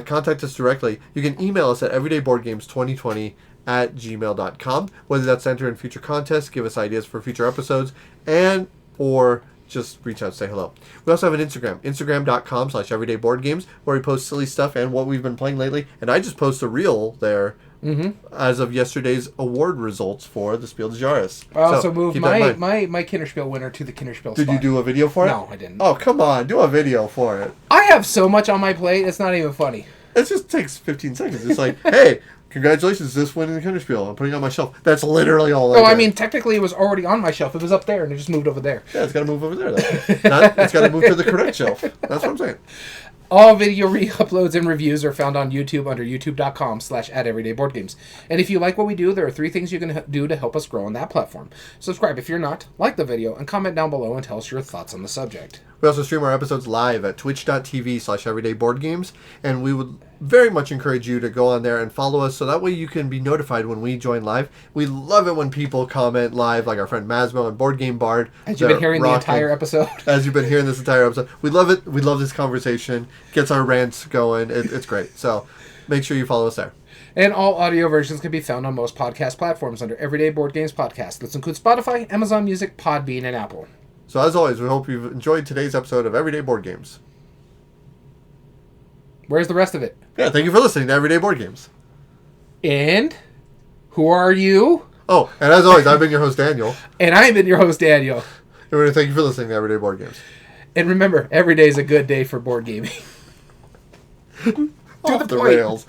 contact us directly, you can email us at everydayboardgames2020@gmail.com. Whether that's to enter in future contests, give us ideas for future episodes, or just reach out and say hello. We also have an Instagram.com/everydayboardgames, where we post silly stuff and what we've been playing lately. And I just post a reel there as of yesterday's award results for the Spiel des Jahres. I also moved my Kinderspiel winner to the Kinderspiel Did spot. you do a video for it? No, I didn't. Oh, come on. Do a video for it. I have so much on my plate, it's not even funny. It just takes 15 seconds. It's like, hey, congratulations, this win in the Kinderspiel. I'm putting it on my shelf. That's literally all I did. I mean, technically it was already on my shelf. It was up there, and it just moved over there. Yeah, it's got to move over there, though. It's got to move to the correct shelf. That's what I'm saying. All video re-uploads and reviews are found on YouTube under youtube.com/@everydayboardgames. And if you like what we do, there are 3 things you can do to help us grow on that platform. Subscribe if you're not, like the video, and comment down below and tell us your thoughts on the subject. We also stream our episodes live at twitch.tv/everydayboardgames, and we would very much encourage you to go on there and follow us so that way you can be notified when we join live. We love it when people comment live, like our friend Masmo and Board Game Bard. As you've been hearing the entire episode. As you've been hearing this entire episode. We love it. We love this conversation. Gets our rants going. It's great. So make sure you follow us there. And all audio versions can be found on most podcast platforms under Everyday Board Games Podcast. This includes Spotify, Amazon Music, Podbean, and Apple. So as always, we hope you've enjoyed today's episode of Everyday Board Games. Where's the rest of it? Yeah, thank you for listening to Everyday Board Games. And who are you? Oh, and as always, I've been your host, Daniel. And I've been your host, Daniel. And we're going to thank you for listening to Everyday Board Games. And remember, every day is a good day for board gaming. Off the rails.